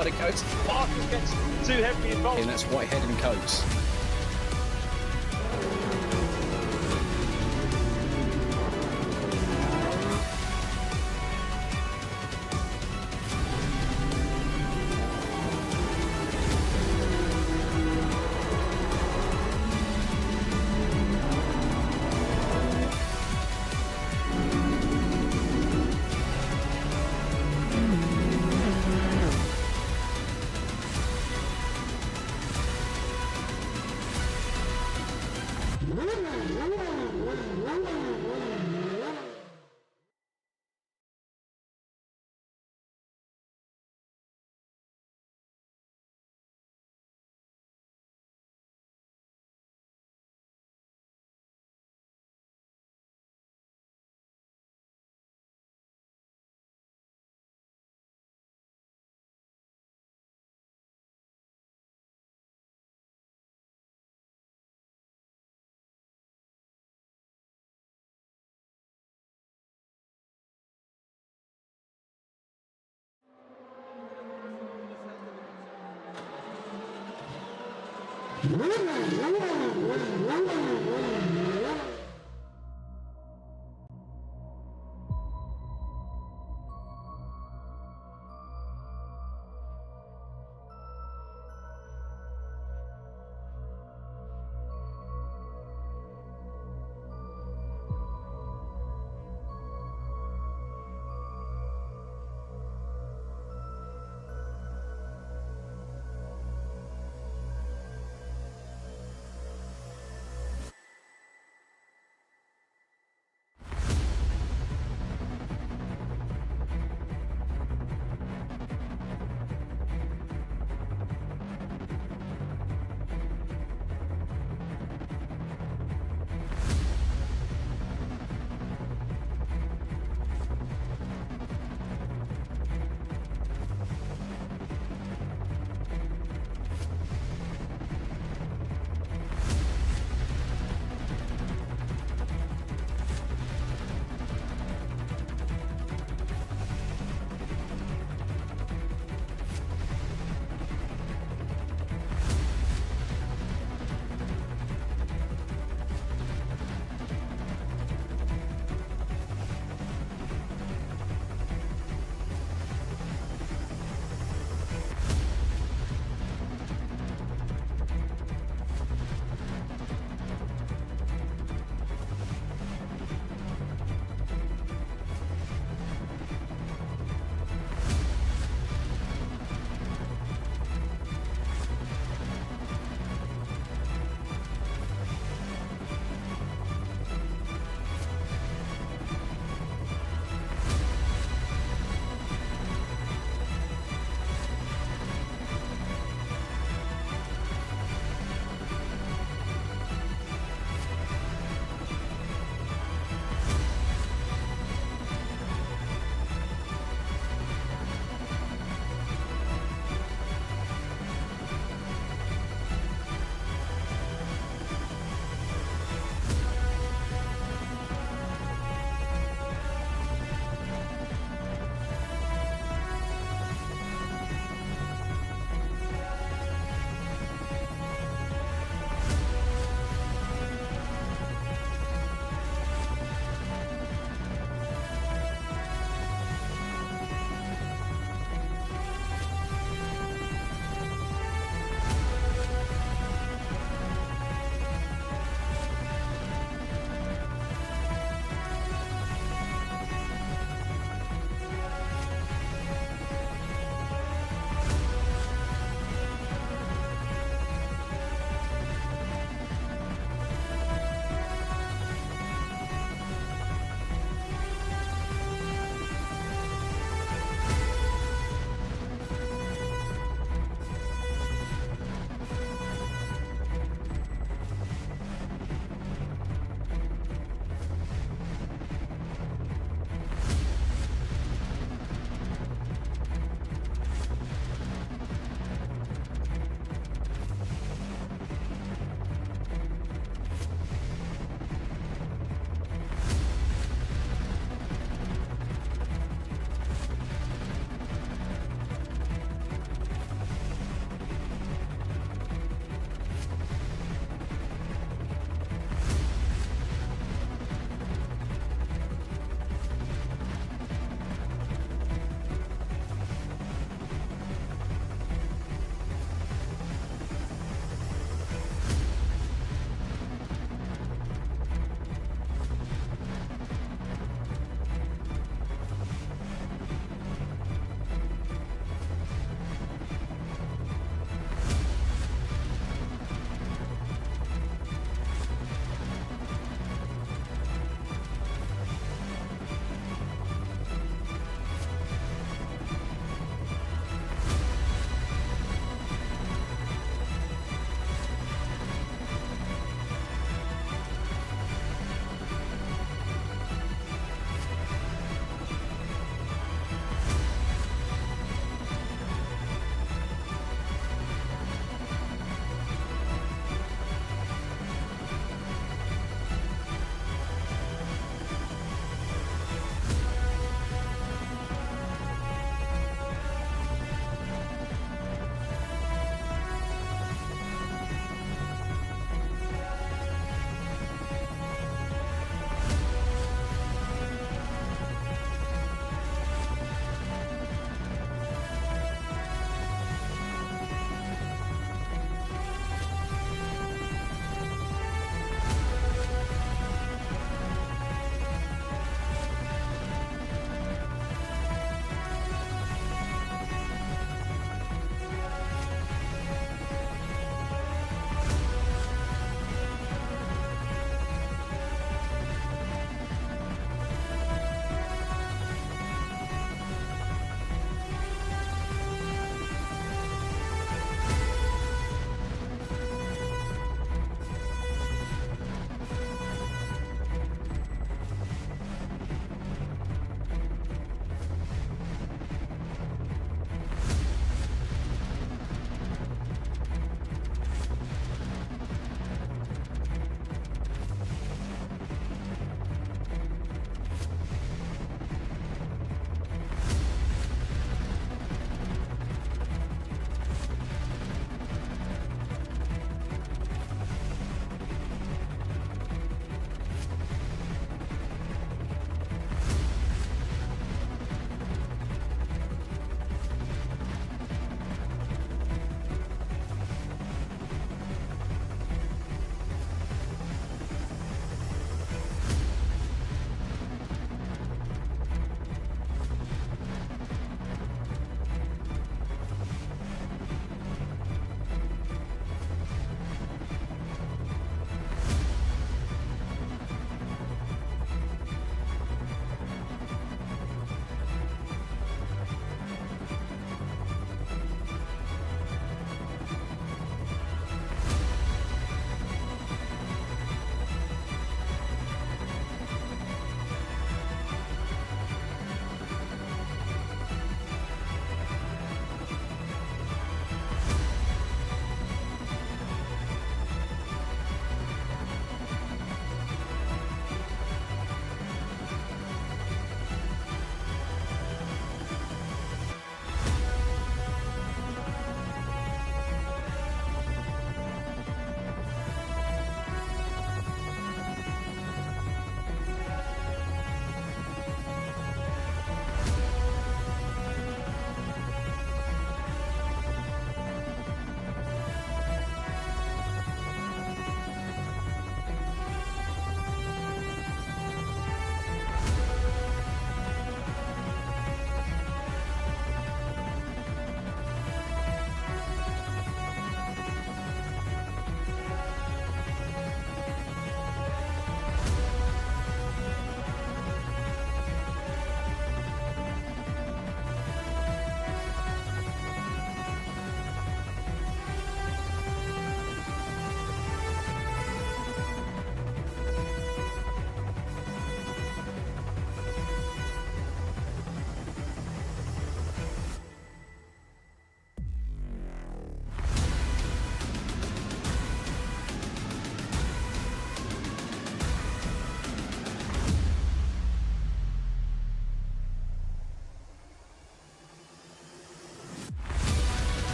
outside of Coates. Parker gets too heavily involved. And that's Whitehead and Coates.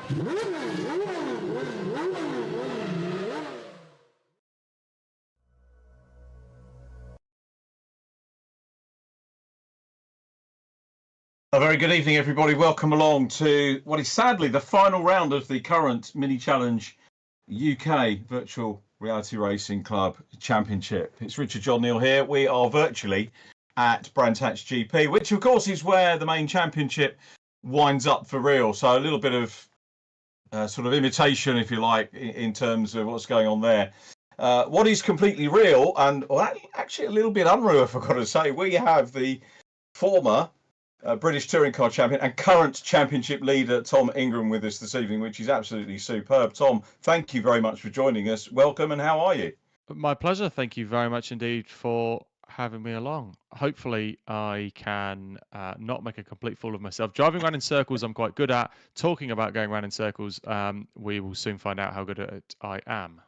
A very good evening, everybody. Welcome along to what is sadly the final round of the current Mini Challenge UK Virtual Reality Racing Club Championship. It's Richard John Neal here. We are virtually at Brands Hatch GP, which of course is where the main championship winds up for real. So a little bit of sort of imitation, if you like, in terms of what's going on there. What is completely real and actually a little bit unreal, if I've got to say, we have the former British Touring Car Champion and current championship leader Tom Ingram with us this evening, which is absolutely superb. Tom, thank you very much for joining us. Welcome, and how are you? My pleasure. Thank you very much indeed for having me along. Hopefully, I can not make a complete fool of myself. Driving around in circles, I'm quite good at. Talking about going around in circles, we will soon find out how good at it I am.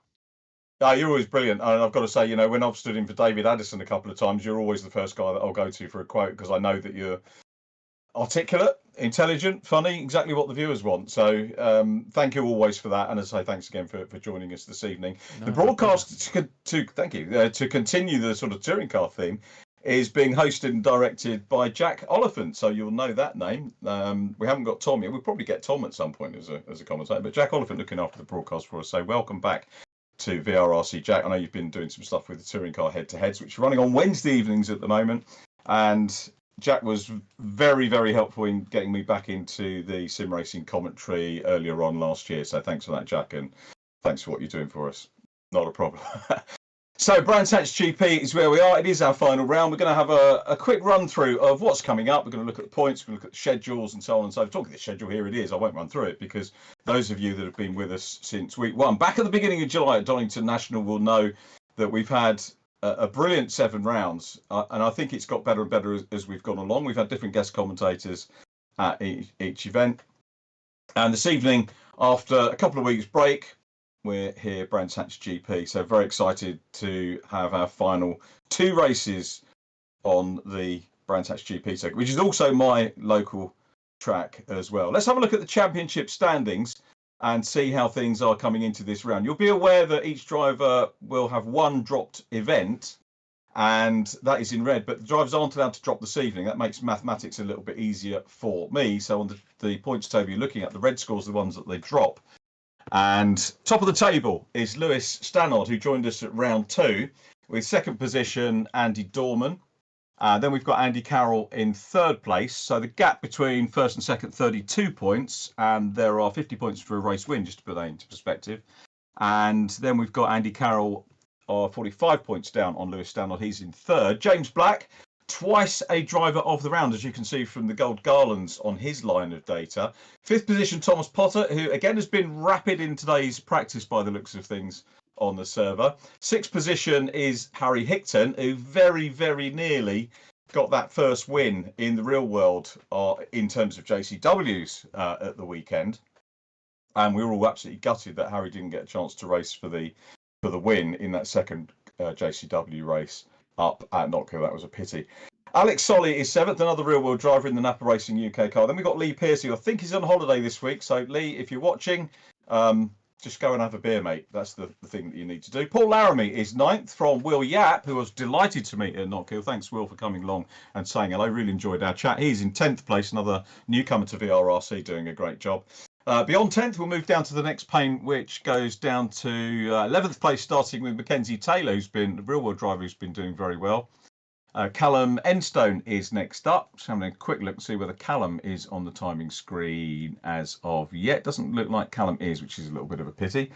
You're always brilliant. And I've got to say, you know, when I've stood in for David Addison a couple of times, you're always the first guy that I'll go to for a quote, because I know that you're articulate, intelligent, funny, exactly what the viewers want. So thank you always for that, and as I say, thanks again for joining us this evening. The broadcast to continue the sort of touring car theme is being hosted and directed by Jack Oliphant, so you'll know that name. We haven't got Tom yet. We'll probably get Tom at some point as a commentator, but Jack Oliphant looking after the broadcast for us. So welcome back to VRRC, Jack. I know you've been doing some stuff with the touring car head-to-heads, which are running on Wednesday evenings at the moment, and Jack was very, very helpful in getting me back into the sim racing commentary earlier on last year. So thanks for that, Jack, and thanks for what you're doing for us. Not a problem. So Brands Hatch GP is where we are. It is our final round. We're going to have a quick run through of what's coming up. We're going to look at the points, we're going to look at the schedules and so on and so forth. Talking the schedule, here it is. I won't run through it because those of you that have been with us since week one, back at the beginning of July at Donington National, will know that we've had a brilliant 7 rounds, and I think it's got better and better as we've gone along. We've had different guest commentators at each event, and this evening, after a couple of weeks break, we're here, Brands Hatch GP. So very excited to have our final 2 races on the Brands Hatch GP circuit, which is also my local track as well. Let's have a look at the championship standings and see how things are coming into this round. You'll be aware that each driver will have 1 dropped event, and that is in red, but the drivers aren't allowed to drop this evening. That makes mathematics a little bit easier for me. So on the points table you're looking at, the red scores are the ones that they drop. And top of the table is Lewis Stannard, who joined us at round 2, with second position Andy Dorman. Then we've got Andy Carroll in 3rd place. So the gap between first and second, 32 points. And there are 50 points for a race win, just to put that into perspective. And then we've got Andy Carroll, 45 points down on Lewis Stannard. He's in 3rd. James Black, twice a driver of the round, as you can see from the gold garlands on his line of data. 5th position, Thomas Potter, who again has been rapid in today's practice by the looks of things on the server. 6th position is Harry Hickton, who very, very nearly got that first win in the real world in terms of JCWs at the weekend. And we were all absolutely gutted that Harry didn't get a chance to race for the win in that second JCW race up at Knockhill. That was a pity. Alex Solly is 7th, another real world driver in the Napa Racing UK car. Then we've got Lee Pearce, who I think is on holiday this week. So Lee, if you're watching, just go and have a beer, mate. That's the thing that you need to do. Paul Laramie is 9th from Will Yap, who was delighted to meet at Knockhill. Thanks, Will, for coming along and saying hello. Really enjoyed our chat. He's in 10th place, another newcomer to VRRC, doing a great job. Beyond 10th, we'll move down to the next pane, which goes down to 11th place, starting with Mackenzie Taylor, who's been a real world driver who's been doing very well. Callum Enstone is next up. Just having a quick look and see whether Callum is on the timing screen as of yet. Doesn't look like Callum is, which is a little bit of a pity.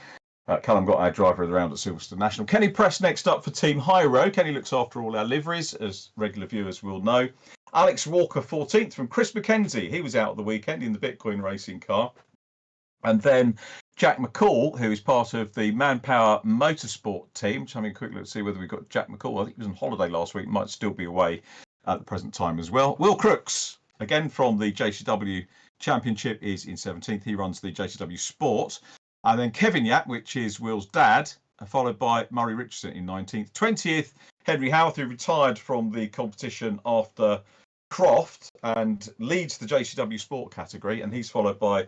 Callum got our driver of the round at Silverstone National. Kenny Press next up for Team Hyro. Kenny looks after all our liveries, as regular viewers will know. Alex Walker, 14th from Chris Mackenzie. He was out at the weekend in the Bitcoin racing car. And then Jack McCall, who is part of the Manpower Motorsport team. Just having a quick look to see whether we've got Jack McCall. I think he was on holiday last week, might still be away at the present time as well. Will Crooks, again from the JCW Championship, is in 17th. He runs the JCW Sport. And then Kevin Yap, which is Will's dad, followed by Murray Richardson in 19th. 20th, Henry Howarth, who retired from the competition after Croft and leads the JCW Sport category. And he's followed by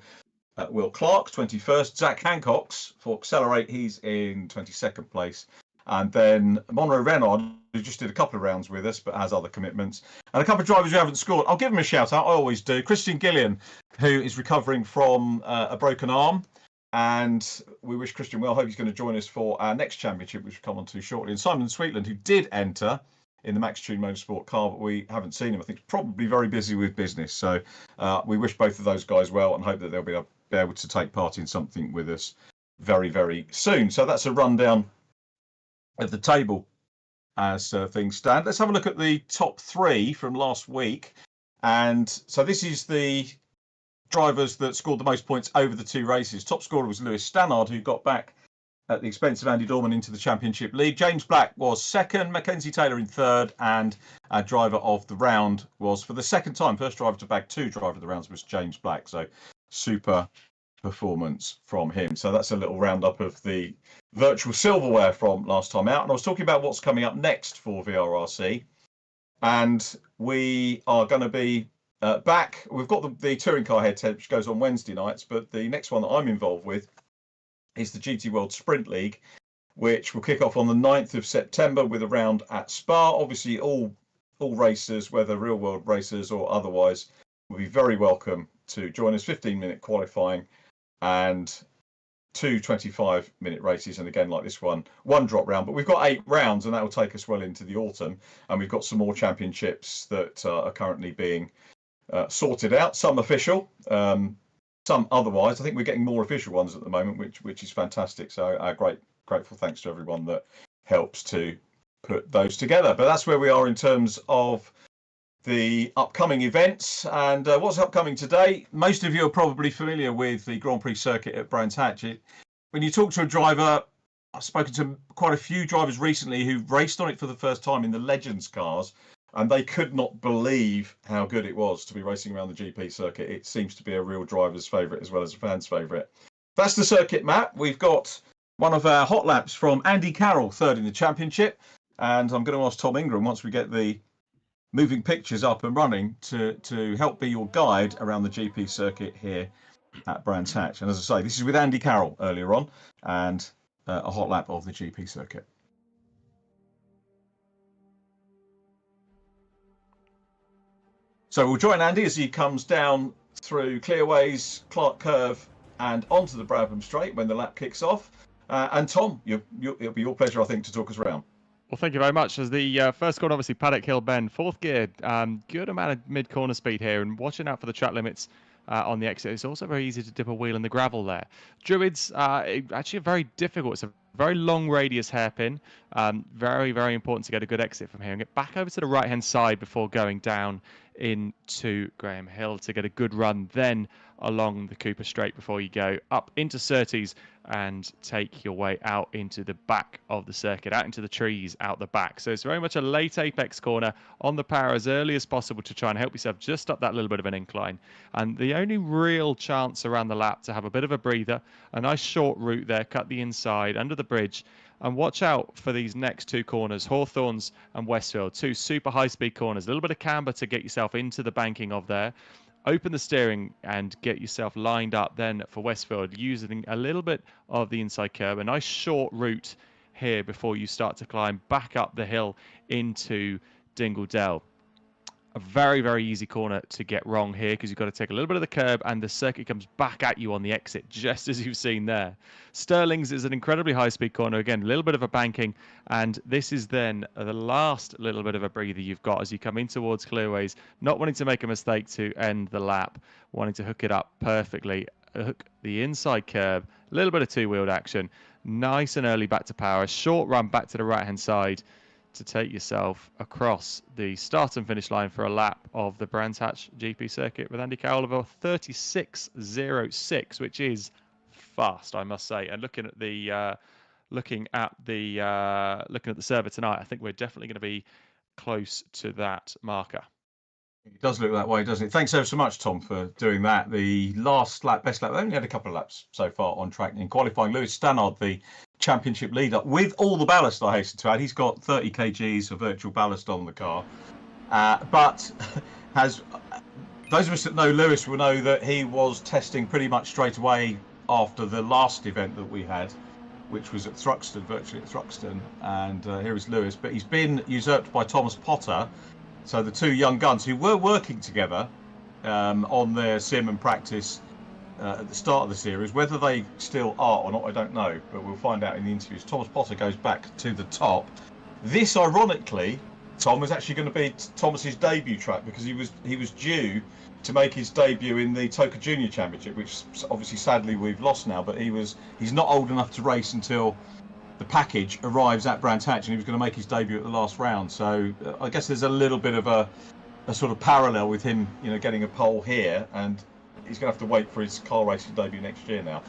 Will Clark, 21st. Zach Hancock's for Accelerate, he's in 22nd place. And then Monroe Renard, who just did a couple of rounds with us, but has other commitments. And a couple of drivers who haven't scored. I'll give him a shout out. I always do. Christian Gillian, who is recovering from a broken arm. And we wish Christian well. Hope he's going to join us for our next championship, which we'll come on to shortly. And Simon Sweetland, who did enter in the Max Tune Motorsport car, but we haven't seen him. I think he's probably very busy with business. So we wish both of those guys well and hope that they'll be able to take part in something with us very, very soon. So that's a rundown of the table as things stand. Let's have a look at the top three from last week. And so this is the drivers that scored the most points over the two races. Top scorer was Lewis Stannard, who got back at the expense of Andy Dorman into the championship lead. James Black was second, Mackenzie Taylor in third, and our driver of the round was, for the second time, first driver to bag two driver of the rounds was James Black. So super performance from him. So that's a little roundup of the virtual silverware from last time out. And I was talking about what's coming up next for VRRC. And we are going to be back. We've got the touring car head tent, which goes on Wednesday nights, but the next one that I'm involved with is the GT World Sprint League, which will kick off on the 9th of September with a round at Spa. Obviously, all racers, whether real world racers or otherwise, will be very welcome to join us. 15-minute qualifying and two 25-minute races, and again, like this one drop round. But we've got 8 rounds, and that will take us well into the autumn. And we've got some more championships that are currently being sorted out. Some official, some otherwise. I think we're getting more official ones at the moment, which is fantastic. So grateful thanks to everyone that helps to put those together. But that's where we are in terms of the upcoming events. And what's upcoming today? Most of you are probably familiar with the Grand Prix circuit at Brands Hatch. When you talk to a driver, I've spoken to quite a few drivers recently who've raced on it for the first time in the Legends cars, and they could not believe how good it was to be racing around the GP circuit. It seems to be a real driver's favourite as well as a fan's favourite. That's the circuit map. We've got one of our hot laps from Andy Carroll, third in the championship. And I'm going to ask Tom Ingram, once we get the moving pictures up and running, to help be your guide around the GP circuit here at Brands Hatch. And as I say, this is with Andy Carroll earlier on, and a hot lap of the GP circuit. So we'll join Andy as he comes down through Clearways, Clark Curve, and onto the Bradham Straight when the lap kicks off. And Tom, it'll be your pleasure, I think, to talk us around. Well, thank you very much. As the first corner, obviously, Paddock Hill Bend, fourth gear, good amount of mid-corner speed here, and watching out for the track limits on the exit. It's also very easy to dip a wheel in the gravel there. Druids, actually very difficult. It's a very long radius hairpin. Very, very important to get a good exit from here and get back over to the right-hand side before going down into Graham Hill to get a good run, then along the Cooper Straight before you go up into Surtees and take your way out into the back of the circuit, out into the trees out the back. So it's very much a late apex corner, on the power as early as possible to try and help yourself just up that little bit of an incline. And the only real chance around the lap to have a bit of a breather, a nice short route there, cut the inside under the bridge. And watch out for these next two corners, Hawthorns and Westfield, two super high-speed corners. A little bit of camber to get yourself into the banking of there. Open the steering and get yourself lined up then for Westfield, using a little bit of the inside curb. A nice short route here before you start to climb back up the hill into Dingle Dell. A very, very easy corner to get wrong here because you've got to take a little bit of the curb and the circuit comes back at you on the exit, just as you've seen there. Stirling's is an incredibly high-speed corner. Again, a little bit of a banking, and this is then the last little bit of a breather you've got as you come in towards Clearways, not wanting to make a mistake to end the lap, wanting to hook it up perfectly, hook the inside curb, a little bit of two-wheeled action, nice and early back to power, a short run back to the right-hand side, to take yourself across the start and finish line for a lap of the Brands Hatch GP circuit with Andy Carroll of a 36.06, which is fast, I must say. And looking at the server tonight, I think we're definitely going to be close to that marker. It does look that way, doesn't it? Thanks ever so much, Tom, for doing that. The last lap, best lap, they only had a couple of laps so far on track in qualifying. Lewis Stannard, the championship leader, with all the ballast, I hasten to add. He's got 30 kgs of virtual ballast on the car, but has those of us that know Lewis will know that he was testing pretty much straight away after the last event that we had, which was at Thruxton, virtually at Thruxton. And here is Lewis, but he's been usurped by Thomas Potter. So the two young guns who were working together on their sim and practice at the start of the series, whether they still are or not, I don't know, but we'll find out in the interviews. Thomas Potter goes back to the top. This, ironically, Tom, was actually going to be Thomas's debut track, because he was due to make his debut in the Toka Junior Championship, which obviously sadly we've lost now. But he's not old enough to race until the package arrives at Brands Hatch, and he was going to make his debut at the last round. So I guess there's a little bit of a sort of parallel with him, getting a pole here, and he's going to have to wait for his car racing debut next year now.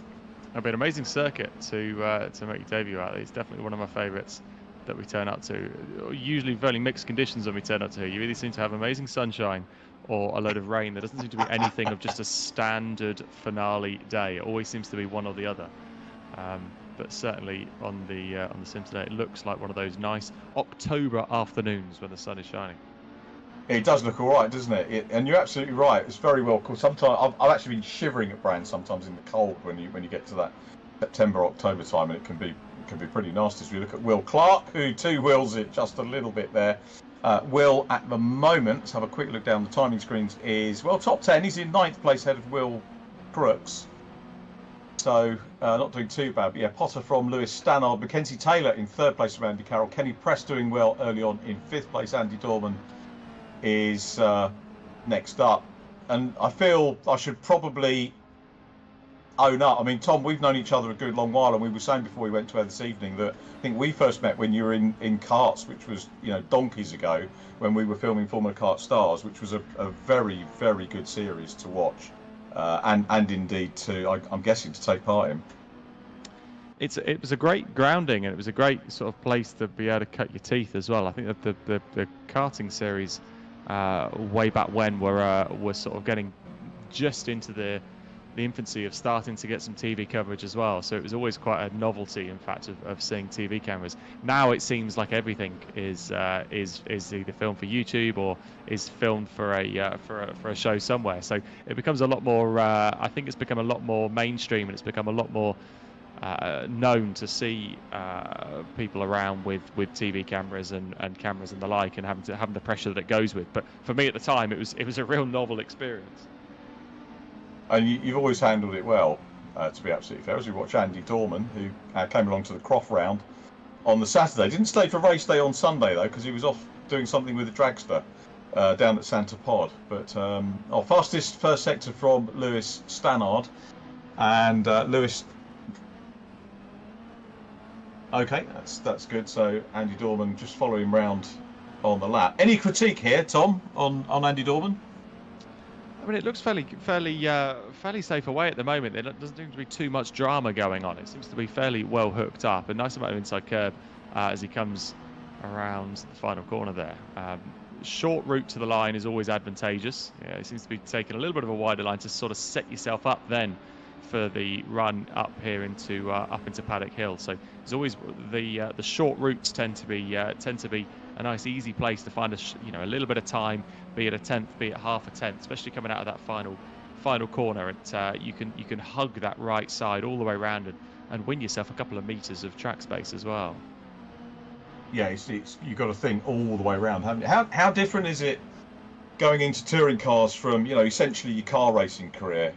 It'll be an amazing circuit to make your debut at. It's definitely one of my favourites that we turn up to. Usually fairly mixed conditions when we turn up to here. You either seem to have amazing sunshine or a load of rain. There doesn't seem to be anything of just a standard finale day. It always seems to be one or the other. But certainly on the sim today, it looks like one of those nice October afternoons when the sun is shining. It does look all right, doesn't it? And you're absolutely right. It's very well cool. Sometimes I've actually been shivering at Brands sometimes in the cold when you get to that September, October time, and it can be pretty nasty. So we look at Will Clark, who two wheels it just a little bit there. Will at the moment, let's have a quick look down the timing screens, is top 10. He's in 9th place ahead of Will Crooks. So not doing too bad. But yeah, Potter from Lewis Stannard, Mackenzie Taylor in 3rd place from Andy Carroll, Kenny Press doing well early on in 5th place. Andy Dorman is next up, and I feel I should probably own up. I mean, Tom, we've known each other a good long while, and we were saying before we went to her this evening that I think we first met when you were in karts, which was donkeys ago, when we were filming Formula Kart Stars, which was a very, very good series to watch, and indeed I'm guessing to take part in. It was a great grounding, and it was a great sort of place to be able to cut your teeth as well. I think that the karting series way back when were sort of getting just into the infancy of starting to get some TV coverage as well. So it was always quite a novelty, in fact, of seeing TV cameras. Now it seems like everything is either filmed for YouTube or is filmed for a show somewhere. So it becomes a lot more. I think it's become a lot more mainstream, and it's become a lot more known to see people around with TV cameras and cameras and the like, and having the pressure that it goes with. But for me at the time, it was a real novel experience. And you've always handled it well, to be absolutely fair. As we watch Andy Dorman, who came along to the Croft round on the Saturday, didn't stay for race day on Sunday though, because he was off doing something with the dragster down at Santa Pod. But our fastest first sector from Lewis Stannard, and Lewis. Okay, that's good. So Andy Dorman just following round on the lap. Any critique here, Tom, on Andy Dorman? I mean, it looks fairly safe away at the moment. There doesn't seem to be too much drama going on. It seems to be fairly well hooked up. A nice amount of inside curb as he comes around the final corner there. Short route to the line is always advantageous. Yeah, it seems to be taking a little bit of a wider line to sort of set yourself up then for the run up here into Paddock Hill. So there's always the short routes tend to be a nice easy place to find a little bit of time, be it a tenth, be it half a tenth, especially coming out of that final corner. You can hug that right side all the way around and win yourself a couple of meters of track space as well. Yeah, you've got to think all the way around, haven't you? How different is it going into touring cars from essentially your car racing career?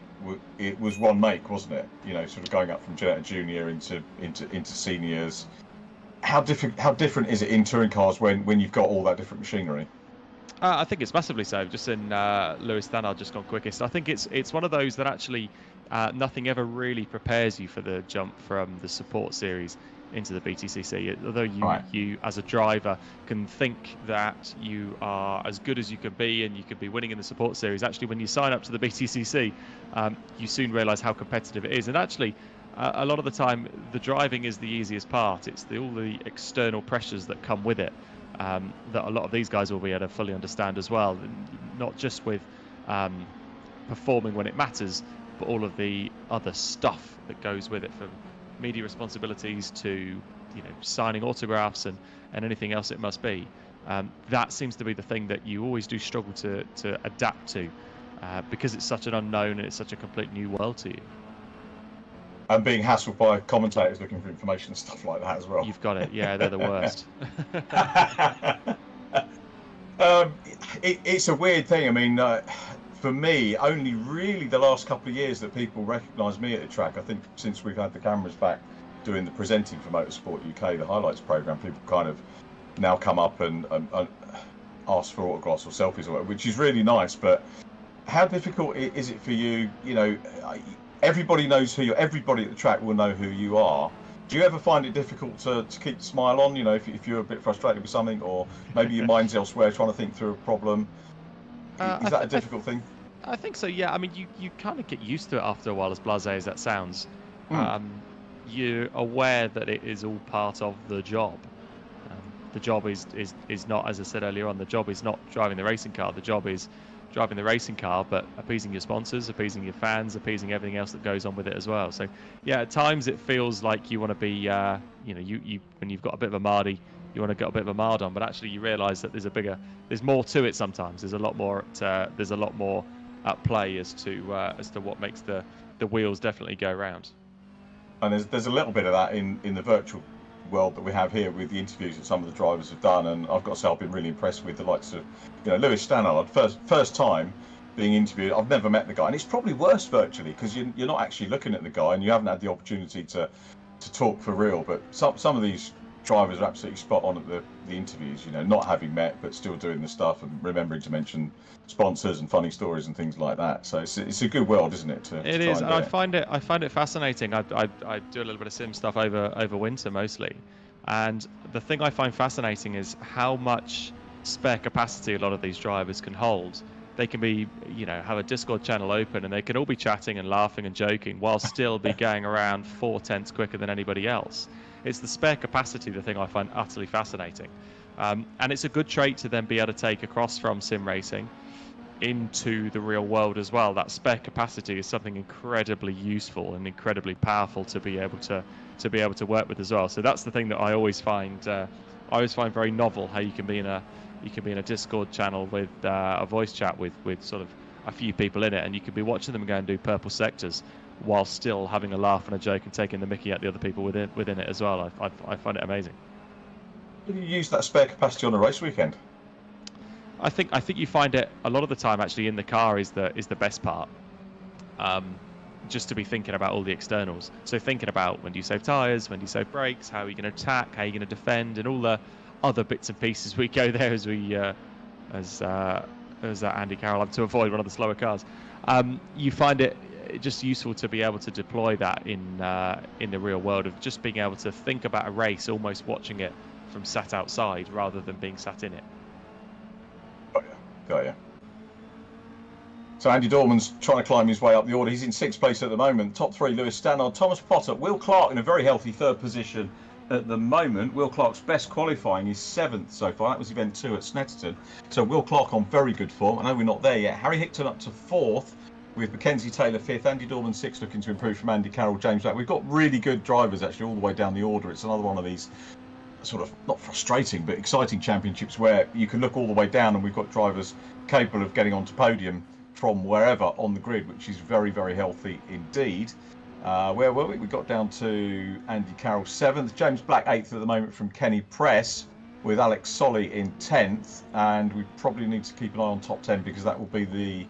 It was one make, wasn't it? Sort of going up from junior into seniors. How different is it in touring cars when you've got all that different machinery? I think it's massively so. Just in Lewis Stannard just gone quickest. I think it's one of those that actually nothing ever really prepares you for the jump from the support series into the BTCC. Although you as a driver can think that you are as good as you could be and you could be winning in the support series, actually when you sign up to the BTCC, you soon realise how competitive it is. And actually, a lot of the time, the driving is the easiest part. It's all the external pressures that come with it that a lot of these guys will be able to fully understand as well. Not just with performing when it matters, but all of the other stuff that goes with it, from media responsibilities to signing autographs and anything else it must be. That seems to be the thing that you always do struggle to adapt to because it's such an unknown and it's such a complete new world to you. And being hassled by commentators looking for information and stuff like that as well. You've got it. Yeah, they're the worst. It's a weird thing. I mean, for me, only really the last couple of years that people recognise me at the track. I think since we've had the cameras back doing the presenting for Motorsport UK, the highlights programme, people kind of now come up and ask for autographs or selfies or whatever, which is really nice. But how difficult is it for you? You know, everybody knows who everybody at the track will know who you are. Do you ever find it difficult to keep the smile on, you know, if you're a bit frustrated with something, or maybe your mind's elsewhere trying to think through a problem? Is that a difficult thing? I think so, yeah. I mean, you kind of get used to it after a while, as blasé as that sounds. You're aware that it is all part of the job. The job is not, as I said earlier on, the job is not driving the racing car. The job is driving the racing car, but appeasing your sponsors, appeasing your fans, appeasing everything else that goes on with it as well. So, yeah, at times it feels like you want to be, you know, you when you've got a bit of a mardy, you want to get a bit of a mard on, but actually you realise that there's more to it sometimes. There's a lot more at play as to what makes the wheels definitely go round. And there's a little bit of that in the virtual world that we have here with the interviews that some of the drivers have done, and I've got to say I've been really impressed with the likes of, you know, Lewis Stannard. First time being interviewed. I've never met the guy, and it's probably worse virtually because you're not actually looking at the guy and you haven't had the opportunity to talk for real. But some of these drivers are absolutely spot on at the interviews, you know, not having met but still doing the stuff and remembering to mention sponsors and funny stories and things like that. So it's a good world, isn't it? It is, and I find it fascinating. I do a little bit of sim stuff over winter mostly, and the thing I find fascinating is how much spare capacity a lot of these drivers can hold. They can be, you know, have a Discord channel open and they can all be chatting and laughing and joking while still be going around 4/10 quicker than anybody else. It's the spare capacity, the thing I find utterly fascinating. And it's a good trait to then be able to take across from sim racing into the real world as well. That spare capacity is something incredibly useful and incredibly powerful to be able to work with as well. So that's the thing that I always find very novel, how you can be in a Discord channel with a voice chat with sort of a few people in it, and you could be watching them go and do purple sectors while still having a laugh and a joke and taking the mickey at the other people within it as well. I find it amazing. Do you use that spare capacity on a race weekend? I think you find it a lot of the time actually in the car is the best part. Just to be thinking about all the externals. So thinking about when do you save tyres, when do you save brakes, how are you going to attack, how are you going to defend, and all the other bits and pieces we go there as Andy Carroll have to avoid one of the slower cars. You find it just useful to be able to deploy that in the real world of just being able to think about a race, almost watching it from sat outside rather than being sat in it. Got you. So Andy Dorman's trying to climb his way up the order. He's in 6th place at the moment. Top 3, Lewis Stannard, Thomas Potter, Will Clark in a very healthy 3rd position at the moment. Will Clark's best qualifying is 7th so far. That was event 2 at Snetterton. So Will Clark on very good form. I know we're not there yet. Harry Hickton up to 4th with Mackenzie Taylor 5th. Andy Dorman 6th, looking to improve from Andy Carroll, James Black. We've got really good drivers actually all the way down the order. It's another one of these sort of not frustrating but exciting championships where you can look all the way down and we've got drivers capable of getting onto podium from wherever on the grid, which is very, very healthy indeed. Where were we? We got down to Andy Carroll 7th, James Black 8th at the moment from Kenny Press, with Alex Solly in 10th, and we probably need to keep an eye on top 10 because that will be the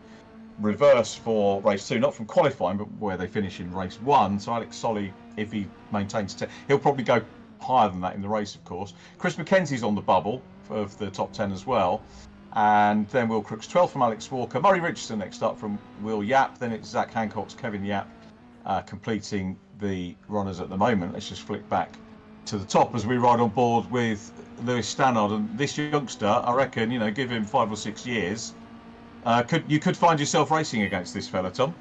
reverse for race 2, not from qualifying but where they finish in race 1. So Alex Solly, if he maintains 10, he'll probably go higher than that in the race, of course. Chris Mackenzie's on the bubble of the top 10 as well. And then Will Crooks 12th from Alex Walker. Murray Richardson next up from Will Yap. Then it's Zach Hancock's Kevin Yap completing the runners at the moment. Let's just flick back to the top as we ride on board with Lewis Stannard. And this youngster, I reckon, you know, give him 5 or 6 years. You could find yourself racing against this fella, Tom.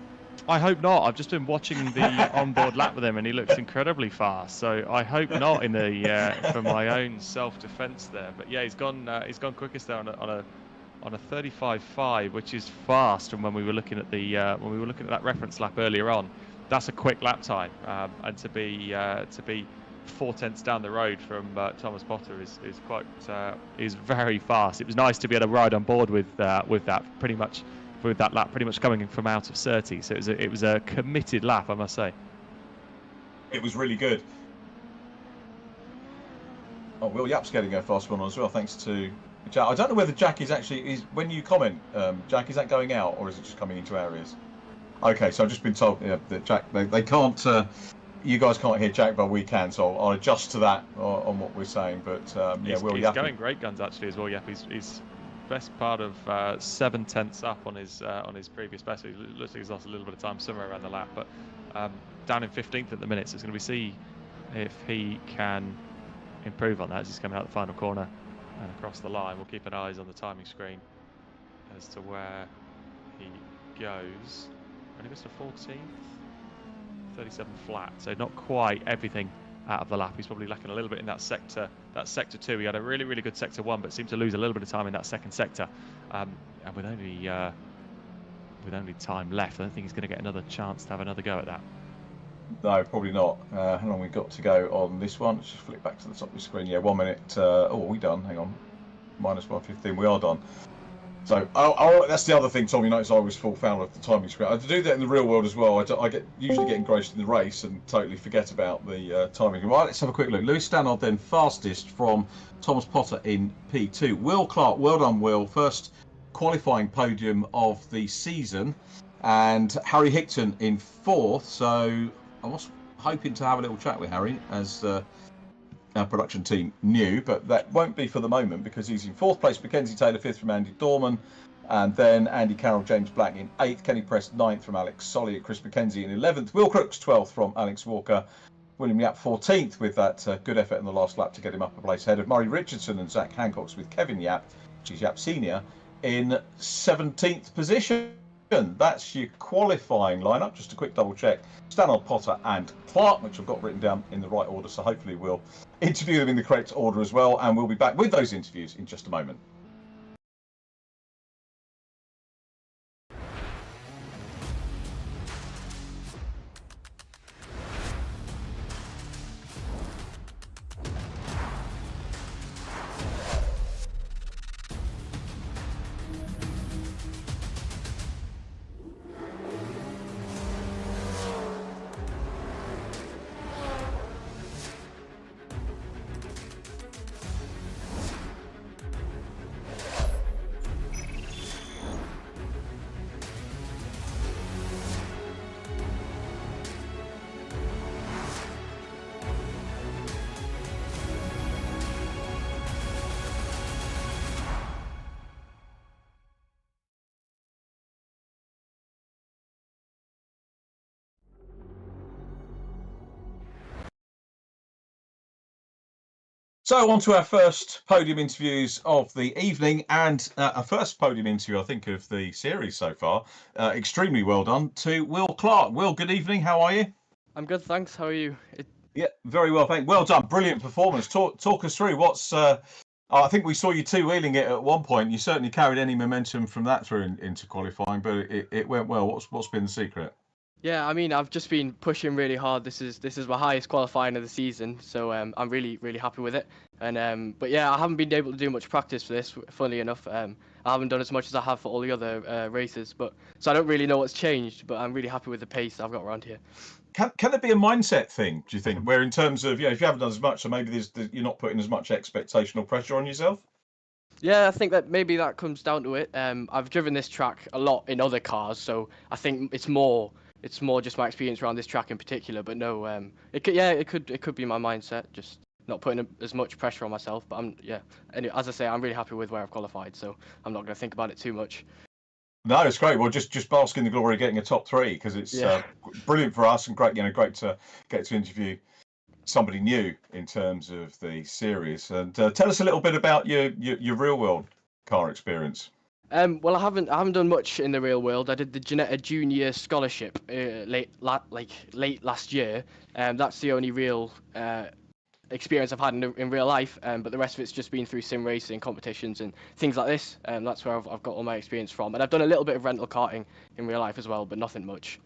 I hope not. I've just been watching the onboard lap with him, and he looks incredibly fast. So I hope not in the for my own self-defence there. But yeah, he's gone quickest there on a 35.5, which is fast. And when we were looking at that reference lap earlier on, that's a quick lap time. And to be 4/10 down the road from Thomas Potter is very fast. It was nice to be able to ride on board with that pretty much with that lap pretty much coming from out of 30. So it was a committed lap, I must say. It was really good. Oh, Will Yap's getting a fast one as well, thanks to Jack. I don't know whether Jack is actually when you comment, Jack, is that going out or is it just coming into areas? Okay, so I've just been told that Jack, they can't. You guys can't hear Jack, but we can, so I'll adjust to that on what we're saying. But Will Yap, he's going great guns actually as well. Yep, he's best part of 7/10 up on his previous best. So he looks like he's lost a little bit of time somewhere around the lap, but down in 15th at the minute. So it's going to be see if he can improve on that as he's coming out the final corner and across the line. We'll keep an eye on the timing screen as to where he goes. Only goes to 14th, 37 flat, so not quite everything out of the lap. He's probably lacking a little bit in that sector 2. He had a really good sector 1, but seemed to lose a little bit of time in that second sector. And with only time left, I don't think he's going to get another chance to have another go at that. No, probably not. How long we got to go on this one? Let's just flick back to the top of the screen. Yeah, 1 minute. Oh, are we done? Hang on. -1:15. We are done. So, that's the other thing, Tom. You notice I always fall foul of the timing screen. I do that in the real world as well. I usually get engrossed in the race and totally forget about the timing. Right, let's have a quick look. Lewis Stannard then fastest from Thomas Potter in P2. Will Clark, well done, Will. First qualifying podium of the season. And Harry Hickton in 4th. So I was hoping to have a little chat with Harry as our production team knew, but that won't be for the moment because he's in 4th place. Mackenzie Taylor 5th from Andy Dorman, and then Andy Carroll, James Black in 8th. Kenny Prest 9th from Alex Solly, Chris Mackenzie in 11th. Will Crooks 12th from Alex Walker. William Yap 14th with that good effort in the last lap to get him up a place ahead of Murray Richardson and Zach Hancock's with Kevin Yap, which is Yap Senior, in 17th position. That's your qualifying lineup. Just a quick double check. Stannard, Potter and Clark, which I've got written down in the right order, so hopefully we'll interview them in the correct order as well, and we'll be back with those interviews in just a moment. So on to our first podium interviews of the evening, and our first podium interview, I think, of the series so far. Extremely well done to Will Clark. Will, good evening. How are you? I'm good, thanks. How are you? Yeah, very well, thanks. Well done. Brilliant performance. Talk us through what's. I think we saw you two-wheeling it at one point. You certainly carried any momentum from that through into qualifying, but it went well. What's been the secret? Yeah, I mean, I've just been pushing really hard. This is my highest qualifying of the season, so I'm really happy with it. And but yeah, I haven't been able to do much practice for this. Funnily enough, I haven't done as much as I have for all the other races, so I don't really know what's changed. But I'm really happy with the pace I've got around here. Can it be a mindset thing, do you think, where in terms of, if you haven't done as much, so maybe you're not putting as much expectation or pressure on yourself? Yeah, I think that maybe that comes down to it. I've driven this track a lot in other cars, so I think it's more just my experience around this track in particular. But no, it could be my mindset, just not putting as much pressure on myself. But anyway, as I say, I'm really happy with where I've qualified, so I'm not going to think about it too much. No, it's great. Well, just bask in the glory of getting a top 3, because it's brilliant for us and great to get to interview somebody new in terms of the series. And tell us a little bit about your real world car experience. Well, I haven't done much in the real world. I did the Ginetta Junior Scholarship late last year. That's the only real experience I've had in real life, but the rest of it's just been through sim racing competitions and things like this. That's where I've got all my experience from, and I've done a little bit of rental karting in real life as well, but nothing much.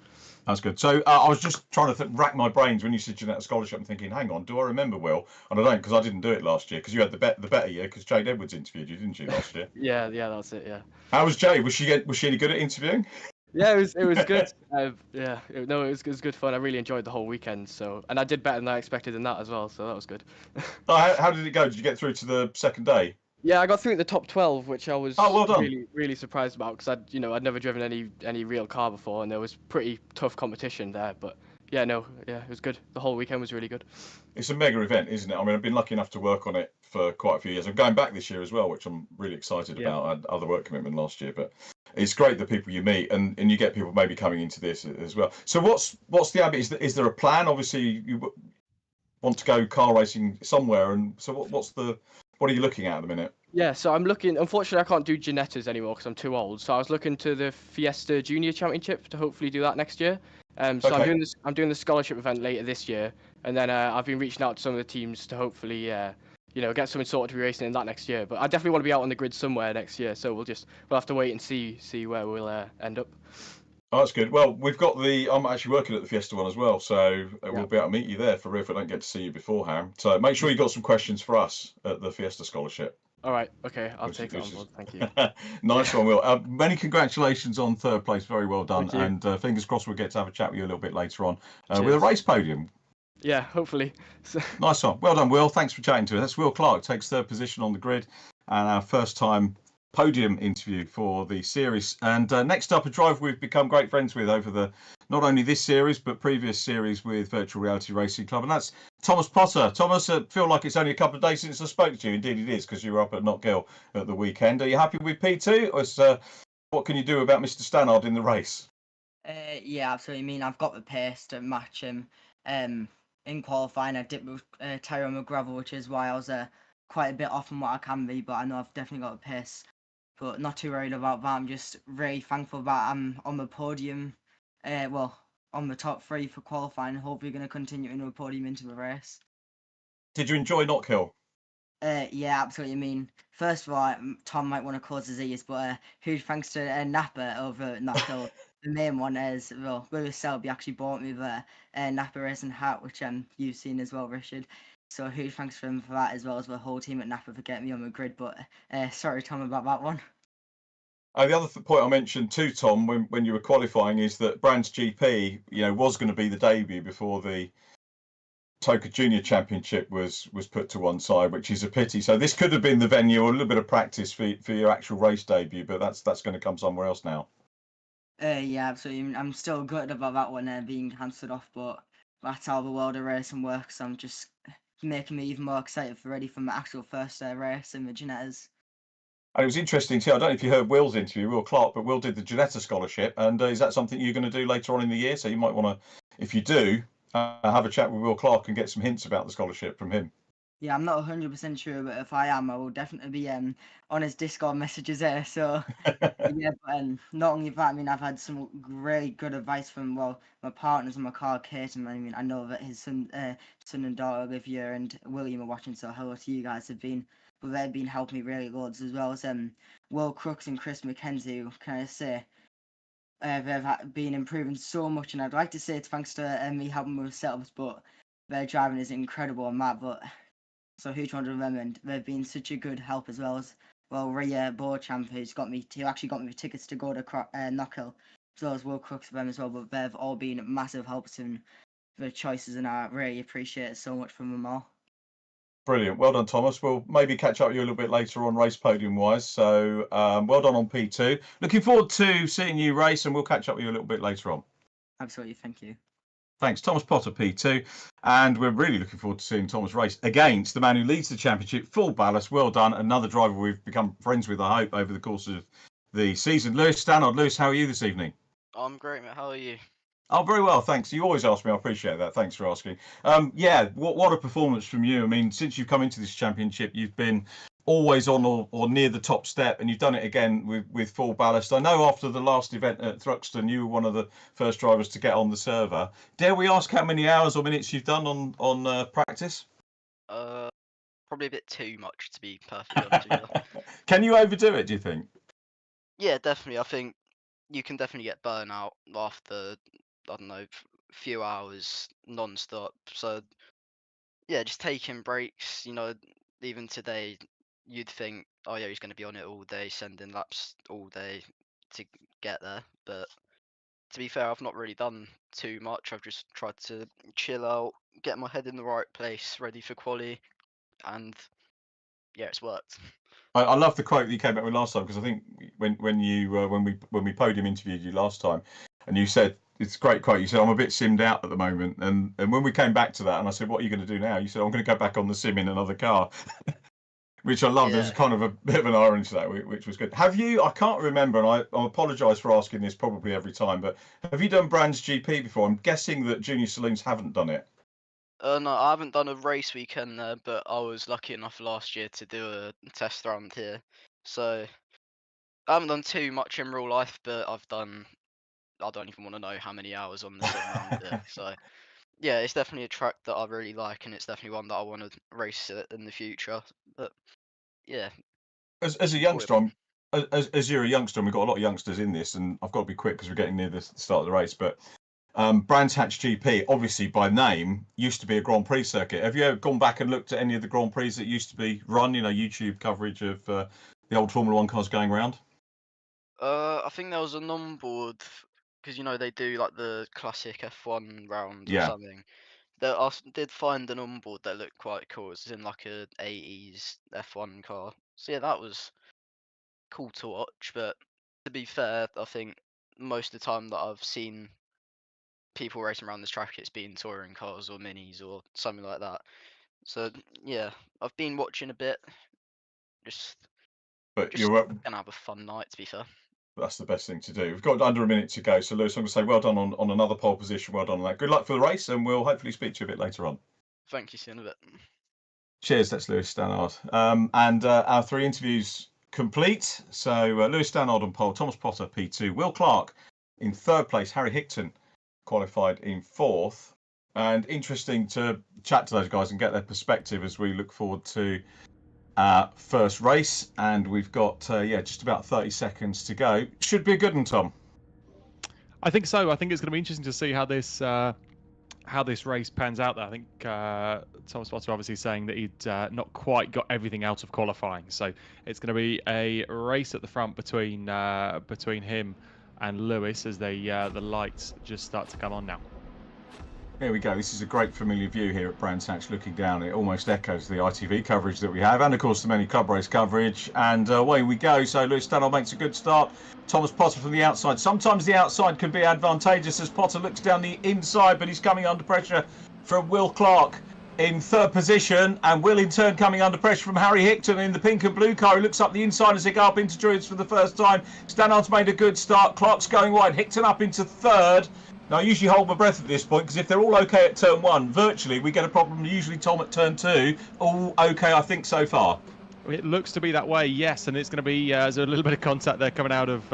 That's good. So I was just trying to rack my brains when you said Jeanette scholarship. I'm thinking, hang on, do I remember Will? And I don't, because I didn't do it last year. Because you had the better year, because Jade Edwards interviewed you, didn't you, last year? Yeah, that's it. Yeah. How was Jade? Was she any good at interviewing? Yeah, it was good. It was good fun. I really enjoyed the whole weekend. So, and I did better than I expected in that as well. So that was good. Oh, how did it go? Did you get through to the second day? Yeah, I got through the top 12, which I was well done. really surprised about, because I'd never driven any real car before, and there was pretty tough competition there. But yeah, it was good. The whole weekend was really good. It's a mega event, isn't it? I mean, I've been lucky enough to work on it for quite a few years. I'm going back this year as well, which I'm really excited about. I had other work commitment last year, but it's great the people you meet, and you get people maybe coming into this as well. So what's the habit? Is there a plan? Obviously, you want to go car racing somewhere, and so what are you looking at the minute? Yeah, so I'm looking. Unfortunately, I can't do Ginettas anymore because I'm too old. So I was looking to the Fiesta Junior Championship to hopefully do that next year. So Okay. I'm doing the scholarship event later this year, and then I've been reaching out to some of the teams to hopefully get something sorted to be racing in that next year. But I definitely want to be out on the grid somewhere next year. So we'll have to wait and see where we'll end up. Oh, that's good. Well, I'm actually working at the Fiesta one as well, so we'll be able to meet you there for if I don't get to see you beforehand. So make sure you got some questions for us at the Fiesta scholarship. All right. Okay. I'll take it on board. Thank you. Nice one, Will. Many congratulations on third place. Very well done. Thank you. And fingers crossed we'll get to have a chat with you a little bit later on with a Cheers. race podium. Yeah, hopefully. Nice one. Well done, Will. Thanks for chatting to us. That's Will Clark, takes third position on the grid, and our first time podium interview for the series. And next up, a driver we've become great friends with over not only this series but previous series with Virtual Reality Racing Club, and that's Thomas Potter. Thomas, I feel like it's only a couple of days since I spoke to you. Indeed it is, because you were up at Knockhill at the weekend. Are you happy with P2? Or what can you do about Mr. Stannard in the race? Yeah, absolutely. I mean, I've got the pace to match him. In qualifying, I dipped with tyre on the gravel, which is why I was quite a bit off from what I can be, but I know I've definitely got the pace. But not too worried about that. I'm just really thankful that I'm on the podium, on the top 3 for qualifying. Hopefully going to continue into a podium into the race. Did you enjoy Knockhill? Yeah, absolutely. I mean, first of all, Tom might want to cause disease, but huge thanks to Napa over at Knockhill. The main one is, well, Lewis Selby actually bought me the Napa racing hat, which you've seen as well, Richard. So huge thanks for him for that, as well as the whole team at Napa for getting me on the grid. But sorry, Tom, about that one. The other point I mentioned to Tom when you were qualifying is that Brands GP, was going to be the debut before the Toka Junior Championship was put to one side, which is a pity. So this could have been the venue or a little bit of practice for your actual race debut, but that's going to come somewhere else now. Yeah, absolutely. I'm still gutted about that one being cancelled off, but that's how the world of racing works. I'm just making me even more excited ready for my actual first race in the Ginettas. And it was interesting too. I don't know if you heard Will's interview, Will Clark, but Will did the Ginetta scholarship, and is that something you're going to do later on in the year? So you might want to, if you do, have a chat with Will Clark and get some hints about the scholarship from him. Yeah, I'm not 100% sure, but if I am, I will definitely be on his Discord messages there. So yeah, but not only that, I mean, I've had some really good advice from my partners in my car, Kate, and I mean, I know that his son and daughter Olivia and William are watching. So hello to you guys. They've been helping me really loads, as well as Will Crooks and Chris McKenzie. Who can I say? They've been improving so much, and I'd like to say it's thanks to me helping with setups, but their driving is incredible on that. But so huge one to them, and they've been such a good help, as well as Rhea Beauchamp, who actually got me tickets to go to Knockhill, as well as Will Crooks for them as well. But they've all been massive helps in the choices, and I really appreciate it so much from them all. Brilliant. Well done, Thomas. We'll maybe catch up with you a little bit later on race podium wise. So well done on P2. Looking forward to seeing you race, and we'll catch up with you a little bit later on. Absolutely. Thank you. Thanks, Thomas Potter, P2. And we're really looking forward to seeing Thomas race against the man who leads the championship, full ballast. Well done. Another driver we've become friends with, I hope, over the course of the season. Lewis Stannard. Lewis, how are you this evening? I'm great, mate. How are you? Oh, very well, thanks. You always ask me. I appreciate that. Thanks for asking. Yeah, what a performance from you. I mean, since you've come into this championship, you've been always on or near the top step, and you've done it again with full ballast. I know after the last event at Thruxton, you were one of the first drivers to get on the server. Dare we ask how many hours or minutes you've done on practice? Probably a bit too much, to be perfectly honest with you. Can you overdo it, do you think? Yeah, definitely. I think you can definitely get burnout after, I don't know, few hours non-stop. So yeah, just taking breaks. Even today, you'd think, oh yeah, he's going to be on it all day, sending laps all day to get there. But to be fair, I've not really done too much. I've just tried to chill out, get my head in the right place, ready for quali, and yeah, it's worked. I love the quote that you came back with last time, because I think when we podium interviewed you last time, and you said, it's a great quote. You said, I'm a bit simmed out at the moment, and when we came back to that, and I said, what are you going to do now? You said, I'm going to go back on the sim in another car, which I love. There's Yeah. kind of a bit of an irony to that, which was good. Have you? I can't remember, and I apologise for asking this probably every time, but have you done Brands GP before? I'm guessing that junior saloons haven't done it. No, I haven't done a race weekend there, but I was lucky enough last year to do a test round here. So I haven't done too much in real life, but I don't even want to know how many hours on the sim round it. So yeah, it's definitely a track that I really like, and it's definitely one that I want to race in the future. But yeah, As a youngster, as you're a youngster, and we've got a lot of youngsters in this, and I've got to be quick because we're getting near the start of the race, but Brands Hatch GP, obviously by name, used to be a Grand Prix circuit. Have you ever gone back and looked at any of the Grand Prix that used to be run? YouTube coverage of the old Formula One cars going around. I think there was an onboard because they do like the classic F1 round or Yeah. something. I did find an onboard that looked quite cool. It's in like a 80s F1 car. So yeah, that was cool to watch. But to be fair, I think most of the time that I've seen people racing around this track, it's been touring cars or minis or something like that. So yeah, I've been watching a bit. Just But gonna have a fun night, to be fair. that's the best thing to do. We've got under a minute to go, so Lewis, I'm going to say well done on another pole position. Well done on that. Good luck for the race, and we'll hopefully speak to you a bit later on. Thank you, see you in a bit. Cheers, that's Lewis Stannard. And our 3 interviews complete. So Lewis Stannard on pole, Thomas Potter P2, Will Clark in 3rd place, Harry Hickton qualified in 4th. And interesting to chat to those guys and get their perspective as we look forward to our first race. And we've got just about 30 seconds to go. Should be a good one, Tom. I think so. I think it's going to be interesting to see how this race pans out. There, I think Thomas Potter obviously saying that he'd not quite got everything out of qualifying, so it's going to be a race at the front between him and Lewis as the lights just start to come on now. Here we go. This is a great familiar view here at Brands Hatch looking down. It almost echoes the ITV coverage that we have, and of course the many club race coverage. And away we go. So Lewis Stannard makes a good start. Thomas Potter from the outside. Sometimes the outside can be advantageous as Potter looks down the inside, but he's coming under pressure from Will Clark in 3rd position, and Will in turn coming under pressure from Harry Hickton in the pink and blue car. He looks up the inside as they go up into Druids for the first time. Stannard's made a good start. Clark's going wide. Hickton up into 3rd. Now, I usually hold my breath at this point, because if they're all okay at turn 1, virtually we get a problem. Usually Tom at turn 2, all okay, I think, so far. It looks to be that way, yes, and it's going to be there's a little bit of contact there coming out of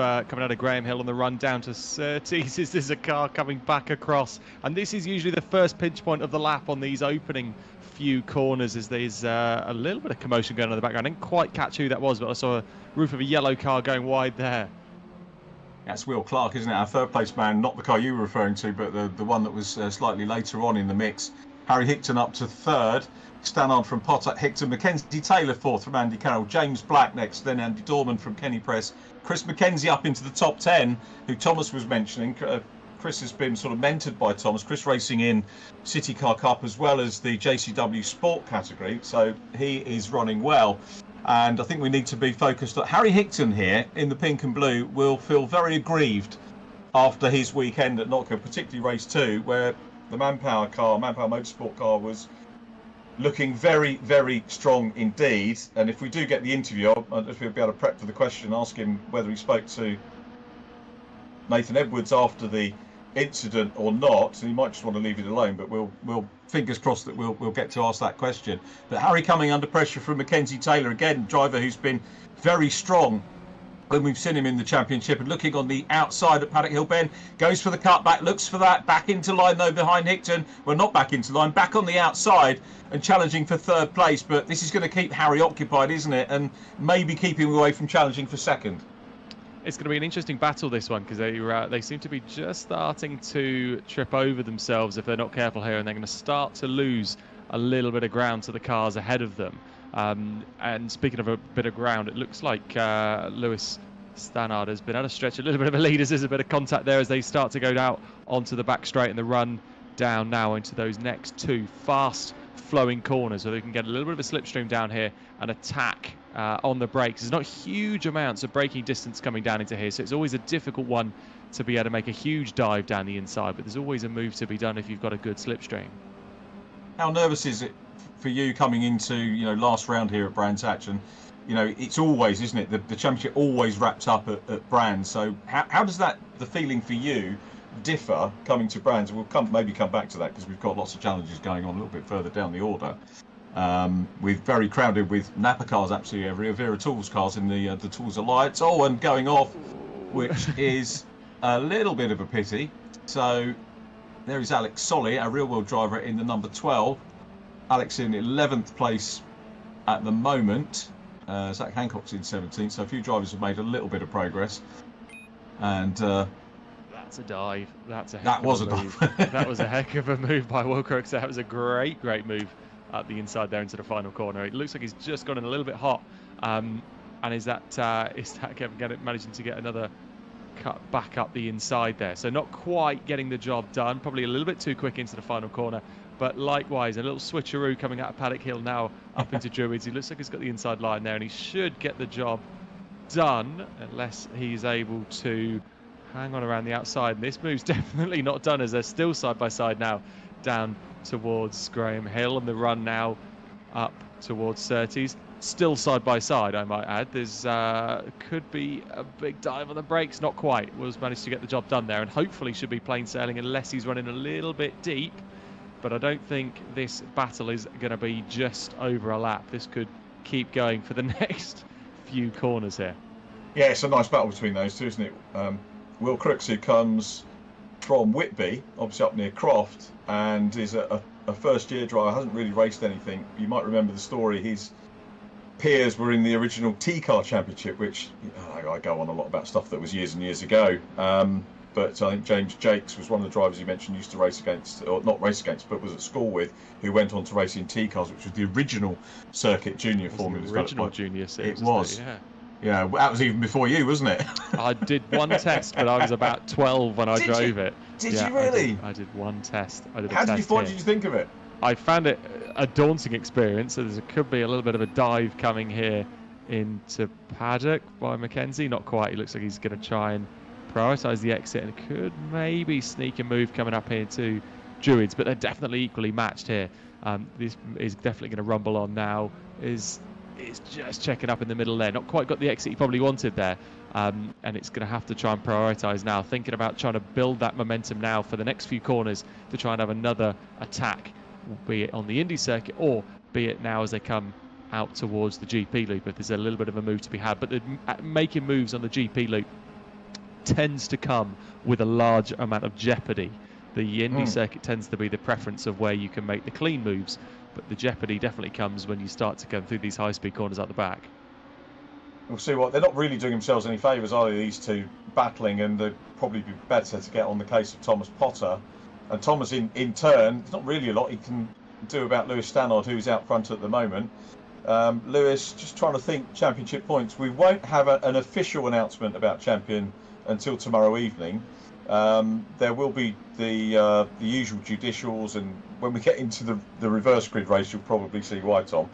Graham Hill on the run down to Surtees. There's a car coming back across, and this is usually the first pinch point of the lap on these opening few corners, as there's a little bit of commotion going on in the background. I didn't quite catch who that was, but I saw a roof of a yellow car going wide there. That's Will Clark, isn't it? Our 3rd place man, not the car you were referring to, but the one that was slightly later on in the mix. Harry Hickton up to 3rd. Stannard from Potter, Hickton, Mackenzie Taylor 4th from Andy Carroll, James Black next, then Andy Dorman from Kenny Press, Chris McKenzie up into the top 10, who Thomas was mentioning. Chris has been sort of mentored by Thomas. Chris racing in City Car Cup as well as the JCW Sport category, so he is running well. And I think we need to be focused on Harry Hickton here in the pink and blue. Will feel very aggrieved after his weekend at Nottingham, particularly race 2, where the Manpower Motorsport car was looking very, very strong indeed. And if we do get the interview, if we'll be able to prep for the question, ask him whether he spoke to Nathan Edwards after the incident or not. And he might just want to leave it alone, but we'll fingers crossed that we'll get to ask that question. But Harry coming under pressure from Mackenzie Taylor, again, driver who's been very strong when we've seen him in the championship. And looking on the outside at Paddock Hill Bend, goes for the cutback, looks for that, back into line though behind Hickton. Well, not back into line, back on the outside and challenging for third place. But this is going to keep Harry occupied, isn't it? And maybe keep him away from challenging for second. It's going to be an interesting battle, this one, because they seem to be just starting to trip over themselves if they're not careful here, and they're going to start to lose a little bit of ground to the cars ahead of them. And speaking of a bit of ground, it looks like Lewis Stannard has been able to stretch a little bit of a lead as there's a bit of contact there as they start to go out onto the back straight and the run down now into those next two fast flowing corners, so they can get a little bit of a slipstream down here and attack on the brakes. There's not huge amounts of braking distance coming down into here, so it's always a difficult one to be able to make a huge dive down the inside, but there's always a move to be done if you've got a good slipstream. How nervous is it for you coming into, last round here at Brands Hatch? And it's always, isn't it, the championship always wraps up at Brands. So how does the feeling for you differ coming to Brands? We'll maybe come back to that because we've got lots of challenges going on a little bit further down the order. We're very crowded with Napa cars absolutely everywhere, Vera Tools cars in the Tools Alliance. Oh, and going off, which is a little bit of a pity. So there is Alex Solly, a real-world driver in the number 12. Alex in 11th place at the moment. Zach Hancock's in 17th, so a few drivers have made a little bit of progress. And that's a dive. That was a dive. That was a heck of a move by Will Crooks. That was a great move at the inside there into the final corner. It looks like he's just gotten a little bit hot. And is that Kevin managing to get another cut back up the inside there? So not quite getting the job done. Probably a little bit too quick into the final corner. But likewise, a little switcheroo coming out of Paddock Hill now up into Druids. He looks like he's got the inside line there, and he should get the job done unless he's able to hang on around the outside. And this move's definitely not done as they're still side by side now down towards Graham Hill, and the run now up towards Surtees. Still side by side, I might add. There's could be a big dive on the brakes. Not quite. Will's managed to get the job done there, and hopefully should be plain sailing unless he's running a little bit deep. But I don't think this battle is going to be just over a lap. This could keep going for the next few corners here. Yeah, it's a nice battle between those two, isn't it? Will Crooks, who comes from Whitby, obviously up near Croft, and is a first-year driver, hasn't really raced anything. You might remember the story. His peers were in the original T-Car Championship, which I go on a lot about stuff that was years and years ago. But I think James Jakes was one of the drivers you mentioned used to race against, or not race against, but was at school with, who went on to race in T-Cars, which was the original circuit junior formula. The original junior series. It was. Yeah, that was even before you, wasn't it? I did one test, but I was about 12 when I drove it. Did you really? I did one test. How did you think of it? I found it a daunting experience. So there could be a little bit of a dive coming here into Paddock by Mackenzie. Not quite. He looks like he's going to try and prioritise the exit and could maybe sneak a move coming up here to Druids, but they're definitely equally matched here. This is definitely going to rumble on now. Is just checking up in the middle there. Not quite got the exit he probably wanted there. And it's going to have to try and prioritise now, thinking about trying to build that momentum now for the next few corners to try and have another attack, be it on the Indy circuit or be it now as they come out towards the GP loop, if there's a little bit of a move to be had. But making moves on the GP loop tends to come with a large amount of jeopardy. The Indy circuit tends to be the preference of where you can make the clean moves, but the jeopardy definitely comes when you start to go through these high-speed corners at the back. We'll see what they're not really doing themselves any favours, are they, these two battling, and they'd probably be better to get on the case of Thomas Potter. And Thomas, in turn, there's not really a lot he can do about Lewis Stannard, who's out front at the moment. Lewis, just trying to think championship points. We won't have an official announcement about champion until tomorrow evening. There will be the usual judicials, and when we get into the reverse grid race, you'll probably see why, Tom.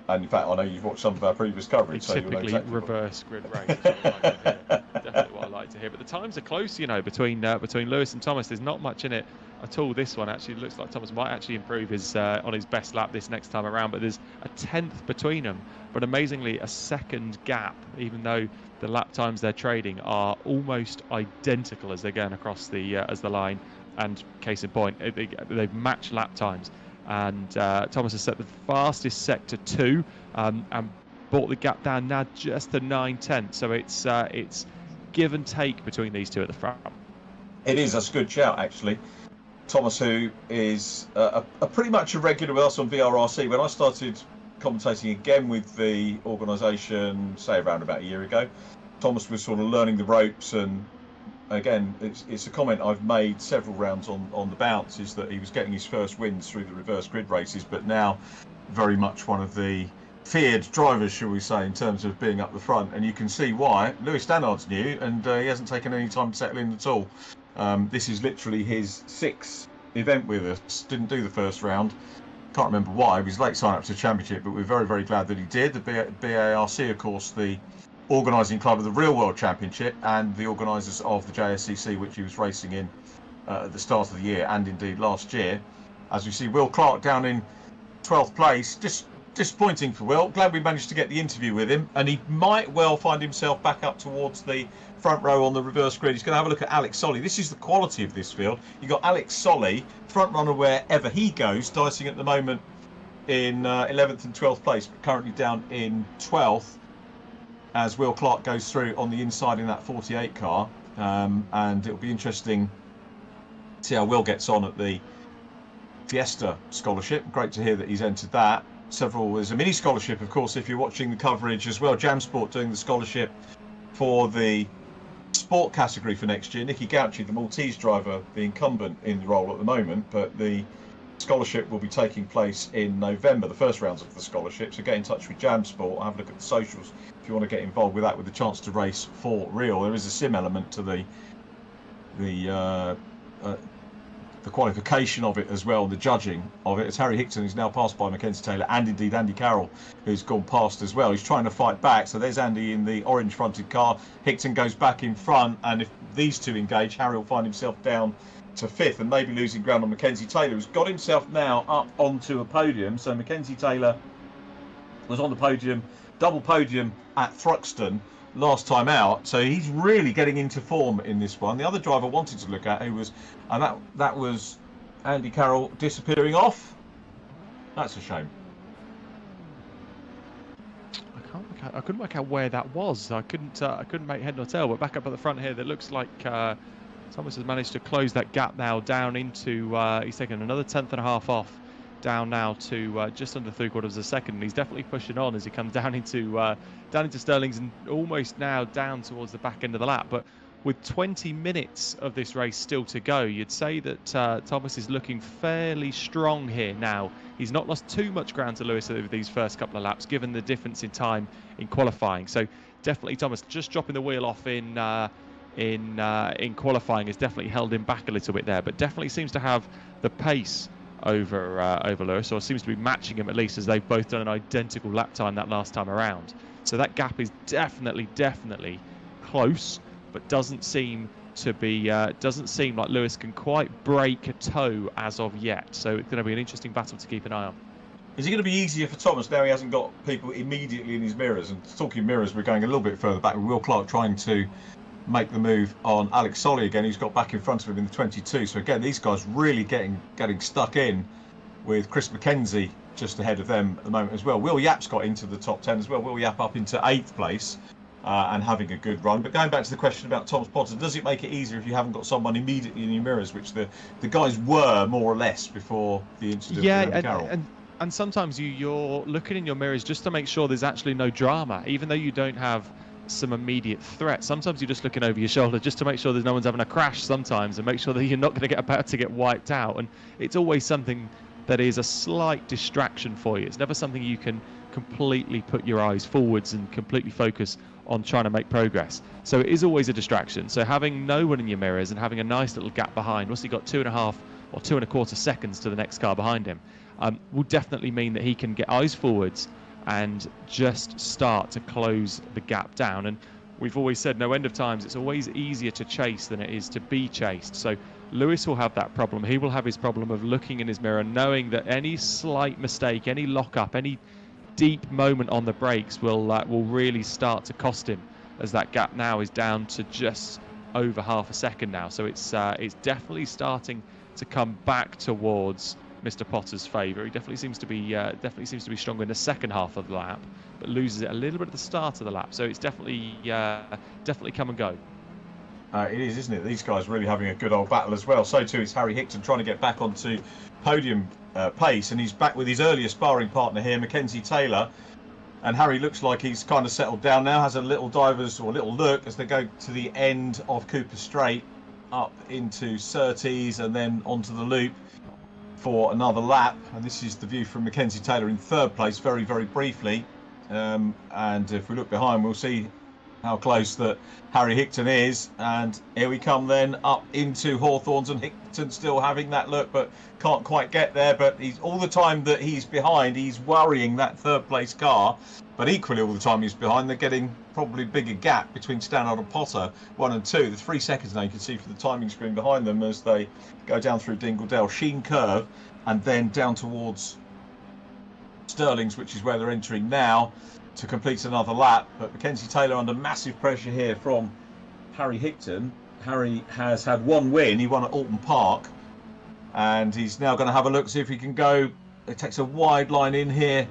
And in fact, I know you've watched some of our previous coverage. It's so typically you'll know exactly reverse grid race. Definitely what I like to hear. But the times are close, between Lewis and Thomas. There's not much in it at all. This one actually looks like Thomas might actually improve his on his best lap this next time around. But there's a 10th between them. But amazingly, a second gap, even though the lap times they're trading are almost identical as they're going across the line. And case in point, they've matched lap times. And Thomas has set the fastest sector 2, and brought the gap down now just to 9/10. So it's give and take between these two at the front. It is. That's a good shout, actually. Thomas, who is a pretty much a regular with us on VRRC. When I started commentating again with the organisation, say around about a year ago, Thomas was sort of learning the ropes, and again, it's a comment I've made several rounds on the bounce, is that he was getting his first wins through the reverse grid races, but now very much one of the feared drivers, shall we say, in terms of being up the front. And you can see why. Lewis Stannard's new, and he hasn't taken any time to settle in at all. This is literally his 6th event with us. Didn't do the first round. Can't remember why. He was late sign up to the championship, but we're very, very glad that he did. The VARC, of course, the organising club of the Real World Championship and the organisers of the JSCC, which he was racing in at the start of the year and indeed last year. As we see, Will Clark down in 12th place. Just disappointing for Will. Glad we managed to get the interview with him, and he might well find himself back up towards the front row on the reverse grid. He's going to have a look at Alex Solly. This is the quality of this field. You've got Alex Solly, front runner wherever he goes, dicing at the moment in 11th and 12th place, but currently down in 12th as Will Clark goes through on the inside in that 48 car. And it'll be interesting to see how Will gets on at the Fiesta Scholarship. Great to hear that he's entered that. There's a mini scholarship, of course, if you're watching the coverage as well. Jam Sport doing the scholarship for the sport category for next year. Nicky Gauci, the Maltese driver, the incumbent in the role at the moment, but the scholarship will be taking place in November, the first rounds of the scholarship. So get in touch with Jam Sport, have a look at the socials if you want to get involved with that, with a chance to race for real. There is a sim element to the qualification of it as well, the judging of it, as Harry Hickton is now passed by Mackenzie Taylor and indeed Andy Carroll, who's gone past as well. He's trying to fight back, so there's Andy in the orange fronted car. Hickton goes back in front, and if these two engage, Harry will find himself down to 5th and maybe losing ground on Mackenzie Taylor, who's got himself now up onto a podium. So Mackenzie Taylor was on the podium, double podium at Thruxton last time out, so he's really getting into form in this one. The other driver I wanted to look at, that was Andy Carroll disappearing off. That's a shame. I couldn't work out where that was. I couldn't make head nor tail. But back up at the front here, that looks like Thomas has managed to close that gap now down into. He's taken another 10th and a half off, down now to just under 3/4 of a second. And he's definitely pushing on as he comes down into Stirling's and almost now down towards the back end of the lap. But with 20 minutes of this race still to go, you'd say that Thomas is looking fairly strong here now. He's not lost too much ground to Lewis over these first couple of laps, given the difference in time in qualifying. So definitely Thomas just dropping the wheel off in qualifying has definitely held him back a little bit there, but definitely seems to have the pace over Lewis, or seems to be matching him at least, as they've both done an identical lap time that last time around. So that gap is definitely close, but doesn't seem like Lewis can quite break a toe as of yet. So it's going to be an interesting battle to keep an eye on. Is it going to be easier for Thomas now he hasn't got people immediately in his mirrors? And talking mirrors, we're going a little bit further back with Will Clark trying to make the move on Alex Solly again, who's got back in front of him in the 22. So again, these guys really getting stuck in, with Chris McKenzie just ahead of them at the moment as well. Will Yapp's got into the top 10 as well. Will Yapp up into 8th place and having a good run. But going back to the question about Thomas Potter, does it make it easier if you haven't got someone immediately in your mirrors, which the guys were more or less before the incident with Andy Carroll? And sometimes you're looking in your mirrors just to make sure there's actually no drama, even though you don't have some immediate threat. Sometimes you're just looking over your shoulder just to make sure there's no one's having a crash sometimes, and make sure that you're not going to about to get wiped out. And it's always something that is a slight distraction for you. It's never something you can completely put your eyes forwards and completely focus on trying to make progress. So it is always a distraction. So having no one in your mirrors and having a nice little gap behind, what's he got, 2.5 or 2.25 seconds to the next car behind him, will definitely mean that he can get eyes forwards and just start to close the gap down. And we've always said, no end of times, it's always easier to chase than it is to be chased. So Lewis will have that problem. He will have his problem of looking in his mirror, knowing that any slight mistake, any lock-up, any deep moment on the brakes will really start to cost him, as that gap now is down to just over half a second now. So it's definitely starting to come back towards Mr. Potter's favour. He definitely seems to be stronger in the second half of the lap. but loses it a little bit at the start of the lap. So it's definitely come and go. It is, isn't it? These guys really having a good old battle as well. So too is Harry Hickton trying to get back onto podium pace, and he's back with his earlier sparring partner here, Mackenzie Taylor. And Harry looks like he's kind of settled down now, has a little little look as they go to the end of Cooper Straight, up into Surtees and then onto the loop for another lap. And this is the view from Mackenzie Taylor in third place, very, very briefly. And if we look behind, we'll see how close that Harry Hickton is. And here we come then up into Hawthorns, and Hickton still having that look but can't quite get there. But he's all the time that he's behind, he's worrying that third place car. But equally all the time he's behind, they're getting probably bigger gap between Stannard and Potter, 1 and 2. The 3 seconds now you can see from the timing screen behind them as they go down through Dingledale Sheen Curve and then down towards Stirling's, which is where they're entering now, to complete another lap. But Mackenzie Taylor under massive pressure here from Harry Hickton. Harry has had one win. He won at Oulton Park, and he's now going to have a look, see if he can go. It takes a wide line in here,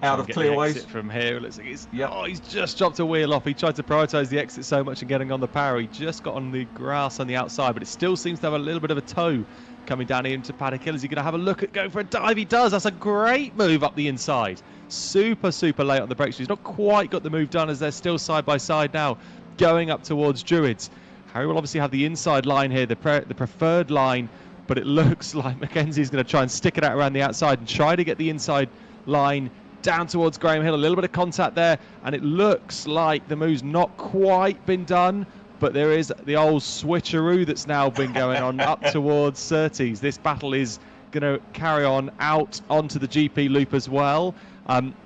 out of clearways from here. Looks like he's just dropped a wheel off. He tried to prioritise the exit so much and getting on the power. He just got on the grass on the outside, but it still seems to have a little bit of a toe coming down into Paddock Hill. Is he going to have a look at going for a dive? He does. That's a great move up the inside. Super late on the brakes. He's not quite got the move done as they're still side by side now, going up towards Druids. Harry will obviously have the inside line here, the preferred line, but it looks like Mackenzie's going to try and stick it out around the outside and try to get the inside line down towards Graham Hill. A little bit of contact there, and it looks like the move's not quite been done, but there is the old switcheroo that's now been going on up towards Surtees. This battle is going to carry on out onto the GP loop as well.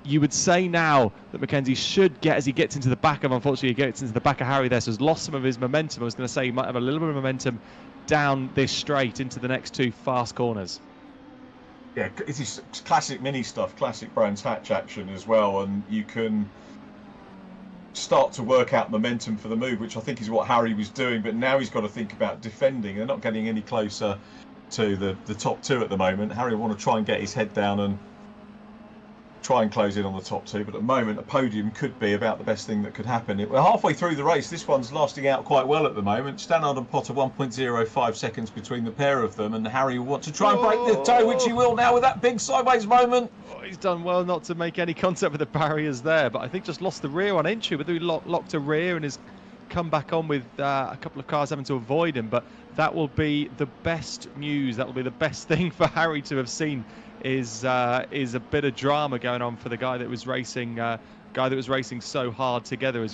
You would say now that Mackenzie should get, as he gets into the back of, unfortunately he gets into the back of Harry there, so he's lost some of his momentum. I was going to say he might have a little bit of momentum down this straight into the next 2 fast corners. Yeah, it is classic mini stuff, classic Brands Hatch action as well, and you can start to work out momentum for the move, which I think is what Harry was doing, but now he's got to think about defending. They're not getting any closer to the top 2 at the moment. Harry will want to try and get his head down and try and close in on the top 2, but at the moment a podium could be about the best thing that could happen. We're halfway through the race. This one's lasting out quite well at the moment. Stannard and Potter 1.05 seconds between the pair of them, and Harry will want to try and break the toe, which he will now with that big sideways moment. He's done well not to make any contact with the barriers there, but I think just lost the rear on entry, but he locked a rear and has come back on with a couple of cars having to avoid him. But that will be the best news. That will be the best thing for Harry to have seen, is a bit of drama going on for the guy that was racing so hard together, as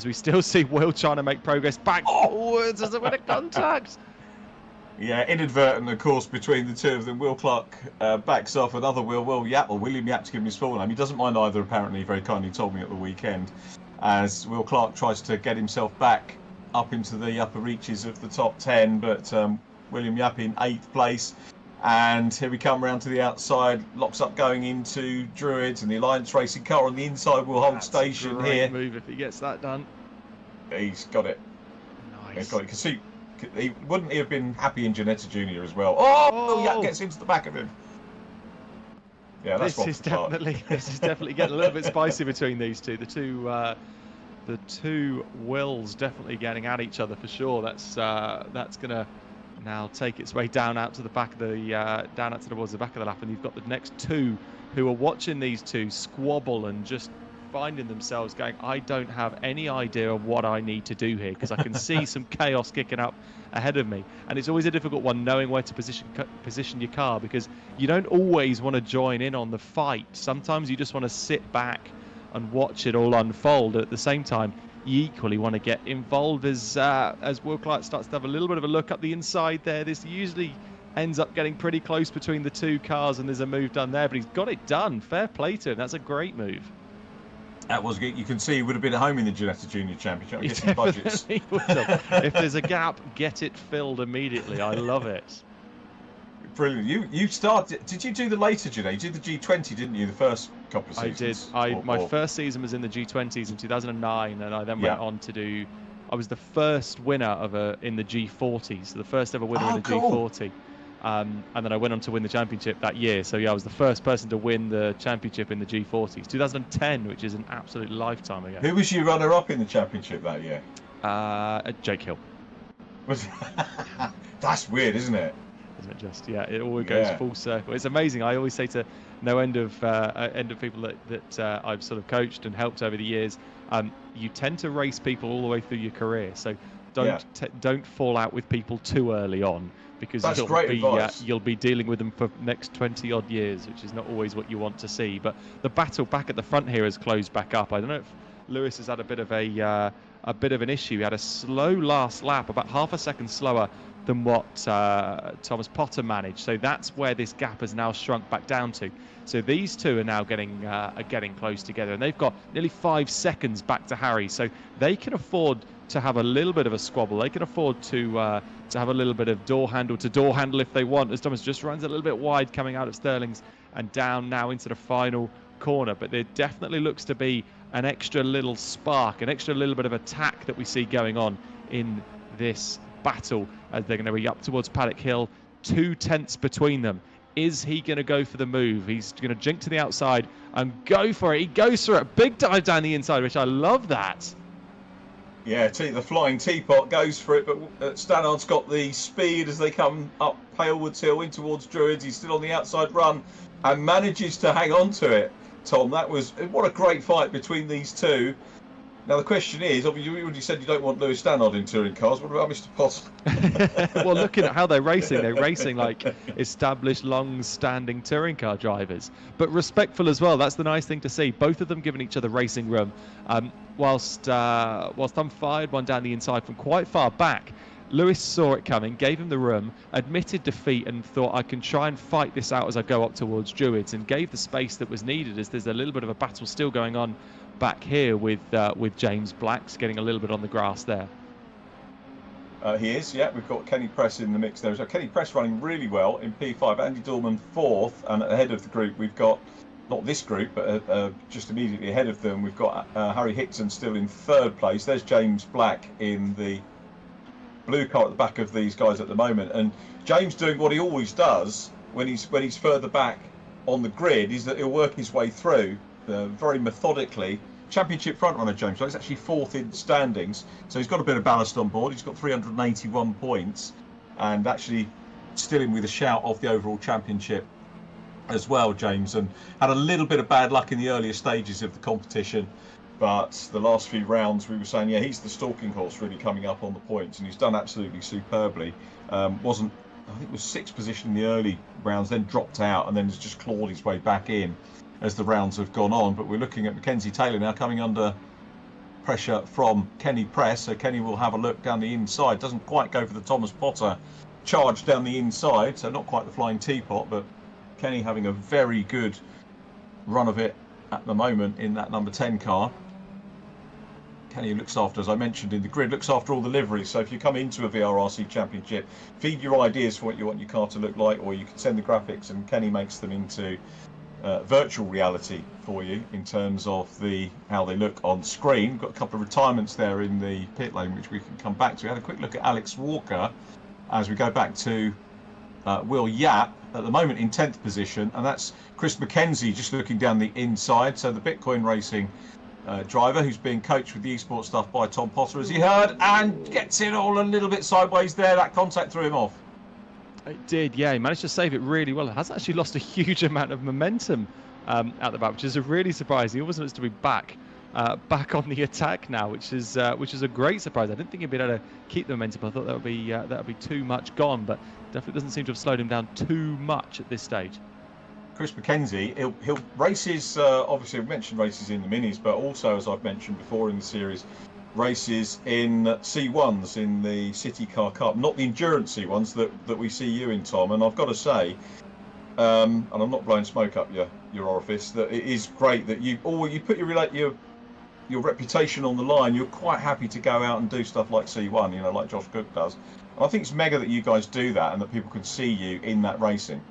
we still see Will trying to make progress backwards as a bit of contact. Yeah, inadvertent, of course, between the 2 of them. Will Clark backs off another William Yap to give him his full name. He doesn't mind either, apparently. He very kindly told me at the weekend, as Will Clark tries to get himself back up into the upper reaches of the top 10, but William Yap in 8th place. And here we come round to the outside, locks up going into Druids, and the Alliance Racing car on the inside will hold station a great here. Move if he gets that done. He's got it. Nice. He's got it. You can see, wouldn't he have been happy in Janetta Jr. as well? Oh, Yap gets into the back of him. Yeah, that's this is definitely getting a little bit spicy between these two. The two Wills definitely getting at each other for sure. That's gonna now take its way down out to the back of the towards the back of the lap, and you've got the next 2 who are watching these 2 squabble and just finding themselves going, I don't have any idea of what I need to do here, because I can see some chaos kicking up ahead of me. And it's always a difficult one knowing where to position your car, because you don't always want to join in on the fight. Sometimes you just want to sit back and watch it all unfold. At the same time, you equally want to get involved as Will Clark starts to have a little bit of a look up the inside there. This usually ends up getting pretty close between the 2 cars, and there's a move done there, but he's got it done. Fair play to him. That's a great move. That was good. You can see he would have been at home in the Janetta Junior Championship. I guess his budgets. If there's a gap, get it filled immediately. I love it. Brilliant. You started. Did you do the later Janetta? You did the G20, didn't you? The first couple of seasons. I did. My first season was in the G20s in 2009, and I then went on to do. I was the first winner in the G40, so the first ever winner in the G40. And then I went on to win the championship that year. So yeah, I was the first person to win the championship in the G40s, 2010, which is an absolute lifetime ago. Who was your runner-up in the championship that year? Jake Hill. That's weird, isn't it? Isn't it just? Yeah, it always goes full circle. It's amazing. I always say to no end of people that I've sort of coached and helped over the years, you tend to race people all the way through your career. So don't fall out with people too early on, because you'll be dealing with them for the next 20 odd years, which is not always what you want to see. But the battle back at the front here has closed back up. I don't know if Lewis has had a bit of an issue. He had a slow last lap, about half a second slower than what Thomas Potter managed. So that's where this gap has now shrunk back down to. So these two are now getting close together, and they've got nearly 5 seconds back to Harry. So they can afford to have a little bit of a squabble. They can afford to have a little bit of door handle to door handle if they want, as Thomas just runs a little bit wide coming out of Sterling's and down now into the final corner. But there definitely looks to be an extra little spark, an extra little bit of attack that we see going on in this battle, as they're going to be up towards Paddock Hill, 2 tenths between them. Is he going to go for the move? He's going to jink to the outside and go for it. He goes for it. Big dive down the inside, which I love that. Yeah, the flying teapot goes for it, but Stannard's got the speed as they come up Palewoods Hill in towards Druids. He's still on the outside run and manages to hang on to it. Tom, what a great fight between these two. Now the question is, obviously you already said you don't want Lewis Stannard in touring cars. What about Mr. Potter? Well, looking at how they're racing like established, long-standing touring car drivers, but respectful as well. That's the nice thing to see. Both of them giving each other racing room. Whilst I'm fired one down the inside from quite far back, Lewis saw it coming, gave him the room, admitted defeat, and thought, I can try and fight this out as I go up towards Druids, and gave the space that was needed, as there's a little bit of a battle still going on back here with James Blacks getting a little bit on the grass there. He is, yeah. We've got Kenny Press in the mix there. So Kenny Press running really well in P5. Andy Dorman 4th, and ahead of the group we've got, not this group, but just immediately ahead of them, we've got Harry Hickson still in 3rd place. There's James Black in the blue car at the back of these guys at the moment, and James doing what he always does when he's further back on the grid, is that he'll work his way through very methodically. Championship front runner James, so he's actually 4th in standings, so he's got a bit of ballast on board. He's got 381 points and actually still in with a shout of the overall championship as well, James, and had a little bit of bad luck in the earlier stages of the competition, but the last few rounds we were saying, yeah, he's the stalking horse really coming up on the points, and he's done absolutely superbly. I think it was 6th position in the early rounds, then dropped out and then has just clawed his way back in as the rounds have gone on. But we're looking at Mackenzie Taylor now coming under pressure from Kenny Press, so Kenny will have a look down the inside. Doesn't quite go for the Thomas Potter charge down the inside, so not quite the flying teapot, but Kenny having a very good run of it at the moment in that number 10 car. Kenny looks after, as I mentioned in the grid, looks after all the liveries. So if you come into a VRRC championship, feed your ideas for what you want your car to look like, or you can send the graphics and Kenny makes them into virtual reality for you in terms of how they look on screen. Got a couple of retirements there in the pit lane, which we can come back to. We had a quick look at Alex Walker as we go back to Will Yap at the moment in 10th position, and that's Chris McKenzie just looking down the inside. So the Bitcoin Racing driver, who's being coached with the esports stuff by Tom Potter, as you heard, and gets it all a little bit sideways there. That contact threw him off. It did, yeah. He managed to save it really well. It has actually lost a huge amount of momentum at the back, which is a really surprise. He always wants to be back on the attack now, which is a great surprise. I didn't think he'd be able to keep the momentum. I thought that would be too much gone, but definitely doesn't seem to have slowed him down too much at this stage. Chris McKenzie, he'll races, obviously I've mentioned races in the minis, but also, as I've mentioned before in the series, races in C1s in the City Car Cup, not the endurance C1s that we see you in, Tom. And I've got to say, and I'm not blowing smoke up your orifice, that it is great that you put your reputation on the line. You're quite happy to go out and do stuff like C1, like Josh Cook does. And I think it's mega that you guys do that and that people can see you in that racing.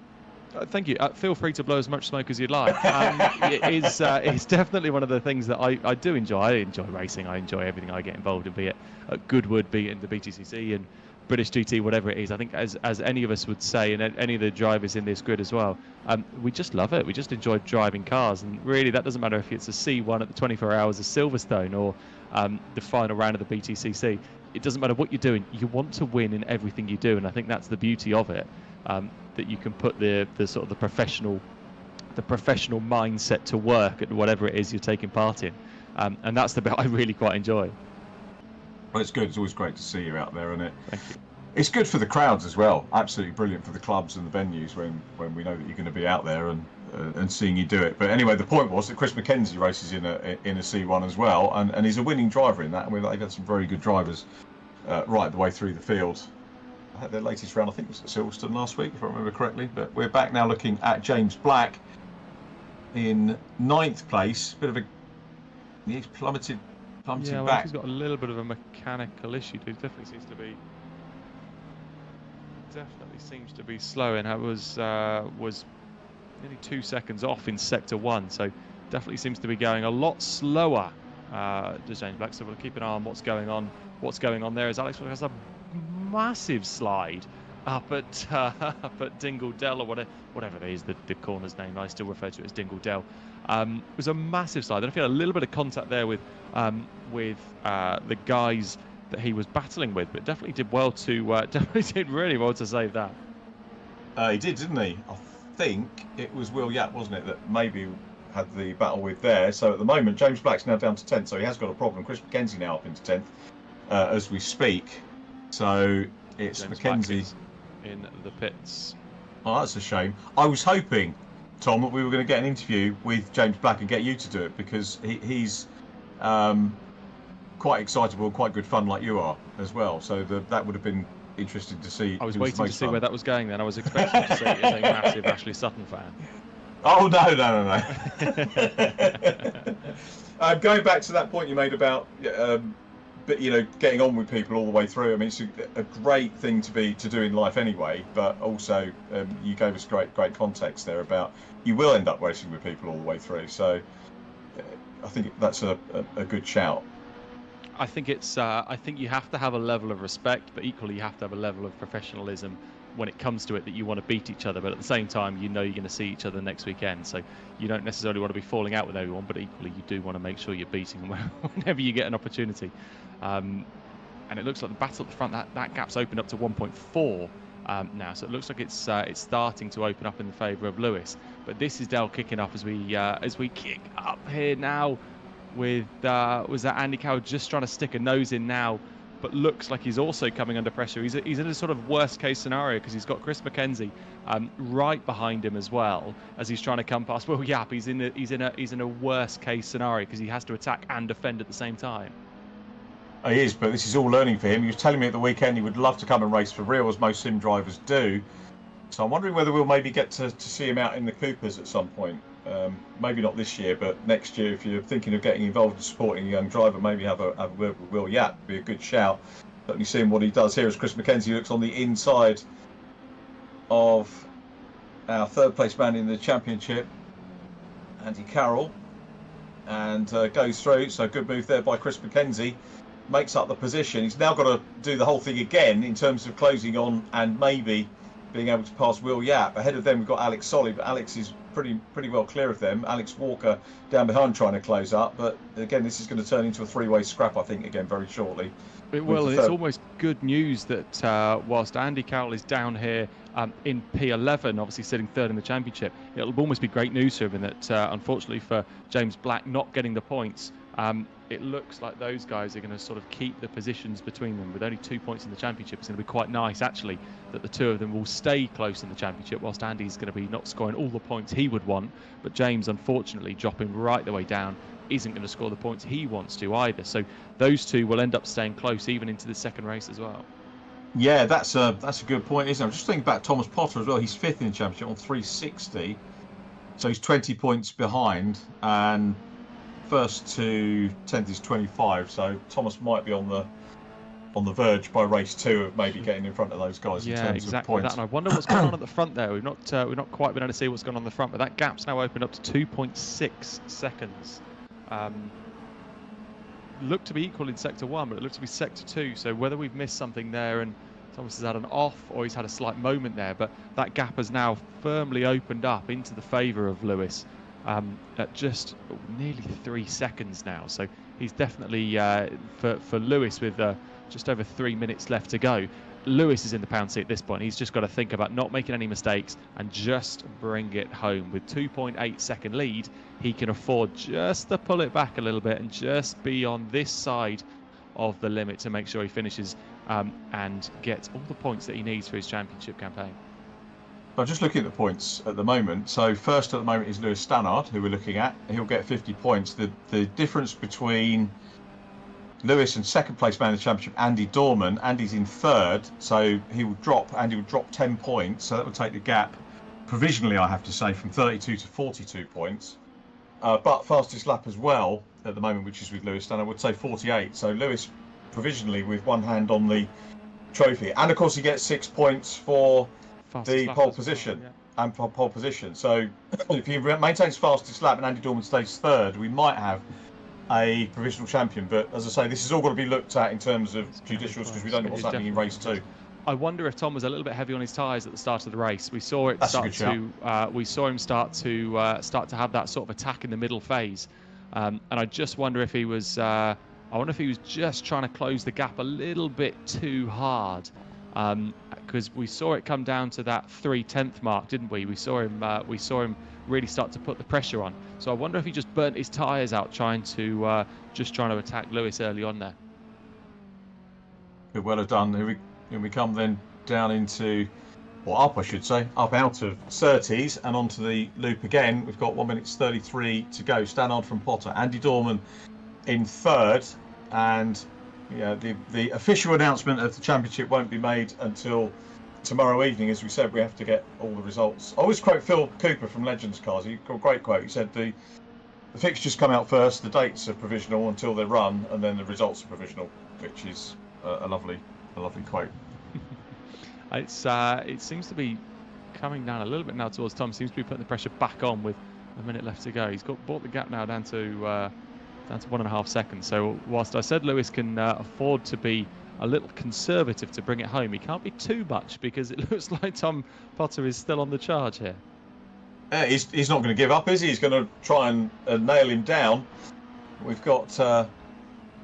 Thank you. Feel free to blow as much smoke as you'd like. It's definitely one of the things that I do enjoy. I enjoy racing. I enjoy everything I get involved in, be it at Goodwood, be it in the BTCC, and British GT, whatever it is. I think as any of us would say, and any of the drivers in this grid as well, we just love it. We just enjoy driving cars, and really that doesn't matter if it's a C1 at the 24 Hours of Silverstone or the final round of the BTCC. It doesn't matter what you're doing. You want to win in everything you do, and I think that's the beauty of it. That you can put the sort of the professional mindset to work at whatever it is you're taking part in, and that's the bit I really quite enjoy. Well, it's good. It's always great to see you out there, isn't it? Thank you. It's good for the crowds as well. Absolutely brilliant for the clubs and the venues when we know that you're going to be out there and seeing you do it. But anyway, the point was that Chris Mackenzie races in a C1 as well, and he's a winning driver in that. And they've had some very good drivers right the way through the field. I had their latest round, I think, was at Silverstone last week, if I remember correctly. But we're back now looking at James Black in 9th place. He's plummeted Yeah, back. he's got a little bit of a mechanical issue. He definitely seems to be slow, and it was nearly 2 seconds off in sector 1. So definitely seems to be going a lot slower. Does James Black? So we'll keep an eye on what's going on. What's going on there is Alex has a massive slide up at Dingle Dell, or whatever it is, the corner's name. I still refer to it as Dingle Dell. It was a massive slide. I feel a little bit of contact there with the guys that he was battling with, but definitely did well to definitely did really well to save that. He did, didn't he? I think it was Will Yapp, wasn't it, that maybe had the battle with there. So at the moment, James Black's now down to 10th, so he has got a problem. Chris Mackenzie now up into 10th as we speak. So it's James Mackenzie in the pits. Oh, that's a shame. I was hoping, Tom, that we were going to get an interview with James Black and get you to do it, because he's quite excitable, quite good fun like you are as well. So that would have been interesting to see. I was waiting to see where that was going then. I was expecting to see it as a massive Ashley Sutton fan. Oh, no. Going back to that point you made about getting on with people all the way through. I mean, it's a great thing to do in life anyway, but also you gave us great context there about you will end up racing with people all the way through. So I think that's a good shout. I think it's. I think you have to have a level of respect, but equally you have to have a level of professionalism when it comes to it, that you want to beat each other, but at the same time, you know you're going to see each other next weekend. So you don't necessarily want to be falling out with everyone, but equally you do want to make sure you're beating them whenever you get an opportunity. And it looks like the battle at the front, that gap's opened up to 1.4 now. So it looks like it's starting to open up in the favour of Lewis. But this is Dell kicking up as we kick up here now. Was that Andy Carroll just trying to stick a nose in now, but looks like he's also coming under pressure. He's in a sort of worst case scenario, because he's got Chris Mackenzie right behind him as well as he's trying to come past Will Yapp. He's in a worst case scenario because he has to attack and defend at the same time. He is, but this is all learning for him. He was telling me at the weekend he would love to come and race for real, as most sim drivers do. So I'm wondering whether we'll maybe get to see him out in the Coopers at some point. Maybe not this year, but next year, if you're thinking of getting involved in supporting a young driver, maybe have a word with Will Yapp. Be a good shout. Certainly seeing what he does here as Chris Mackenzie looks on the inside of our third place man in the championship, Andy Carroll, and goes through. So good move there by Chris Mackenzie. Makes up the position. He's now got to do the whole thing again in terms of closing on and maybe being able to pass Will Yapp. Ahead of them we've got Alex Solly, but Alex is pretty well clear of them. Alex Walker down behind trying to close up, but again this is going to turn into a three-way scrap, I think, again very shortly. It will, and it's almost good news that whilst Andy Carroll is down here in P11, obviously sitting third in the championship, it'll almost be great news for him in that unfortunately for James Black not getting the points, it looks like those guys are going to sort of keep the positions between them. With only 2 points in the championship, it's going to be quite nice actually that the two of them will stay close in the championship, whilst Andy's going to be not scoring all the points he would want, but James unfortunately dropping right the way down isn't going to score the points he wants to either. So those two will end up staying close even into the second race as well. Yeah, that's a good point, isn't it? I'm just thinking about Thomas Potter as well. He's fifth in the championship on 360, so he's 20 points behind, and first to 10th is 25. So Thomas might be on the verge by race 2 of maybe getting in front of those guys in terms of points. That, and I wonder what's going on at the front there. We've not quite been able to see what's going on the front, but that gap's now opened up to 2.6 seconds. Looked to be equal in sector 1, but it looked to be sector 2. So whether we've missed something there, and Thomas has had an off, or he's had a slight moment there, but that gap has now firmly opened up into the favour of Lewis at just nearly 3 seconds now. So he's definitely, for Lewis, with just over 3 minutes left to go, Lewis is in the pound seat at this point. He's just got to think about not making any mistakes and just bring it home. With 2.8 second lead, he can afford just to pull it back a little bit and just be on this side of the limit to make sure he finishes and gets all the points that he needs for his championship campaign. I'm just looking at the points at the moment. So first at the moment is Lewis Stannard, who we're looking at. He'll get 50 points. The difference between Lewis and second place man in the championship, Andy Dorman. Andy's in third, so Andy will drop 10 points. So that will take the gap, provisionally I have to say, from 32 to 42 points. But fastest lap as well at the moment, which is with Lewis Stannard, I would say 48. So Lewis provisionally with one hand on the trophy. And of course he gets 6 points for the pole position and pole position. So if he maintains fastest lap and Andy Dorman stays third, we might have a provisional champion. But as I say, this is all got to be looked at in terms of judicials, because we don't know what's happening in race 2. I wonder if Tom was a little bit heavy on his tyres at the start of the race. We saw it start to. We saw him start to have that sort of attack in the middle phase, and I just wonder if he was. I wonder if he was just trying to close the gap a little bit too hard, because we saw it come down to that 3/10 mark, didn't we? We saw him really start to put the pressure on. So I wonder if he just burnt his tyres out trying to attack Lewis early on there. Good, well done. Here we come then down into, or up I should say, up out of Surtees and onto the loop again. We've got 1 minute 33 to go. Stannard from Potter, Andy Dorman in third, and yeah, the official announcement of the championship won't be made until tomorrow evening. As we said, we have to get all the results. I always quote Phil Cooper from Legends Cars. He got a great quote. He said the fixtures come out first, the dates are provisional until they're run, and then the results are provisional, which is a lovely quote. It seems to be coming down a little bit now towards Tom. Seems to be putting the pressure back on with a minute left to go. He's brought the gap now down to 1.5 seconds. So whilst I said Lewis can afford to be a little conservative to bring it home, he can't be too much, because it looks like Tom Potter is still on the charge here. He's not going to give up, is he? He's going to try and nail him down. We've got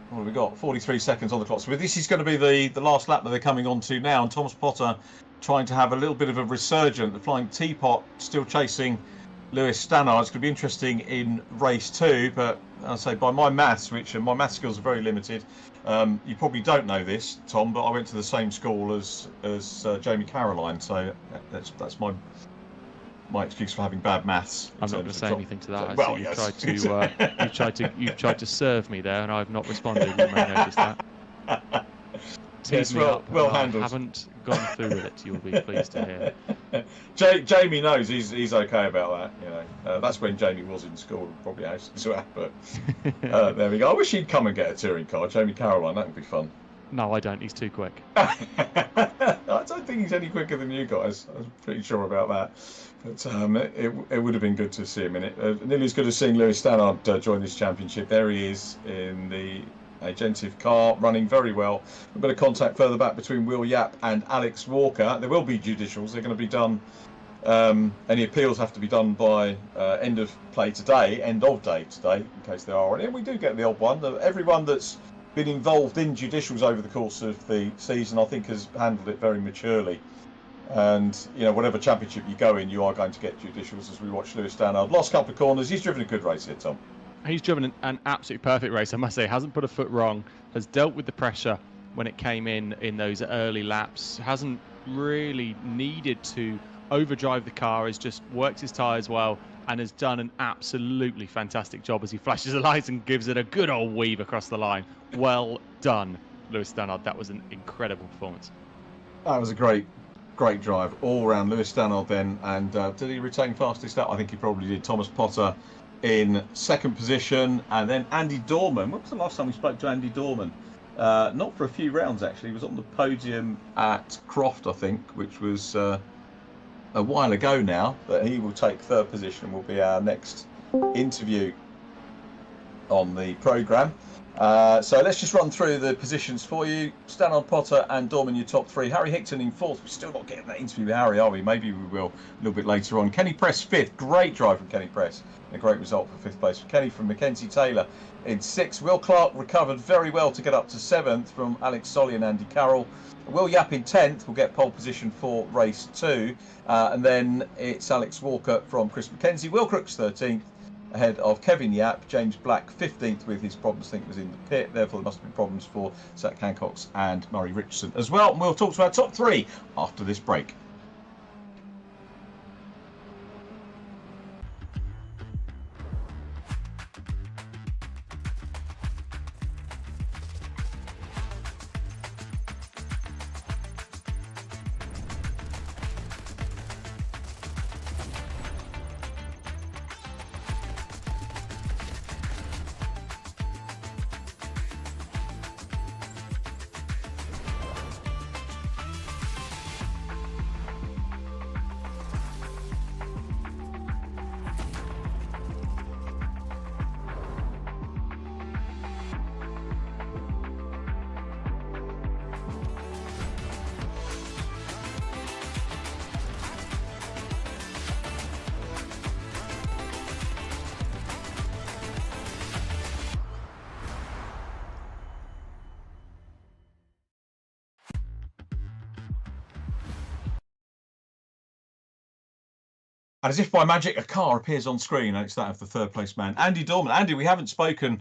what have we got? 43 seconds on the clock. So this is going to be the last lap that they're coming on to now, and Thomas Potter trying to have a little bit of a resurgent. The Flying Teapot still chasing Lewis Stannard. It's going to be interesting in race 2, but I'll say by my maths, which my math skills are very limited. You probably don't know this, Tom, but I went to the same school as Jamie Caroline, so that's my excuse for having bad maths. I'm not going to say anything to that. Well, you've yes. tried to serve me there, and I've not responded. You may notice that. Yes, well handled. I haven't gone through with it. You'll be pleased to hear. Jamie knows he's okay about that. You know, that's when Jamie was in school, probably actually to that. But there we go. I wish he'd come and get a touring car, Jamie Caroline. That would be fun. No, I don't. He's too quick. I don't think he's any quicker than you guys. I'm pretty sure about that. But it would have been good to see him in it. Nearly as good as seeing Lewis Stannard join this championship. There he is in the agentive car, running very well. A bit of contact further back between Will Yap and Alex Walker. There will be judicials. They're going to be done. Any appeals have to be done by end of day today, in case there are any. And we do get the odd one. Everyone that's been involved in judicials over the course of the season, I think, has handled it very maturely. And you know, whatever championship you go in, you are going to get judicials. As we watch Lewis Stannard, last couple of corners, he's driven a good race here, Tom. He's driven an absolutely perfect race, I must say. Hasn't put a foot wrong. Has dealt with the pressure when it came in those early laps. Hasn't really needed to overdrive the car. Has just worked his tyres well and has done an absolutely fantastic job as he flashes the lights and gives it a good old weave across the line. Well done, Lewis Stannard. That was an incredible performance. That was a great drive all round. Lewis Stannard then, and did he retain fastest lap? I think he probably did. Thomas Potter in second position, and then Andy Dorman. When was the last time we spoke to Andy Dorman? Not for a few rounds, actually. He was on the podium at Croft, I think, which was a while ago now. But he will take third position, will be our next interview on the programme. So let's just run through the positions for you. Stannard, Potter and Dorman, your top three. Harry Hickton in fourth. We're still not getting that interview with Harry, are we? Maybe we will a little bit later on. Kenny Press fifth. Great drive from Kenny Press. A great result for fifth place for Kenny. From Mackenzie Taylor in sixth. Will Clark recovered very well to get up to seventh from Alex Solly and Andy Carroll. Will Yap in 10th will get pole position for race 2. And then it's Alex Walker from Chris Mackenzie. Will Crooks 13th. Ahead of Kevin Yap. James Black 15th with his problems, I think, was in the pit. Therefore, there must have been problems for Zach Hancox and Murray Richardson as well. And we'll talk to our top three after this break. And as if by magic, a car appears on screen, and it's that of the third place man, Andy Dorman. Andy, we haven't spoken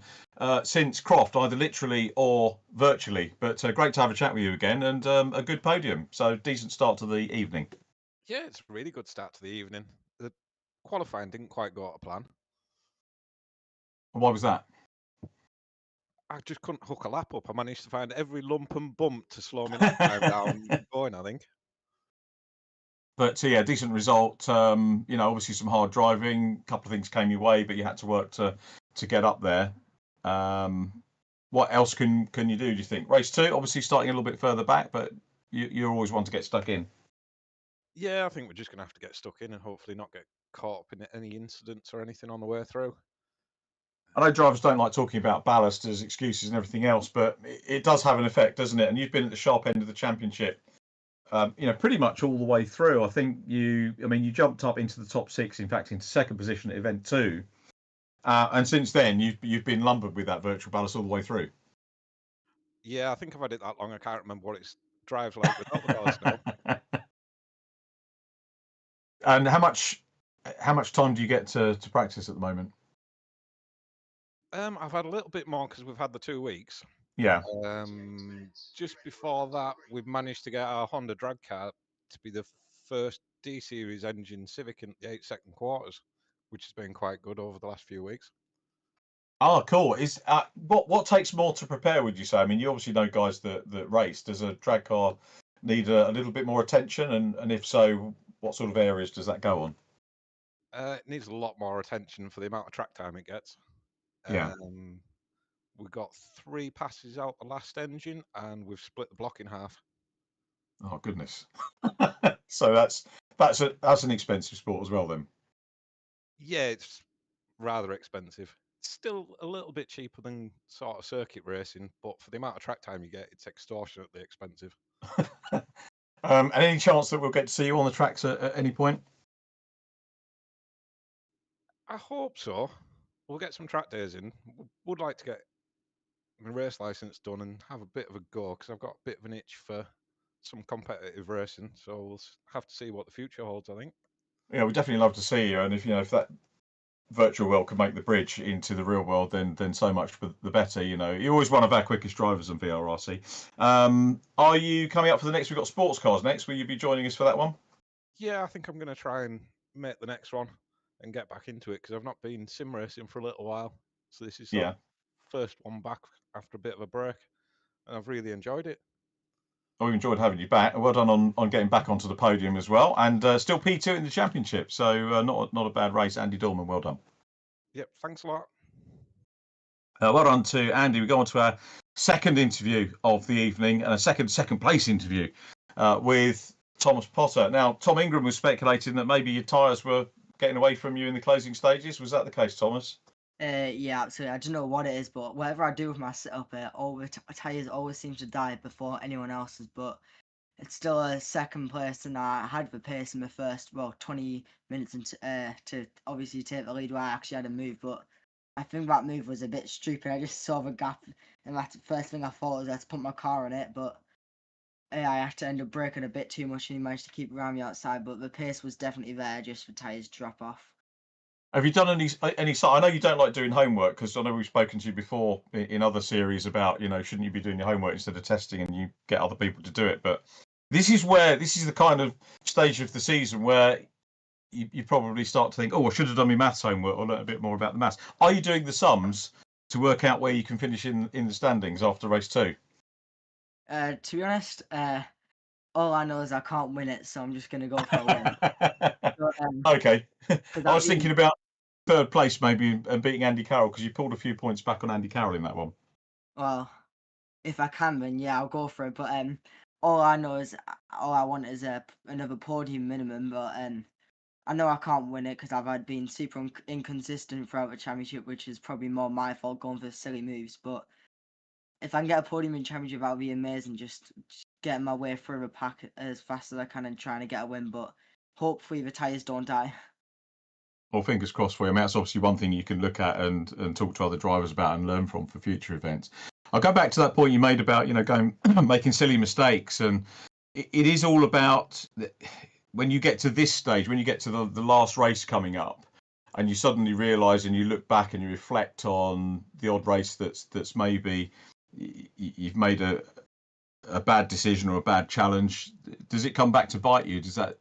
since Croft, either literally or virtually, but great to have a chat with you again, and a good podium. So decent start to the evening. Yeah, it's a really good start to the evening. The qualifying didn't quite go to plan. Why was that? I just couldn't hook a lap up. I managed to find every lump and bump to slow me time down going, I think. But yeah, decent result. Obviously some hard driving. A couple of things came your way, but you had to work to get up there. What else can you do? Do you think race 2? Obviously starting a little bit further back, but you always want to get stuck in. Yeah, I think we're just going to have to get stuck in and hopefully not get caught up in any incidents or anything on the way through. I know drivers don't like talking about ballast as excuses and everything else, but it does have an effect, doesn't it? And you've been at the sharp end of the championship. Pretty much all the way through. I think you jumped up into the top 6, in fact, into second position at event 2, and since then you've been lumbered with that virtual ballast all the way through. Yeah, I think I've had it that long. I can't remember what it drives like without the ballast now. And how much time do you get to practice at the moment? I've had a little bit more because we've had the 2 weeks. Yeah. Just before that, we've managed to get our Honda drag car to be the first D-Series engine Civic in the 8-second quarters, which has been quite good over the last few weeks. Oh, cool. Is what takes more to prepare, would you say? I mean, you obviously know guys that race. Does a drag car need a little bit more attention? And if so, what sort of areas does that go on? It needs a lot more attention for the amount of track time it gets. Yeah. We got 3 passes out the last engine, and we've split the block in half. Oh goodness! So that's an expensive sport as well, then. Yeah, it's rather expensive. It's still a little bit cheaper than sort of circuit racing, but for the amount of track time you get, it's extortionately expensive. And any chance that we'll get to see you on the tracks at any point? I hope so. We'll get some track days in. Would like to get my race license done and have a bit of a go, because I've got a bit of an itch for some competitive racing. So we'll have to see what the future holds, I think. Yeah, we'd definitely love to see you. And if that virtual world can make the bridge into the real world, then so much the better. You're always one of our quickest drivers on VRRC. Are you coming up for the next? We've got sports cars next. Will you be joining us for that one? Yeah, I think I'm going to try and make the next one and get back into it, because I've not been sim racing for a little while. So this is the first one back after a bit of a break, and I've really enjoyed it. We've enjoyed having you back. Well done on getting back onto the podium as well, and still P2 in the championship. So not a bad race, Andy Dorman. Well done. Yep, thanks a lot. Well done to Andy. We go on to our second interview of the evening, and a second place interview with Thomas Potter. Now, Tom Ingram was speculating that maybe your tyres were getting away from you in the closing stages. Was that the case, Thomas? Yeah, absolutely. I don't know what it is, but whatever I do with my setup, all the tires always seem to die before anyone else's. But it's still a second place, and I had the pace in the first 20 minutes to obviously take the lead where I actually had a move. But I think that move was a bit stupid. I just saw the gap, and that's the first thing I thought was to put my car on it. But I had to end up braking a bit too much, and he managed to keep around me outside. But the pace was definitely there, just the tires drop off. Have you done any? I know you don't like doing homework because I know we've spoken to you before in other series about shouldn't you be doing your homework instead of testing and you get other people to do it. But this is the kind of stage of the season where you probably start to think, oh, I should have done my maths homework or learnt a bit more about the maths. Are you doing the sums to work out where you can finish in the standings after race 2? To be honest, all I know is I can't win it, so I'm just gonna go for a win. So, Okay, I that was thinking means- about third place maybe and beating Andy Carroll because you pulled a few points back on Andy Carroll in that one. Well, if I can, then yeah, I'll go for it. But all I know is all I want is another podium minimum. But I know I can't win it because I've been super inconsistent throughout the championship, which is probably more my fault going for silly moves. But if I can get a podium in championship, that would be amazing. Just getting my way through the pack as fast as I can and trying to get a win. But hopefully the tires don't die. Well, fingers crossed for you. I mean, that's obviously one thing you can look at and talk to other drivers about and learn from for future events. I'll go back to that point you made about going making silly mistakes, and it is all about when you get to this stage, when you get to the last race coming up, and you suddenly realise and you look back and you reflect on the odd race that's maybe you've made a bad decision or a bad challenge. Does it come back to bite you? Does that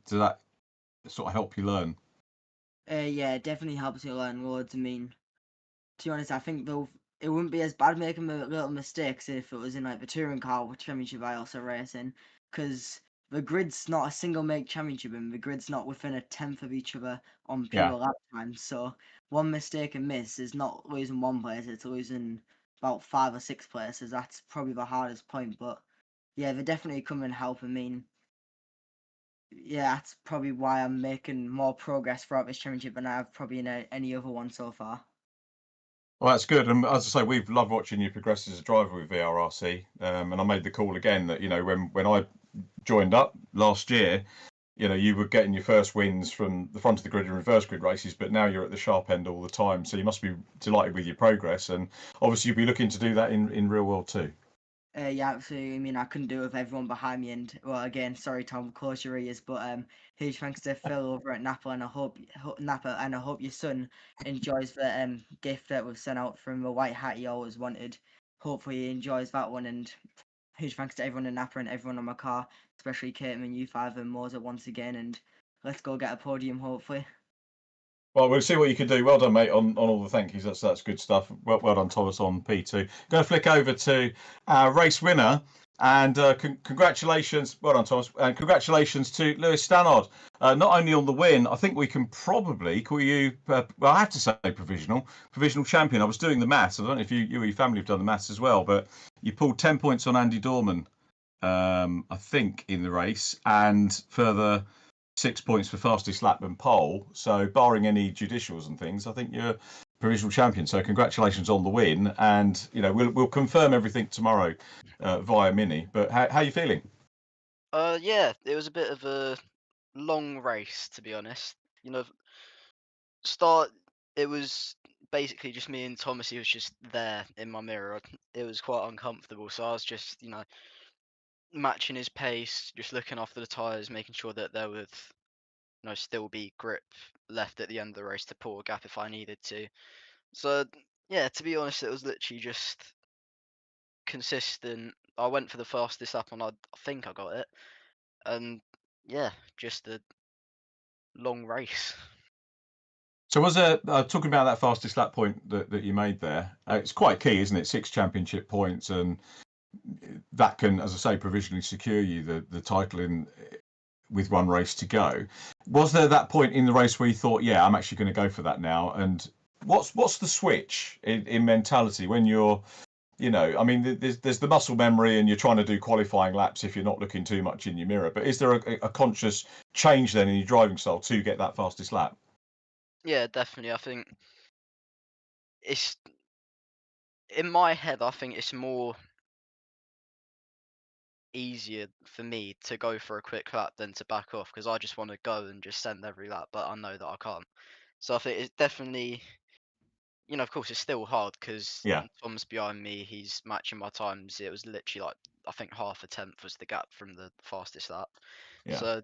sort of help you learn? Yeah, it definitely helps you learn loads. I mean, to be honest, I think it wouldn't be as bad making little mistakes if it was in like the touring car championship I also race in, because the grid's not a single make championship and the grid's not within a tenth of each other on pure Yeah. lap time. So one mistake and miss is not losing one place; it's losing about 5 or 6 places. That's probably the hardest point. But yeah, they definitely come and help. I mean, yeah, that's probably why I'm making more progress throughout this championship than I have probably in any other one so far. Well, that's good. And as I say, we've loved watching you progress as a driver with VRRC. And I made the call again that, when I joined up last year, you were getting your first wins from the front of the grid and reverse grid races, but now you're at the sharp end all the time. So you must be delighted with your progress. And obviously you'll be looking to do that in real world too. Yeah, absolutely. I mean, I couldn't do it with everyone behind me, and well, again, sorry, Tom, close your ears, but huge thanks to Phil over at Napa, and I hope Napa, and I hope your son enjoys the gift that we've sent out from the white hat he always wanted. Hopefully, he enjoys that one, and huge thanks to everyone in Napa and everyone on my car, especially Kate and U5 and Moser once again, and let's go get a podium, hopefully. Well, we'll see what you can do. Well done, mate, on all the thank yous. That's good stuff. Well done, Thomas, on P2. Going to flick over to our race winner. And congratulations. Well done, Thomas. And congratulations to Lewis Stannard. Not only on the win, I think we can probably call you, well, I have to say provisional champion. I was doing the maths. I don't know if you or your family have done the maths as well, but you pulled 10 points on Andy Dorman, I think, in the race. And further 6 points for fastest lap and pole. So barring any judicials and things, I think you're provisional champion. So congratulations on the win. And we'll confirm everything tomorrow via Mini. But how are you feeling? Yeah, it was a bit of a long race, to be honest. Start it was basically just me and Thomas. He was just there in my mirror. It was quite uncomfortable, so I was just matching his pace, just looking after the tires, making sure that there would still be grip left at the end of the race to pull a gap if I needed to. So yeah, to be honest, it was literally just consistent. I went for the fastest lap and I think I got it, and yeah, just a long race. So was there, talking about that fastest lap point that you made there, it's quite key, isn't it? 6 championship points, and that can, as I say, provisionally secure you the title with one race to go. Was there that point in the race where you thought, yeah, I'm actually going to go for that now? And what's the switch in mentality when you're, I mean, there's the muscle memory and you're trying to do qualifying laps if you're not looking too much in your mirror. But is there a conscious change then in your driving style to get that fastest lap? Yeah, definitely. I think it's in my head. I think it's more easier for me to go for a quick lap than to back off, because I just want to go and just send every lap, but I know that I can't. So I think it's definitely, of course it's still hard because Yeah, Tom's behind me. He's matching my times. It was literally like, I think half a tenth was the gap from the fastest lap. yeah. So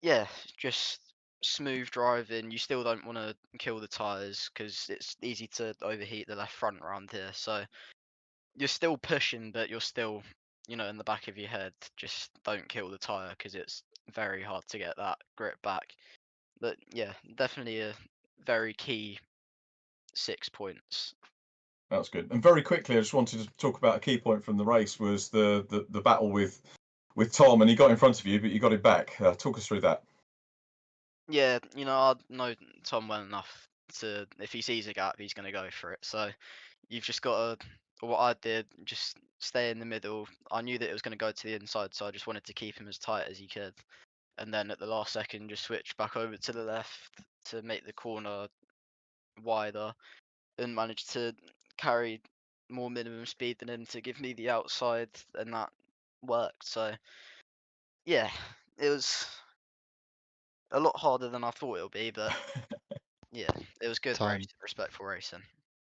yeah, just smooth driving. You still don't want to kill the tires because it's easy to overheat the left front around here. So you're still pushing, but you're still, in the back of your head, just don't kill the tire because it's very hard to get that grip back. But yeah, definitely a very key 6 points. That's good. And very quickly, I just wanted to talk about a key point from the race was the battle with Tom, and he got in front of you, but you got him back. Talk us through that. Yeah, I know Tom well enough to, if he sees a gap, he's going to go for it. So you've just got to, what I did, just stay in the middle. I knew that it was going to go to the inside, so I just wanted to keep him as tight as he could. And then at the last second, just switch back over to the left to make the corner wider, and managed to carry more minimum speed than him to give me the outside, and that worked. So yeah, it was a lot harder than I thought it would be, but yeah, it was good Time. racing, respectful racing.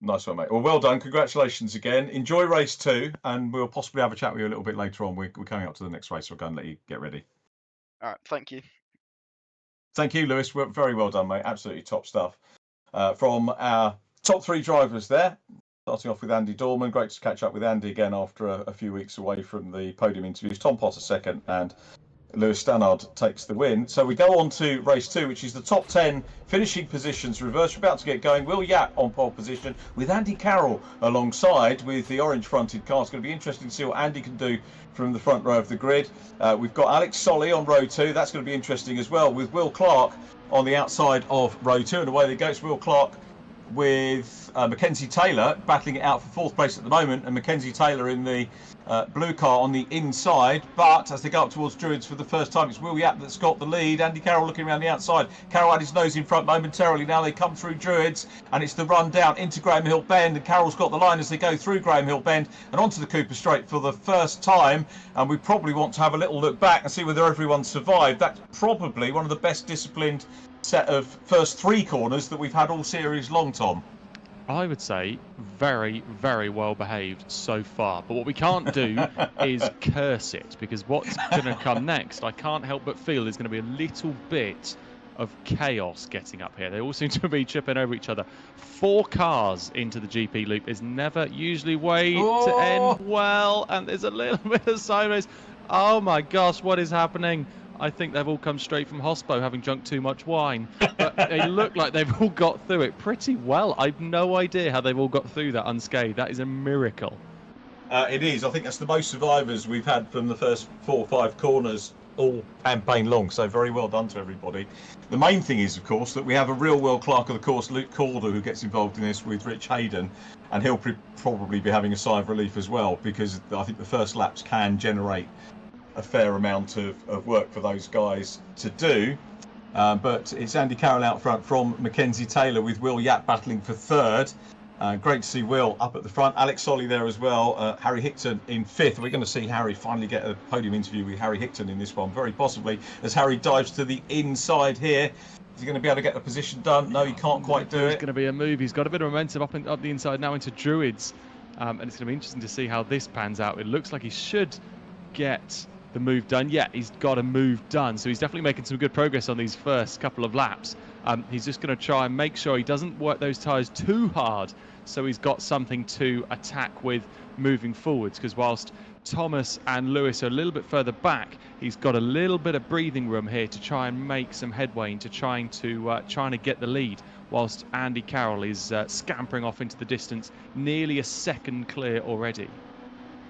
Nice one, mate. Well, well done. Congratulations again. Enjoy race 2, and we'll possibly have a chat with you a little bit later on. We're coming up to the next race, so I'll go and let you get ready. All right, thank you. Thank you, Lewis. Very well done, mate. Absolutely top stuff. From our top 3 drivers there, starting off with Andy Dorman. Great to catch up with Andy again after a few weeks away from the podium interviews. Tom Potter second, and Lewis Stannard takes the win. So we go on to race 2, which is the top 10 finishing positions reverse. We're about to get going. Will Yapp on pole position with Andy Carroll alongside with the orange fronted car. It's going to be interesting to see what Andy can do from the front row of the grid. We've got Alex Solly on row 2. That's going to be interesting as well, with Will Clark on the outside of row 2. And away they go. It's Will Clark with Mackenzie Taylor battling it out for 4th place at the moment, and Mackenzie Taylor in the blue car on the inside. But as they go up towards Druids for the first time, it's Will Yapp that's got the lead. Andy Carroll looking around the outside. Carroll had his nose in front momentarily. Now they come through Druids, and it's the run down into Graham Hill Bend, and Carroll's got the line as they go through Graham Hill Bend and onto the Cooper Straight for the first time. And we probably want to have a little look back and see whether everyone survived. That's probably one of the best disciplined set of first 3 corners that we've had all series long, Tom. I would say very, very well behaved so far. But what we can't do is curse it, because what's going to come next, I can't help but feel there's going to be a little bit of chaos getting up here. They all seem to be tripping over each other. 4 cars into the GP loop is never usually way to end well, and there's a little bit of sideways. Oh my gosh, what is happening? I think they've all come straight from Hospo, having drunk too much wine. But they look like they've all got through it pretty well. I've no idea how they've all got through that unscathed. That is a miracle. It is. I think that's the most survivors we've had from the first 4 or 5 corners all campaign long. So very well done to everybody. The main thing is, of course, that we have a real world clerk of the course, Luke Calder, who gets involved in this with Rich Hayden, and he'll probably be having a sigh of relief as well, because I think the first laps can generate a fair amount of work for those guys to do. But it's Andy Carroll out front from Mackenzie Taylor, with Will Yapp battling for 3rd. Great to see Will up at the front. Alex Solly there as well. Harry Hickton in 5th. We're going to see Harry finally get a podium interview with Harry Hickton in this one, very possibly, as Harry dives to the inside here. Is he going to be able to get the position done? No, he can't quite do it. It's going to be a move. He's got a bit of momentum up the inside now into Druids. And it's going to be interesting to see how this pans out. It looks like he should get the move done. Yeah, he's got a move done, so he's definitely making some good progress on these first couple of laps. He's just going to try and make sure he doesn't work those tyres too hard, so he's got something to attack with moving forwards, because whilst Thomas and Lewis are a little bit further back, he's got a little bit of breathing room here to try and make some headway into trying to get the lead, whilst Andy Carroll is scampering off into the distance, nearly a second clear already.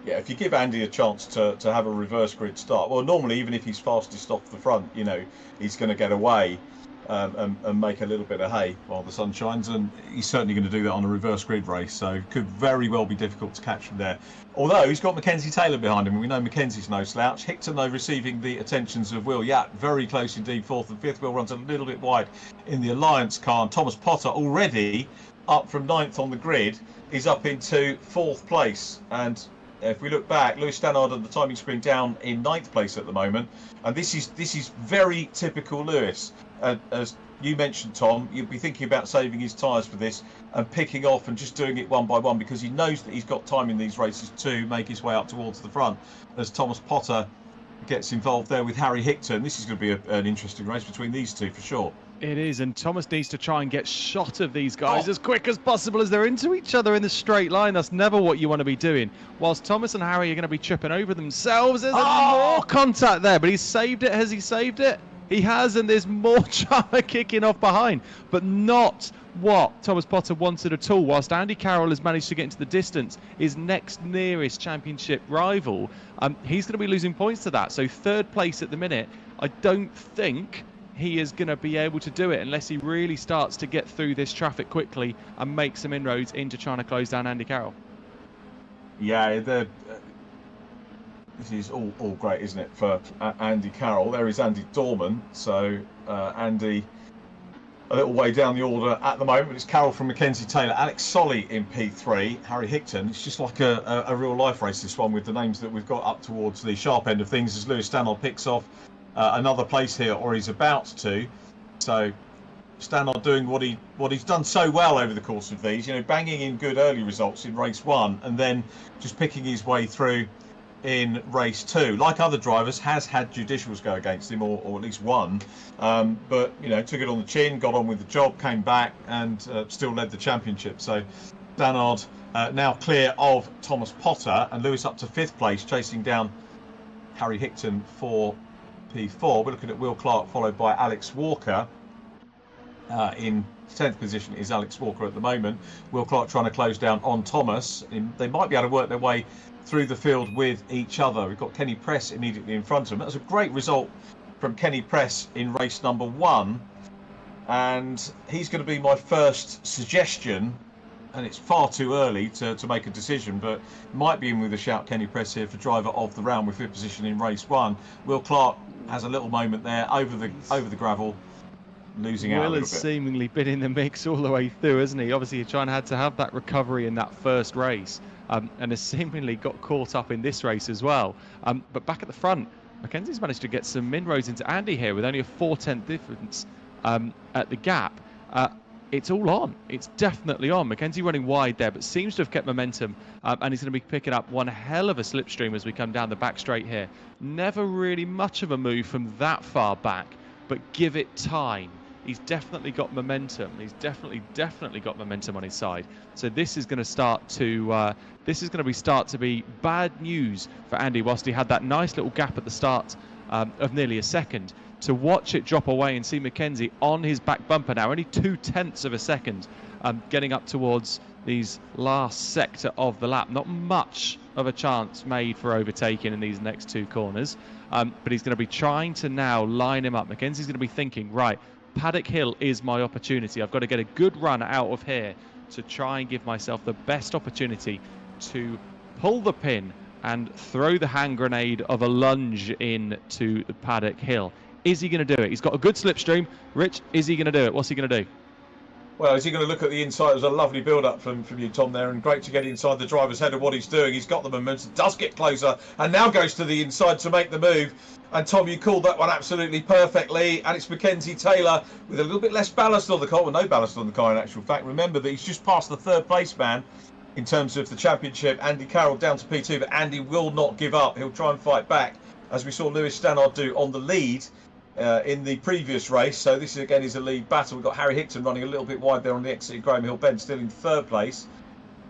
Yeah, if you give Andy a chance to have a reverse grid start, well, normally even if he's fastest off the front, he's going to get away and make a little bit of hay while the sun shines, and he's certainly going to do that on a reverse grid race, so could very well be difficult to catch from there. Although he's got Mackenzie Taylor behind him, and we know Mackenzie's no slouch. Hickton, though, receiving the attentions of Will Yapp, very close indeed, 4th and 5th. Will runs a little bit wide in the Alliance car, and Thomas Potter already up from 9th on the grid is up into 4th place. And if we look back, Lewis Stannard on the timing screen down in 9th place at the moment. And this is very typical Lewis. As you mentioned, Tom, you'd be thinking about saving his tyres for this and picking off and just doing it one by one, because he knows that he's got time in these races to make his way up towards the front. As Thomas Potter gets involved there with Harry Hickton, this is going to be an interesting race between these two for sure. It is, and Thomas needs to try and get shot of these guys as quick as possible as they're into each other in the straight line. That's never what you want to be doing. Whilst Thomas and Harry are going to be tripping over themselves, there's more contact there, but he's saved it. Has he saved it? He has, and there's more drama kicking off behind, but not what Thomas Potter wanted at all. Whilst Andy Carroll has managed to get into the distance, his next nearest championship rival, he's going to be losing points to that. So 3rd place at the minute. I don't think he is going to be able to do it unless he really starts to get through this traffic quickly and make some inroads into trying to close down Andy Carroll. Yeah, this is all great, isn't it, for Andy Carroll? There is Andy Dorman. So Andy a little way down the order at the moment. It's Carroll from Mackenzie Taylor, Alex Solly in P3, Harry Hickton. It's just like a real life race, this one, with the names that we've got up towards the sharp end of things as Lewis Stannard picks off another place here, or he's about to. So Stannard doing what he's done so well over the course of these, banging in good early results in race 1 and then just picking his way through in race 2. Like other drivers, has had judicials go against him, or at least one, but took it on the chin, got on with the job, came back and still led the championship. So Stannard now clear of Thomas Potter, and Lewis up to 5th place, chasing down Harry Hickton for P4. We're looking at Will Clark, followed by Alex Walker. In 10th position is Alex Walker at the moment. Will Clark trying to close down on Thomas. They might be able to work their way through the field with each other. We've got Kenny Press immediately in front of him. That was a great result from Kenny Press in race number 1. And he's going to be my first suggestion. And it's far too early to make a decision, but might be in with a shout, Kenny Press here, for driver of the round with 5th position in race 1. Will Clark has a little moment there over the gravel, losing out a Will little has bit. seemingly been in the mix all the way through, hasn't he? Obviously, he's had to have that recovery in that first race, and has seemingly got caught up in this race as well. But back at the front, Mackenzie's managed to get some inroads into Andy here with only a 4/10 difference at the gap. It's all on. It's definitely on. Mackenzie running wide there, but seems to have kept momentum, and he's going to be picking up one hell of a slipstream as we come down the back straight here. Never really much of a move from that far back, but give it time. He's definitely got momentum. He's definitely got momentum on his side. So this is going to start to be bad news for Andy. Whilst he had that nice little gap at the start of nearly a second, to watch it drop away and see Mackenzie on his back bumper now, only 0.2 of a second, getting up towards these last sector of the lap. Not much of a chance made for overtaking in these next 2 corners, but he's going to be trying to now line him up. Mackenzie's going to be thinking, right, Paddock Hill is my opportunity. I've got to get a good run out of here to try and give myself the best opportunity to pull the pin and throw the hand grenade of a lunge into the Paddock Hill. Is he going to do it? He's got a good slipstream. Rich, is he going to do it? What's he going to do? Well, is he going to look at the inside? It was a lovely build-up from you, Tom, there, and great to get inside the driver's head of what he's doing. He's got the momentum, does get closer, and now goes to the inside to make the move. And Tom, you called that one absolutely perfectly. And it's Mackenzie Taylor with a little bit less ballast on the car. Well, no ballast on the car in actual fact. Remember that he's just past the 3rd place man in terms of the championship. Andy Carroll down to P2, but Andy will not give up. He'll try and fight back, as we saw Lewis Stannard do on the lead in the previous race. So this again is a lead battle. We've got Harry Hickton running a little bit wide there on the exit of Graham Hill Bend, still in 3rd place.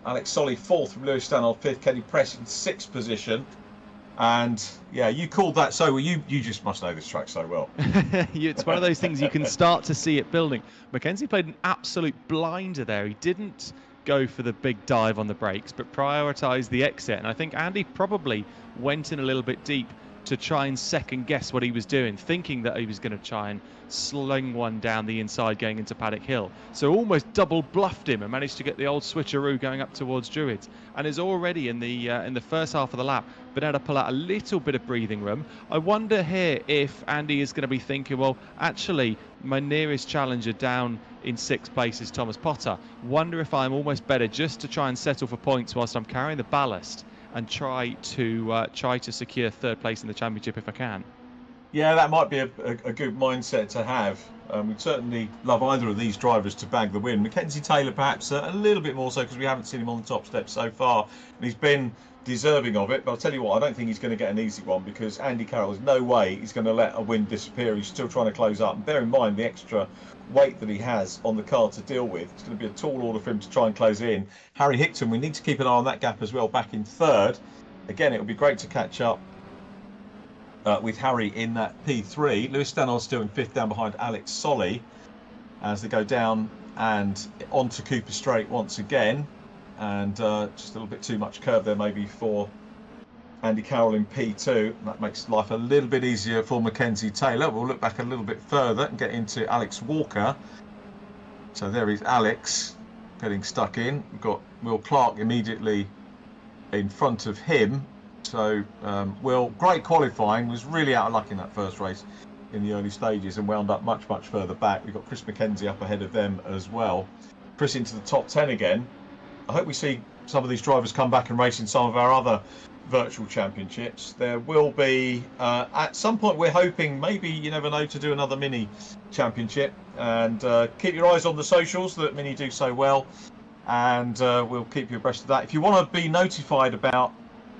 Alex Solly 4th from Lewis Stannard 5th. Kenny Press in 6th position. And yeah, you called that so well. You just must know this track so well. It's one of those things you can start to see it building. Mackenzie played an absolute blinder there. He didn't go for the big dive on the brakes, but prioritised the exit. And I think Andy probably went in a little bit deep to try and second guess what he was doing, thinking that he was going to try and sling one down the inside going into Paddock Hill. So almost double bluffed him and managed to get the old switcheroo going up towards Druids, and is already in the first half of the lap been able to pull out a little bit of breathing room. I wonder here if Andy is going to be thinking, well, actually my nearest challenger down in 6th place is Thomas Potter. Wonder if I'm almost better just to try and settle for points whilst I'm carrying the ballast and try to secure 3rd place in the championship if I can. Yeah, that might be a good mindset to have. We'd certainly love either of these drivers to bag the win. Mackenzie Taylor perhaps a little bit more so because we haven't seen him on the top step so far. And he's been deserving of it. But I'll tell you what, I don't think he's going to get an easy one because Andy Carroll, there's no way he's going to let a win disappear. He's still trying to close up. And bear in mind the extra weight that he has on the car to deal with. It's going to be a tall order for him to try and close in. Harry Hickton, we need to keep an eye on that gap as well, back in 3rd. Again, it would be great to catch up with Harry in that P3. Lewis Stannard still in 5th, down behind Alex Solly as they go down and onto Cooper Straight once again. And just a little bit too much curve there maybe for Andy Carroll in P2. That makes life a little bit easier for Mackenzie Taylor. We'll look back a little bit further and get into Alex Walker. So there is Alex getting stuck in. We've got Will Clark immediately in front of him. So Will, great qualifying, was really out of luck in that first race in the early stages and wound up much further back. We've got Chris McKenzie up ahead of them as well. Chris into the top 10 again. I hope we see some of these drivers come back and race in some of our other virtual championships. There will be at some point, we're hoping, maybe, you never know, to do another mini championship. And keep your eyes on the socials that Mini do so well, and we'll keep you abreast of that. If you want to be notified about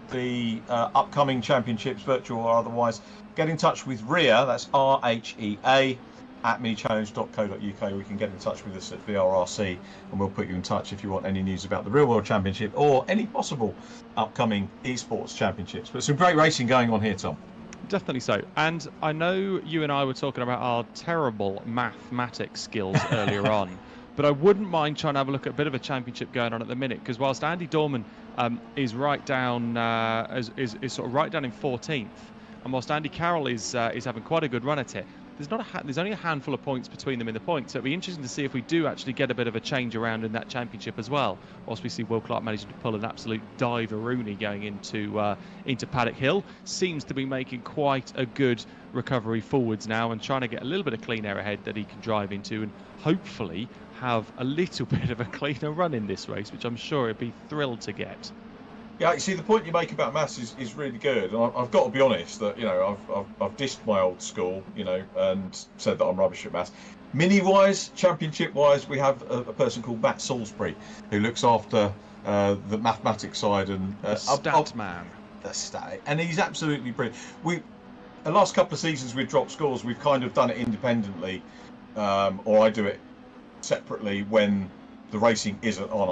the upcoming championships, virtual or otherwise, get in touch with RHEA, that's RHEA, at minichallenge.co.uk. We can get in touch with us at VRRC and we'll put you in touch if you want any news about the Real World Championship or any possible upcoming esports championships. But some great racing going on here, Tom. Definitely so. And I know you and I were talking about our terrible mathematics skills earlier on, but I wouldn't mind trying to have a look at a bit of a championship going on at the minute, because whilst Andy Dorman is right down is sort of right down in 14th, and whilst Andy Carroll is having quite a good run at it, there's only a handful of points between them in the points. So it'll be interesting to see if we do actually get a bit of a change around in that championship as well. Whilst we see Will Clark managing to pull an absolute diver-rooney going into Paddock Hill, seems to be making quite a good recovery forwards now and trying to get a little bit of clean air ahead that he can drive into and hopefully have a little bit of a cleaner run in this race, which I'm sure he'd be thrilled to get. Yeah, you see, the point you make about maths is really good. And I've got to be honest that, you know, I've dissed my old school, you know, and said that I'm rubbish at maths. Mini-wise, championship-wise, we have a person called Matt Salisbury who looks after the mathematics side and stat man. The stat, and he's absolutely brilliant. The last couple of seasons with Drop Scores, we've kind of done it independently, or I do it separately when the racing isn't on.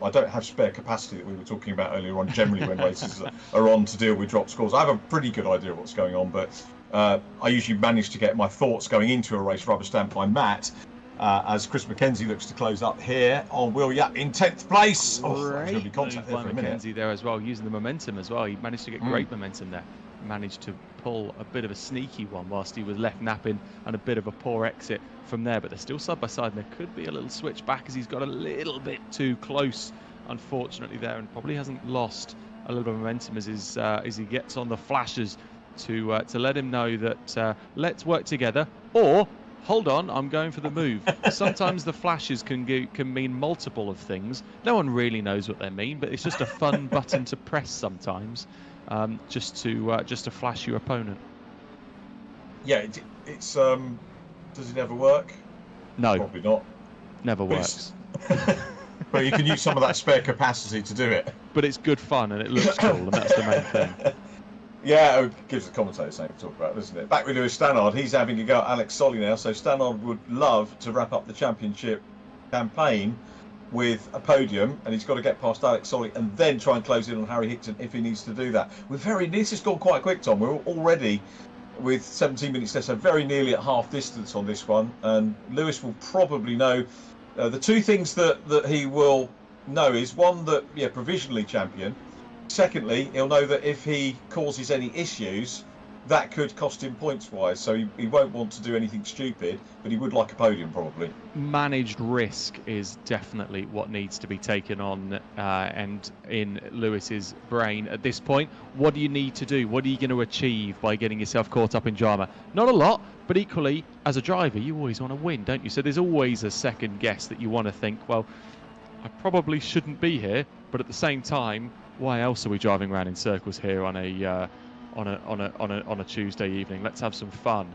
I don't have spare capacity that we were talking about earlier on, generally when races are on, to deal with Drop Scores. I have a pretty good idea of what's going on, but I usually manage to get my thoughts going into a race rubber stamped by Matt, as Chris McKenzie looks to close up here on Will Yap in 10th place. Oh, there's going to be contact there for a minute. McKenzie there as well, using the momentum as well. He managed to get great momentum there. Managed to pull a bit of a sneaky one whilst he was left napping, and a bit of a poor exit from there, but they're still side by side, and there could be a little switch back as he's got a little bit too close, unfortunately, there, and probably hasn't lost a little bit of momentum as he gets on the flashes to let him know that let's work together, or hold on, I'm going for the move. Sometimes the flashes can mean multiple of things. No one really knows what they mean, but it's just a fun button to press sometimes, just to flash your opponent. Yeah, it's does it ever work? No, probably not. Never works. But you can use some of that spare capacity to do it. But it's good fun and it looks cool, and that's the main thing. Yeah, it gives the commentator something to talk about, doesn't it? Back with Lewis Stannard, he's having a go at Alex Solly now, so Stannard would love to wrap up the championship campaign with a podium, and he's got to get past Alex Solly and then try and close in on Harry Hickton if he needs to do that. This has gone quite quick, Tom. We're already with 17 minutes left, so very nearly at half distance on this one, and Lewis will probably know the two things that he will know is, one, that, provisionally champion. Secondly, he'll know that if he causes any issues, that could cost him points-wise. So he won't want to do anything stupid, but he would like a podium probably. Managed risk is definitely what needs to be taken on and in Lewis's brain at this point. What do you need to do? What are you going to achieve by getting yourself caught up in drama? Not a lot, but equally, as a driver, you always want to win, don't you? So there's always a second guess that you want to think, well, I probably shouldn't be here, but at the same time, why else are we driving around in circles here on a Tuesday evening? Let's have some fun.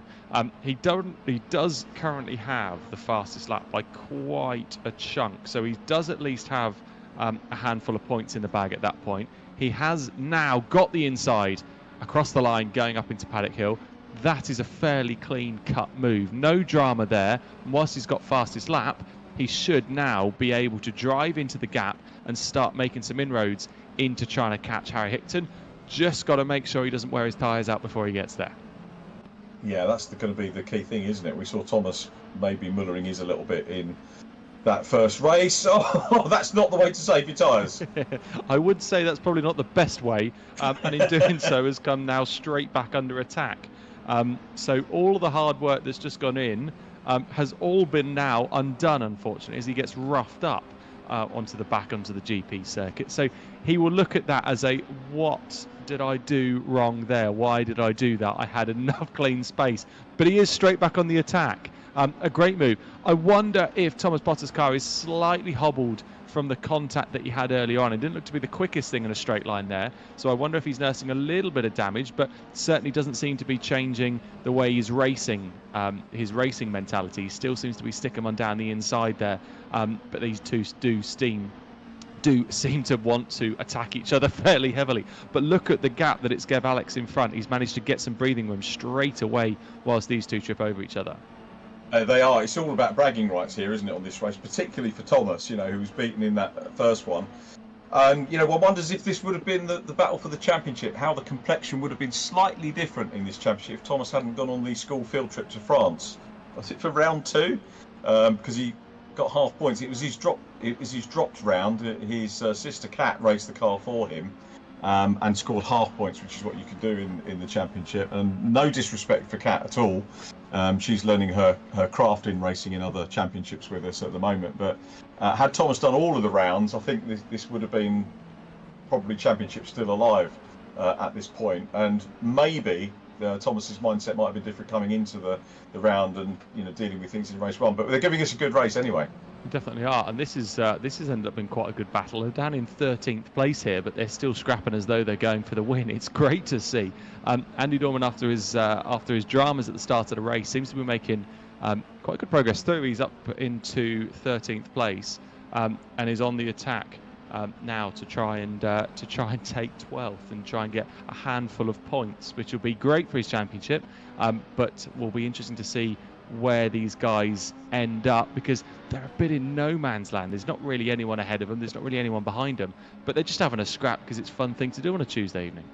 He does currently have the fastest lap by quite a chunk, so he does at least have a handful of points in the bag at that point. He has now got the inside across the line going up into Paddock Hill. That is a fairly clean cut move, no drama there. And whilst he's got fastest lap, he should now be able to drive into the gap and start making some inroads into trying to catch Harry Hickton. Just got to make sure he doesn't wear his tyres out before he gets there. Yeah, that's going to be the key thing, isn't it? We saw Thomas maybe mullering his a little bit in that first race. Oh, that's not the way to save your tyres. I would say that's probably not the best way, and in doing so has come now straight back under attack. So all of the hard work that's just gone in has all been now undone, unfortunately, as he gets roughed up onto the GP circuit. So he will look at that as a, what did I do wrong there? Why did I do that? I had enough clean space. But he is straight back on the attack. A great move. I wonder if Thomas Potter's car is slightly hobbled from the contact that he had earlier on. It didn't look to be the quickest thing in a straight line there. So I wonder if he's nursing a little bit of damage, but certainly doesn't seem to be changing the way he's racing, his racing mentality. He still seems to be sticking on down the inside there. But these two do seem to want to attack each other fairly heavily. But look at the gap that it's Gev Alex in front. He's managed to get some breathing room straight away whilst these two trip over each other. They are. It's all about bragging rights here, isn't it, on this race, particularly for Thomas, you know, who was beaten in that first one. And, you know, one wonders if this would have been the battle for the championship, how the complexion would have been slightly different in this championship if Thomas hadn't gone on the school field trip to France. Was it for round 2? Because he got half points. It was his dropped round. His sister Kat raced the car for him and scored half points, which is what you can do in the championship. And no disrespect for Kat at all. She's learning her craft in racing in other championships with us at the moment. But had Thomas done all of the rounds, I think this would have been probably championship still alive at this point. And maybe Thomas's mindset might have been different coming into the round and, you know, dealing with things in race 1. But they're giving us a good race anyway. Definitely are, and this has ended up being quite a good battle. They're down in 13th place here, but they're still scrapping as though they're going for the win. It's great to see. Andy Dorman, after his dramas at the start of the race, seems to be making quite good progress through. He's up into 13th place and is on the attack now to try and take 12th and try and get a handful of points, which will be great for his championship. But will be interesting to see where these guys end up, because they're a bit in no man's land. There's not really anyone ahead of them, there's not really anyone behind them, but they're just having a scrap because it's a fun thing to do on a Tuesday evening.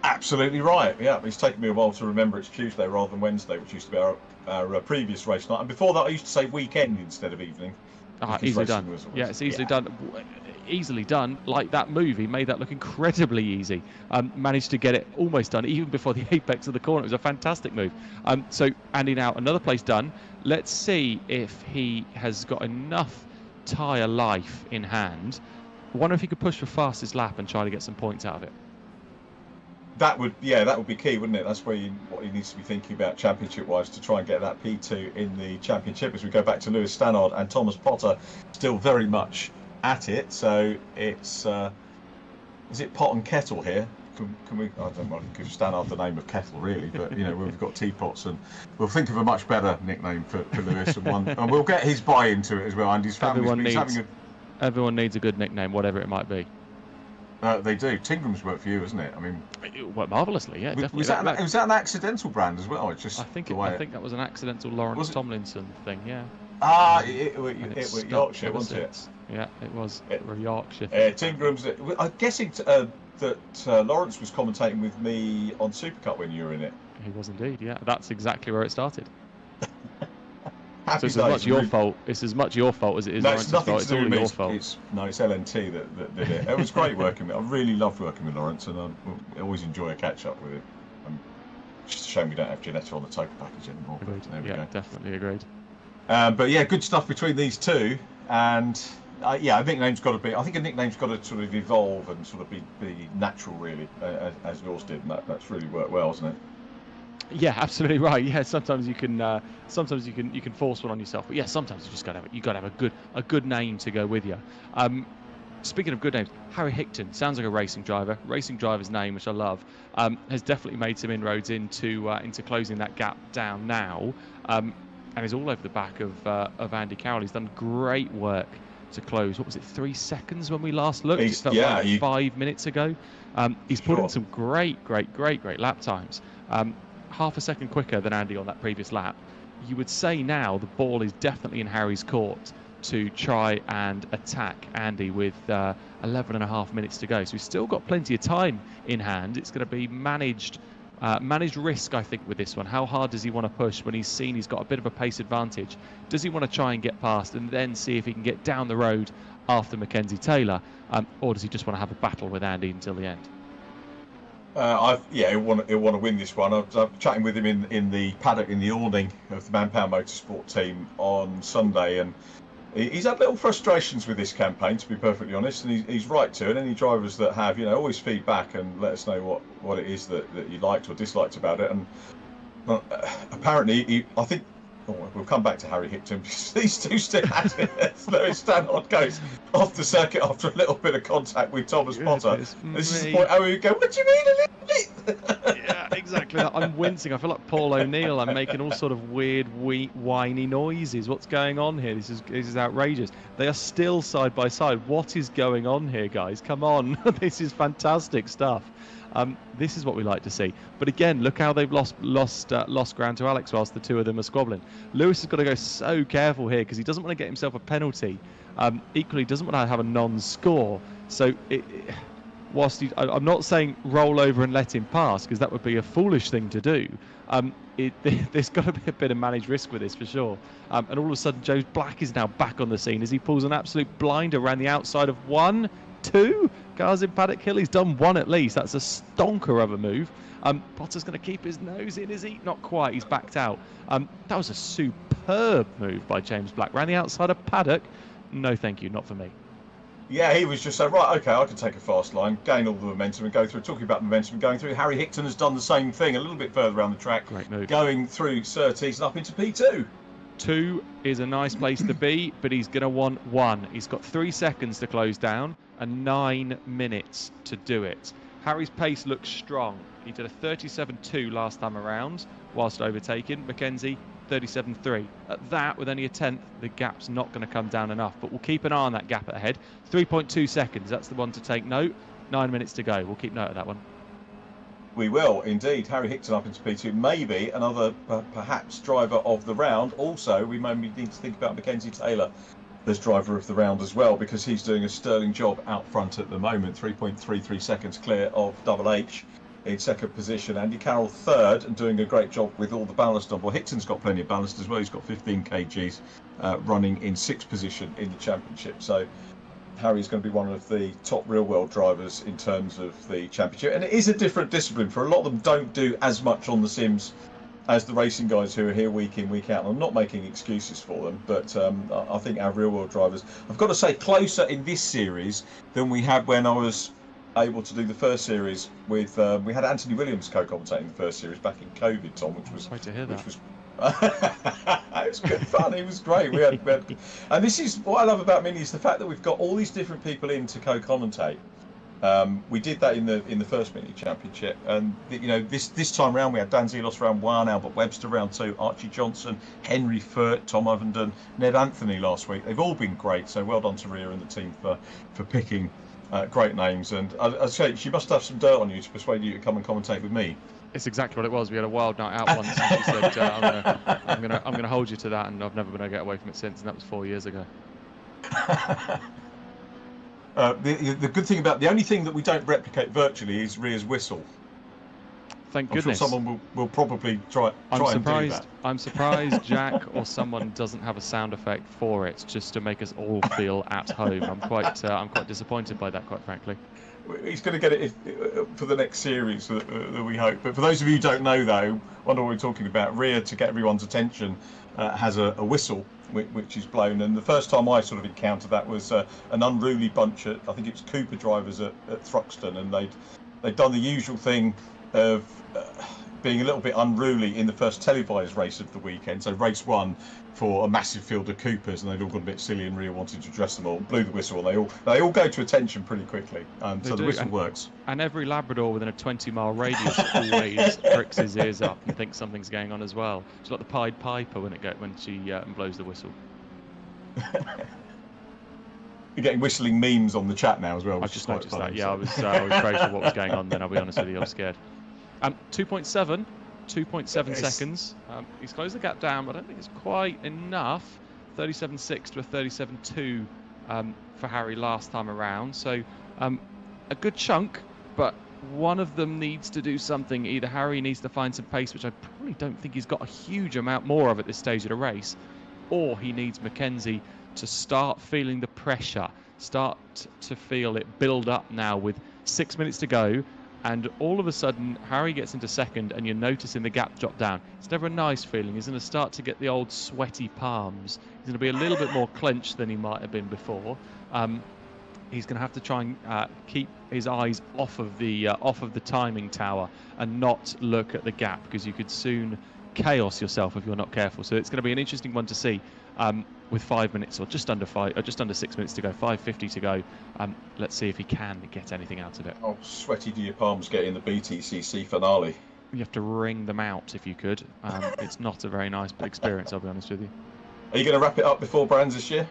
Absolutely right. Yeah, it's taken me a while to remember it's Tuesday rather than Wednesday, which used to be our previous race night, and before that I used to say weekend instead of evening. Easily done. Yeah, it's easily done. Easily done. Like that move, he made that look incredibly easy. Managed to get it almost done even before the apex of the corner. It was a fantastic move. So Andy now another place done. Let's see if he has got enough tyre life in hand. I wonder if he could push for fastest lap and try to get some points out of it. That would be key, wouldn't it? That's what he needs to be thinking about championship-wise, to try and get that P2 in the championship. As we go back to Lewis Stannard and Thomas Potter, still very much at it. So it's is it pot and kettle here? Can we? I don't want to give Stannard the name of kettle really, but you know, we've got teapots, and we'll think of a much better nickname for Lewis, and we'll get his buy into it as well. And his family's everyone needs a good nickname, whatever it might be. They do. Tingram's worked for you, isn't it? I mean, it worked marvellously. Yeah, definitely. Was that an accidental brand as well? It's just I think that was an accidental Lawrence Tomlinson thing. Yeah. It was Yorkshire, wasn't it? Yeah, it was Yorkshire. Tingram's. I'm guessing that Lawrence was commentating with me on Supercup when you were in it. He was indeed. Yeah, that's exactly where it started. So it's as much your fault. It's as much your fault as it is Lawrence's fault. It's all your fault. It's LNT that did it. It was great working with him. I really loved working with Lawrence, and I always enjoy a catch up with him. Just a shame we don't have Ginetta on the token package anymore. Agreed. But there we Yeah, go. definitely agreed. But yeah, good stuff between these two. And yeah, I think a nickname's got to sort of evolve and sort of be natural, really, as yours did. And that's really worked well, hasn't it? Yeah, absolutely right. Yeah, sometimes you can force one on yourself, but yeah, sometimes you just got to have a good name to go with you. Speaking of good names, Harry Hicton sounds like a racing driver's name, which I love. Has definitely made some inroads into closing that gap down now, and is all over the back of Andy Carroll. He's done great work to close. What was it, 3 seconds when we last looked? It felt like 5 minutes ago. He's put in some great lap times. Half a second quicker than Andy on that previous lap. You would say now the ball is definitely in Harry's court to try and attack Andy with 11 and a half minutes to go. So he's still got plenty of time in hand. It's going to be managed risk, I think, with this one. How hard does he want to push when he's seen he's got a bit of a pace advantage? Does he want to try and get past and then see if he can get down the road after Mackenzie Taylor? Or does he just want to have a battle with Andy until the end? He'll want to win this one. I was chatting with him in the paddock in the awning of the Manpower Motorsport team on Sunday, and he's had little frustrations with this campaign, to be perfectly honest, and he's right to. And any drivers that have, always feedback and let us know what it is that you liked or disliked about it. And apparently, I think. We'll come back to Harry Hicton because these two still at it. Lewis Stanhope goes off the circuit after a little bit of contact with Thomas Potter. This is the point where we go, what do you mean a little bit? Yeah, exactly. I'm wincing. I feel like Paul O'Neill. I'm making all sort of weird, whiny noises. What's going on here? This is outrageous. They are still side by side. What is going on here, guys? Come on. This is fantastic stuff. This is what we like to see. But again, look how they've lost ground to Alex whilst the two of them are squabbling. Lewis has got to go so careful here because he doesn't want to get himself a penalty. Equally, doesn't want to have a non-score. So I'm not saying roll over and let him pass because that would be a foolish thing to do. There's got to be a bit of managed risk with this for sure. And all of a sudden, Joe Black is now back on the scene as he pulls an absolute blinder around the outside of 1, 2 cars in Paddock Hill. He's done one at least. That's a stonker of a move. Potter's going to keep his nose in, is he? Not quite. He's backed out. That was a superb move by James Black. Around the outside of Paddock. No, thank you. Not for me. Yeah, he was just saying, right, okay, I can take a fast line, gain all the momentum and go through. Talking about momentum and going through, Harry Hicton has done the same thing a little bit further around the track. Great move. Going through Surtees and up into P2. 2 is a nice place to be, but he's going to want 1. He's got 3 seconds to close down and 9 minutes to do it. Harry's pace looks strong. He did a 37.2 last time around whilst overtaking. Mackenzie, 37.3. At that, with only a 10th, the gap's not going to come down enough, but we'll keep an eye on that gap ahead. 3.2 seconds, that's the one to take note. 9 minutes to go. We'll keep note of that one. We will, indeed. Harry Hicton up into P2, maybe another perhaps driver of the round. Also, we may need to think about Mackenzie Taylor as driver of the round as well, because he's doing a sterling job out front at the moment. 3.33 seconds clear of Double H in second position. Andy Carroll third and doing a great job with all the ballast on. Well, Hicton's got plenty of ballast as well. He's got 15 kgs running in sixth position in the championship. So Harry's going to be one of the top real-world drivers in terms of the championship. And it is a different discipline. For a lot of them, don't do as much on the sims as the racing guys who are here week in, week out. And I'm not making excuses for them, but I think our real-world drivers, I've got to say, closer in this series than we had when I was able to do the first series with, we had Anthony Williams co-commentating the first series back in COVID, Tom, which was... Sorry to hear that. It was good fun. It was great. We had, and this is what I love about Mini, is the fact that we've got all these different people in to co-commentate. We did that in the first Mini Championship, and this time round we had Dan Zelos round 1, Albert Webster round 2, Archie Johnson, Henry Furt, Tom Ovenden, Ned Anthony last week. They've all been great. So well done to Rhea and the team for picking great names. And I'd say she must have some dirt on you to persuade you to come and commentate with me. It's exactly what it was. We had a wild night out once, and she said, "I'm gonna hold you to that," and I've never been able to get away from it since. And that was 4 years ago. The good thing about the only thing that we don't replicate virtually is Rhea's whistle. Thank I'm goodness. sure someone will probably try and do that. I'm surprised Jack or someone doesn't have a sound effect for it, just to make us all feel at home. I'm quite disappointed by that, quite frankly. he's going to get it for the next series that we hope. But for those of you who don't know, though, wonder what we're talking about. Rear, to get everyone's attention, has a whistle which is blown. And the first time I sort of encountered that was an unruly bunch at, I think it was Cooper drivers at Thruxton, and they'd done the usual thing of being a little bit unruly in the first televised race of the weekend. So race 1 for a massive field of Coopers, and they'd all got a bit silly and Rio wanted to dress them all, blew the whistle, and they all go to attention pretty quickly. So the whistle works. And every Labrador within a 20-mile radius always pricks his ears up and thinks something's going on as well. It's like the Pied Piper when she blows the whistle. You're getting whistling memes on the chat now as well. I've just noticed that. Yeah, I was very sure what was going on then. I'll be honest with you, I was scared. 2.7 seconds. He's closed the gap down, but I don't think it's quite enough. 37.6 to a 37.2 for Harry last time around. So a good chunk, but one of them needs to do something. Either Harry needs to find some pace, which I probably don't think he's got a huge amount more of at this stage of the race, or he needs Mackenzie to start feeling the pressure, start to feel it build up now with 6 minutes to go. And all of a sudden, Harry gets into second, and you're noticing the gap drop down. It's never a nice feeling. He's going to start to get the old sweaty palms. He's going to be a little bit more clenched than he might have been before. He's going to have to try and keep his eyes off of the timing tower and not look at the gap, because you could soon chaos yourself if you're not careful. So it's going to be an interesting one to see. With 5 minutes or just under 6 minutes to go, 5:50 to go. Let's see if he can get anything out of it. Oh, sweaty do your palms get in the BTCC finale. You have to wring them out if you could. It's not a very nice experience, I'll be honest with you. Are you going to wrap it up before Brands this year?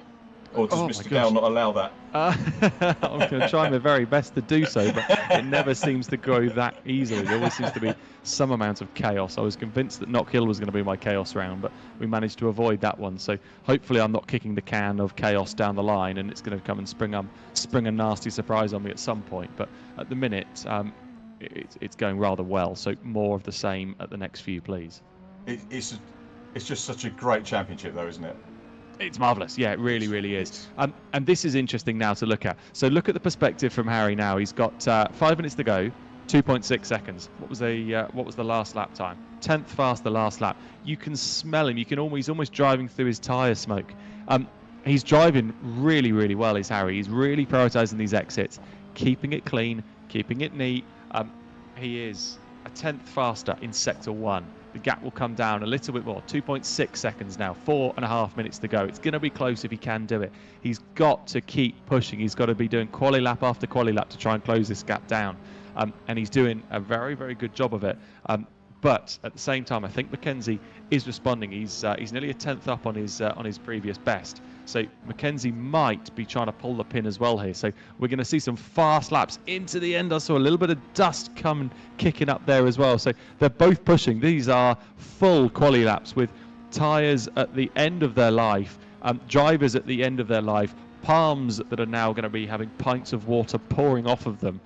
Or does Mr. Gow not allow that? I'm going to try my very best to do so, but it never seems to go that easily. There always seems to be some amount of chaos. I was convinced that Knock Hill was going to be my chaos round, but we managed to avoid that one. So hopefully I'm not kicking the can of chaos down the line, and it's going to come and spring a nasty surprise on me at some point. But at the minute, it's going rather well. So more of the same at the next few, please. It's just such a great championship, though, isn't it? It's marvellous. Yeah, it really, really is. And this is interesting now to look at. So look at the perspective from Harry now. He's got 5 minutes to go, 2.6 seconds. What was the last lap time? 10th fast the last lap. You can smell him. He's almost driving through his tyre smoke. He's driving really, really well, is Harry. He's really prioritising these exits, keeping it clean, keeping it neat. He is a 10th faster in Sector 1. The gap will come down a little bit more, 2.6 seconds now, 4.5 minutes to go. It's going to be close if he can do it. He's got to keep pushing. He's got to be doing quali lap after quali lap to try and close this gap down. And he's doing a very, very good job of it. But at the same time, I think Mackenzie is responding. He's nearly a 10th up on his previous best. So Mackenzie might be trying to pull the pin as well here. So we're going to see some fast laps into the end. I saw a little bit of dust kicking up there as well. So they're both pushing. These are full quali laps with tyres at the end of their life, drivers at the end of their life, palms that are now going to be having pints of water pouring off of them.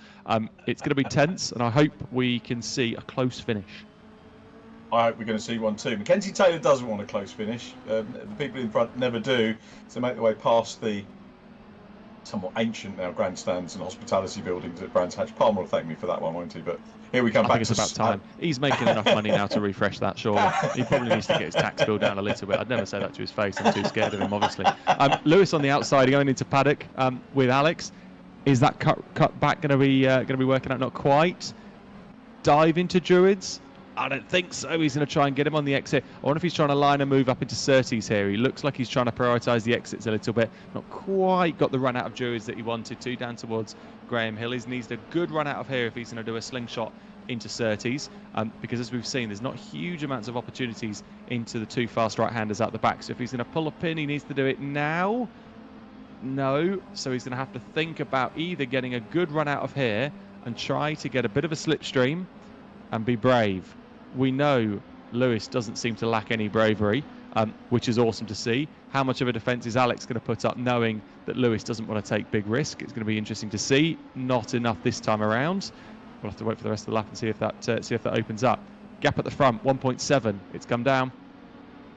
It's going to be tense, and I hope we can see a close finish. I hope we're going to see one too. Mackenzie Taylor doesn't want a close finish. The people in front never do. So make their way past the somewhat ancient now grandstands and hospitality buildings at Brands Hatch. Palmer will thank me for that one, won't he? But here we come back. I think it's about time. He's making enough money now to refresh that, surely. He probably needs to get his tax bill down a little bit. I'd never say that to his face. I'm too scared of him, obviously. Lewis on the outside going into paddock with Alex. Is that cut back going to be working out? Not quite. Dive into Druids. I don't think so. He's going to try and get him on the exit. I wonder if he's trying to line a move up into Surtees here. He looks like he's trying to prioritise the exits a little bit. Not quite got the run out of Druids that he wanted to, down towards Graham Hill. He needs a good run out of here if he's going to do a slingshot into Surtees. Because as we've seen, there's not huge amounts of opportunities into the two fast right-handers out the back. So if he's going to pull a pin, he needs to do it now. No. So he's going to have to think about either getting a good run out of here and try to get a bit of a slipstream and be brave. We know Lewis doesn't seem to lack any bravery, which is awesome to see. How much of a defence is Alex going to put up, knowing that Lewis doesn't want to take big risk? It's going to be interesting to see. Not enough this time around. We'll have to wait for the rest of the lap and see if that opens up. Gap at the front, 1.7. It's come down.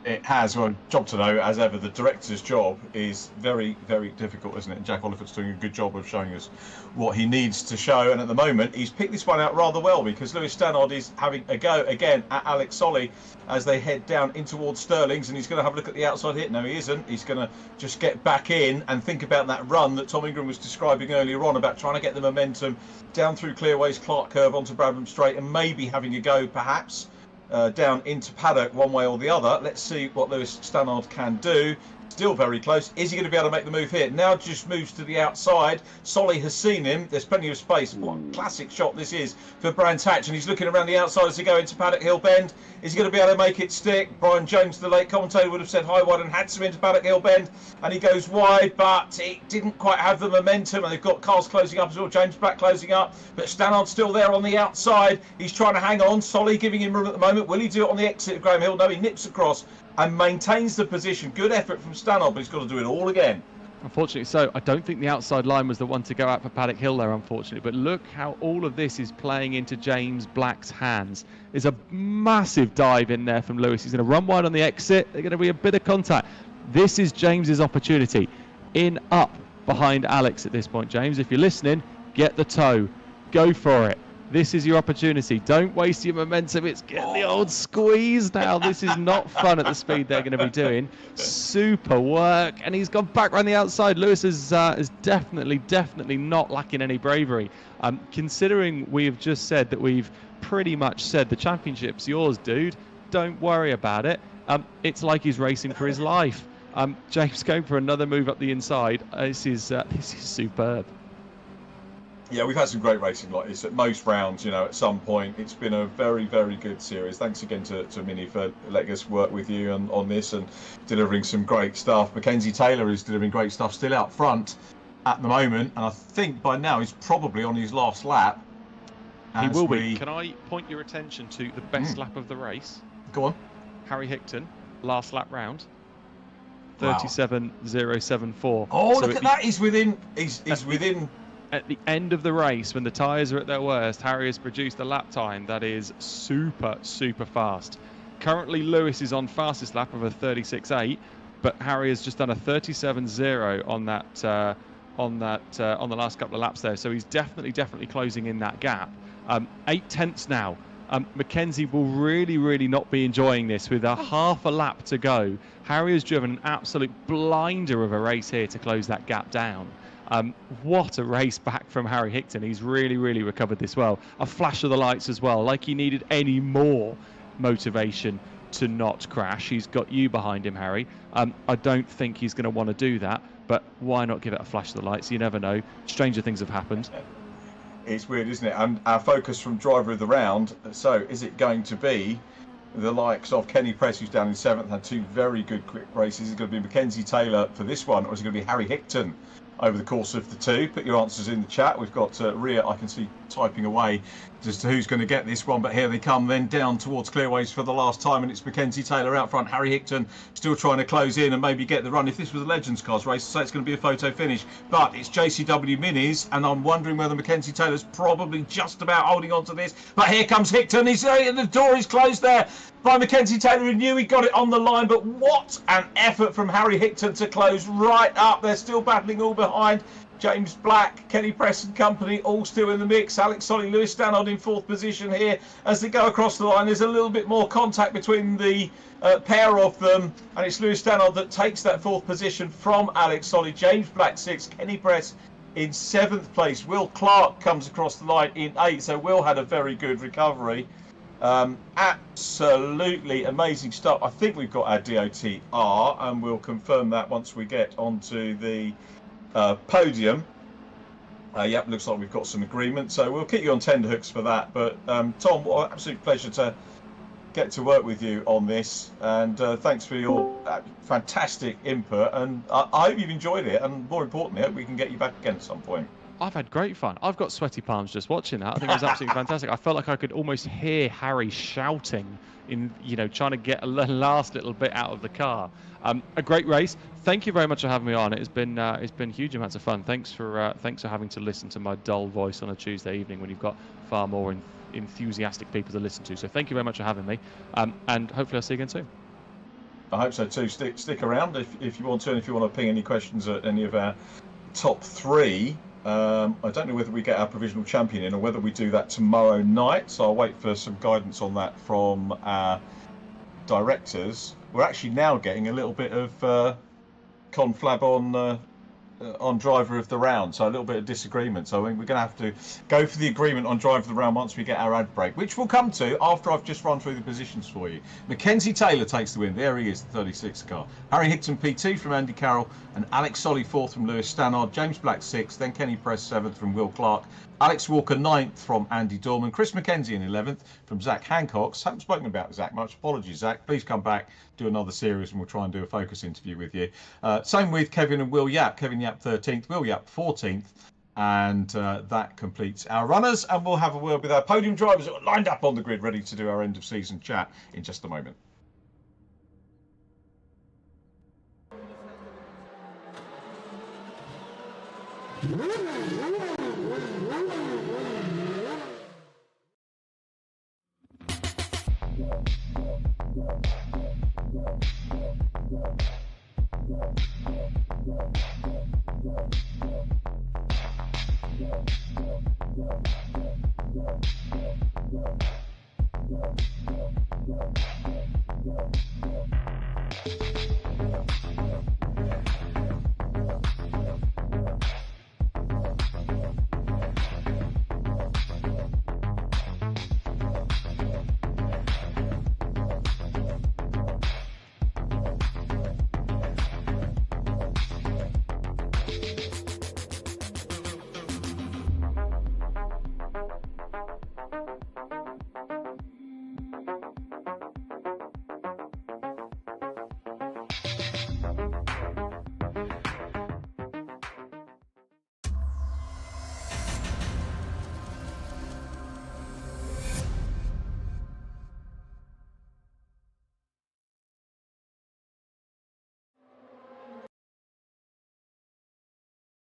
It has. Well, job to know, as ever, the director's job is very, very difficult, isn't it? And Jack Olivert's doing a good job of showing us what he needs to show. And at the moment, he's picked this one out rather well, because Lewis Stannard is having a go again at Alex Solly as they head down in towards Sterling's, and he's going to have a look at the outside hit. No, he isn't. He's going to just get back in and think about that run that Tom Ingram was describing earlier on, about trying to get the momentum down through Clearways, Clark Curve onto Bradham Straight, and maybe having a go, perhaps, down into paddock one way or the other. Let's see what Lewis Stannard can do. Still very close. Is he going to be able to make the move here? Now just moves to the outside. Solly has seen him. There's plenty of space. What a classic shot this is for Brands Hatch, and he's looking around the outside as he go into Paddock Hill Bend. Is he going to be able to make it stick? Brian Jones, the late commentator, would have said high wide and had some into Paddock Hill Bend, and he goes wide, but it didn't quite have the momentum, and they've got cars closing up as well. James Black closing up, but Stannard's still there on the outside. He's trying to hang on. Solly giving him room at the moment. Will he do it on the exit of Graham Hill? No, he nips across and maintains the position. Good effort from Stannard, but he's got to do it all again. Unfortunately so. I don't think the outside line was the one to go out for Paddock Hill there, unfortunately. But look how all of this is playing into James Black's hands. There's a massive dive in there from Lewis. He's going to run wide on the exit. There's going to be a bit of contact. This is James's opportunity. In, up, behind Alex at this point, James. If you're listening, get the toe. Go for it. This is your opportunity. Don't waste your momentum. It's getting the old squeeze now. This is not fun at the speed they're going to be doing. Super work. And he's gone back around the outside. Lewis is definitely not lacking any bravery. Considering we have just said that we've pretty much said the championship's yours, dude. Don't worry about it. It's like he's racing for his life. James going for another move up the inside. This is superb. Yeah, we've had some great racing like this at most rounds, at some point. It's been a very, very good series. Thanks again to Minnie for letting us work with you on this and delivering some great stuff. Mackenzie Taylor is delivering great stuff still out front at the moment, and I think by now he's probably on his last lap. He will be. Can I point your attention to the best lap of the race? Go on. Harry Hickton, last lap round. 37.074. Oh, so look at that. He's within. He's within. At the end of the race, when the tyres are at their worst, Harry has produced a lap time that is super, super fast. Currently, Lewis is on fastest lap of a 36.8, but Harry has just done a 37.0 on the last couple of laps there. So he's definitely closing in that gap. 8 tenths now. Mackenzie will really not be enjoying this with a half a lap to go. Harry has driven an absolute blinder of a race here to close that gap down. What a race back from Harry Hickton. He's really recovered this well. A flash of the lights as well, like he needed any more motivation to not crash. He's got you behind him, Harry. I don't think he's going to want to do that, but why not give it a flash of the lights? You never know. Stranger things have happened. It's weird, isn't it? And our focus from driver of the round, so is it going to be the likes of Kenny Press, who's down in 7th, had 2 very good quick races? Is it going to be Mackenzie Taylor for this one, or is it going to be Harry Hickton over the course of the 2? Put your answers in the chat. We've got Rhea, I can see, typing away as to who's going to get this one, but here they come then down towards Clearways for the last time, and it's Mackenzie Taylor out front. Harry Hickton still trying to close in and maybe get the run. If this was a Legends Cars race, I'd say it's going to be a photo finish, but it's JCW Minis, and I'm wondering whether Mackenzie Taylor's probably just about holding on to this. But here comes Hickton. He's the door is closed there by Mackenzie Taylor, who knew he got it on the line, but what an effort from Harry Hickton to close right up. They're still battling all behind. James Black, Kenny Press and company, all still in the mix. Alex Solly, Lewis Stannard in 4th position here as they go across the line. There's a little bit more contact between the pair of them, and it's Lewis Stannard that takes that 4th position from Alex Solly. James Black 6th, Kenny Press in 7th place. Will Clark comes across the line in 8th, so Will had a very good recovery. Absolutely amazing stuff. I think we've got our DOTR, and we'll confirm that once we get onto the podium. Yep, looks like we've got some agreement, so we'll keep you on tenterhooks for that. But Tom, what an absolute pleasure to get to work with you on this, and thanks for your fantastic input, and I hope you've enjoyed it, and more importantly, I hope we can get you back again at some point. I've had great fun. I've got sweaty palms just watching that. I think it was absolutely fantastic. I felt like I could almost hear Harry shouting in, trying to get a last little bit out of the car. A great race. Thank you very much for having me on. It's been huge amounts of fun. Thanks for having to listen to my dull voice on a Tuesday evening when you've got far more enthusiastic people to listen to. So thank you very much for having me, and hopefully I'll see you again soon. I hope so too. Stick around if you want to, and if you want to ping any questions at any of our top three. I don't know whether we get our provisional champion in or whether we do that tomorrow night. So I'll wait for some guidance on that from our directors. We're actually now getting a little bit of conflab on driver of the round, so a little bit of disagreement. So we're going to have to go for the agreement on driver of the round once we get our ad break, which we'll come to after I've just run through the positions for you. Mackenzie Taylor takes the win. There he is, the 36 car. Harry Hickton P2 from Andy Carroll, and Alex Solly 4th from Lewis Stannard. James Black 6th, then Kenny Press 7th from Will Clark. Alex Walker 9th from Andy Dorman. Chris McKenzie in 11th from Zach Hancock. Haven't spoken about Zach much. Apologies, Zach. Please come back, do another series, and we'll try and do a focus interview with you. Same with Kevin and Will Yap. Kevin Yap 13th, Will Yap 14th. And that completes our runners. And we'll have a word with our podium drivers that are lined up on the grid, ready to do our end of season chat in just a moment.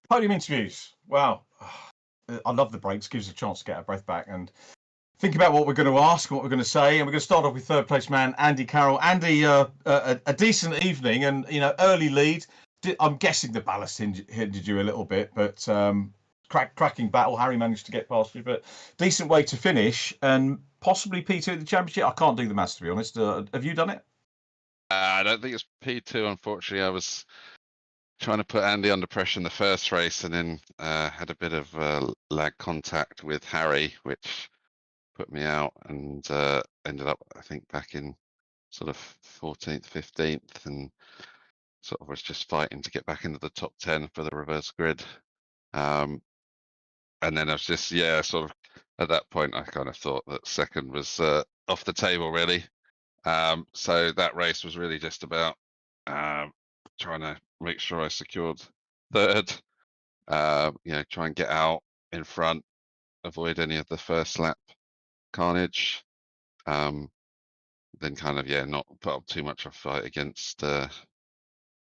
Podium interviews. Wow. I love the breaks. Gives us a chance to get our breath back and think about what we're going to ask, what we're going to say. And we're going to start off with third place man, Andy Carroll. Andy, a decent evening and, early lead. I'm guessing the ballast hindered you a little bit, but cracking battle. Harry managed to get past you, but decent way to finish and possibly P2 at the championship. I can't do the maths, to be honest. Have you done it? I don't think it's P2, unfortunately. I was trying to put Andy under pressure in the first race and then had a bit of lag contact with Harry, which put me out and ended up, I think, back in sort of 14th, 15th, and sort of was just fighting to get back into the top 10 for the reverse grid. And then I was just, sort of at that point, I kind of thought that second was off the table, really. So that race was really just about trying to make sure I secured third, try and get out in front, avoid any of the first lap carnage, then kind of, not put up too much of a fight against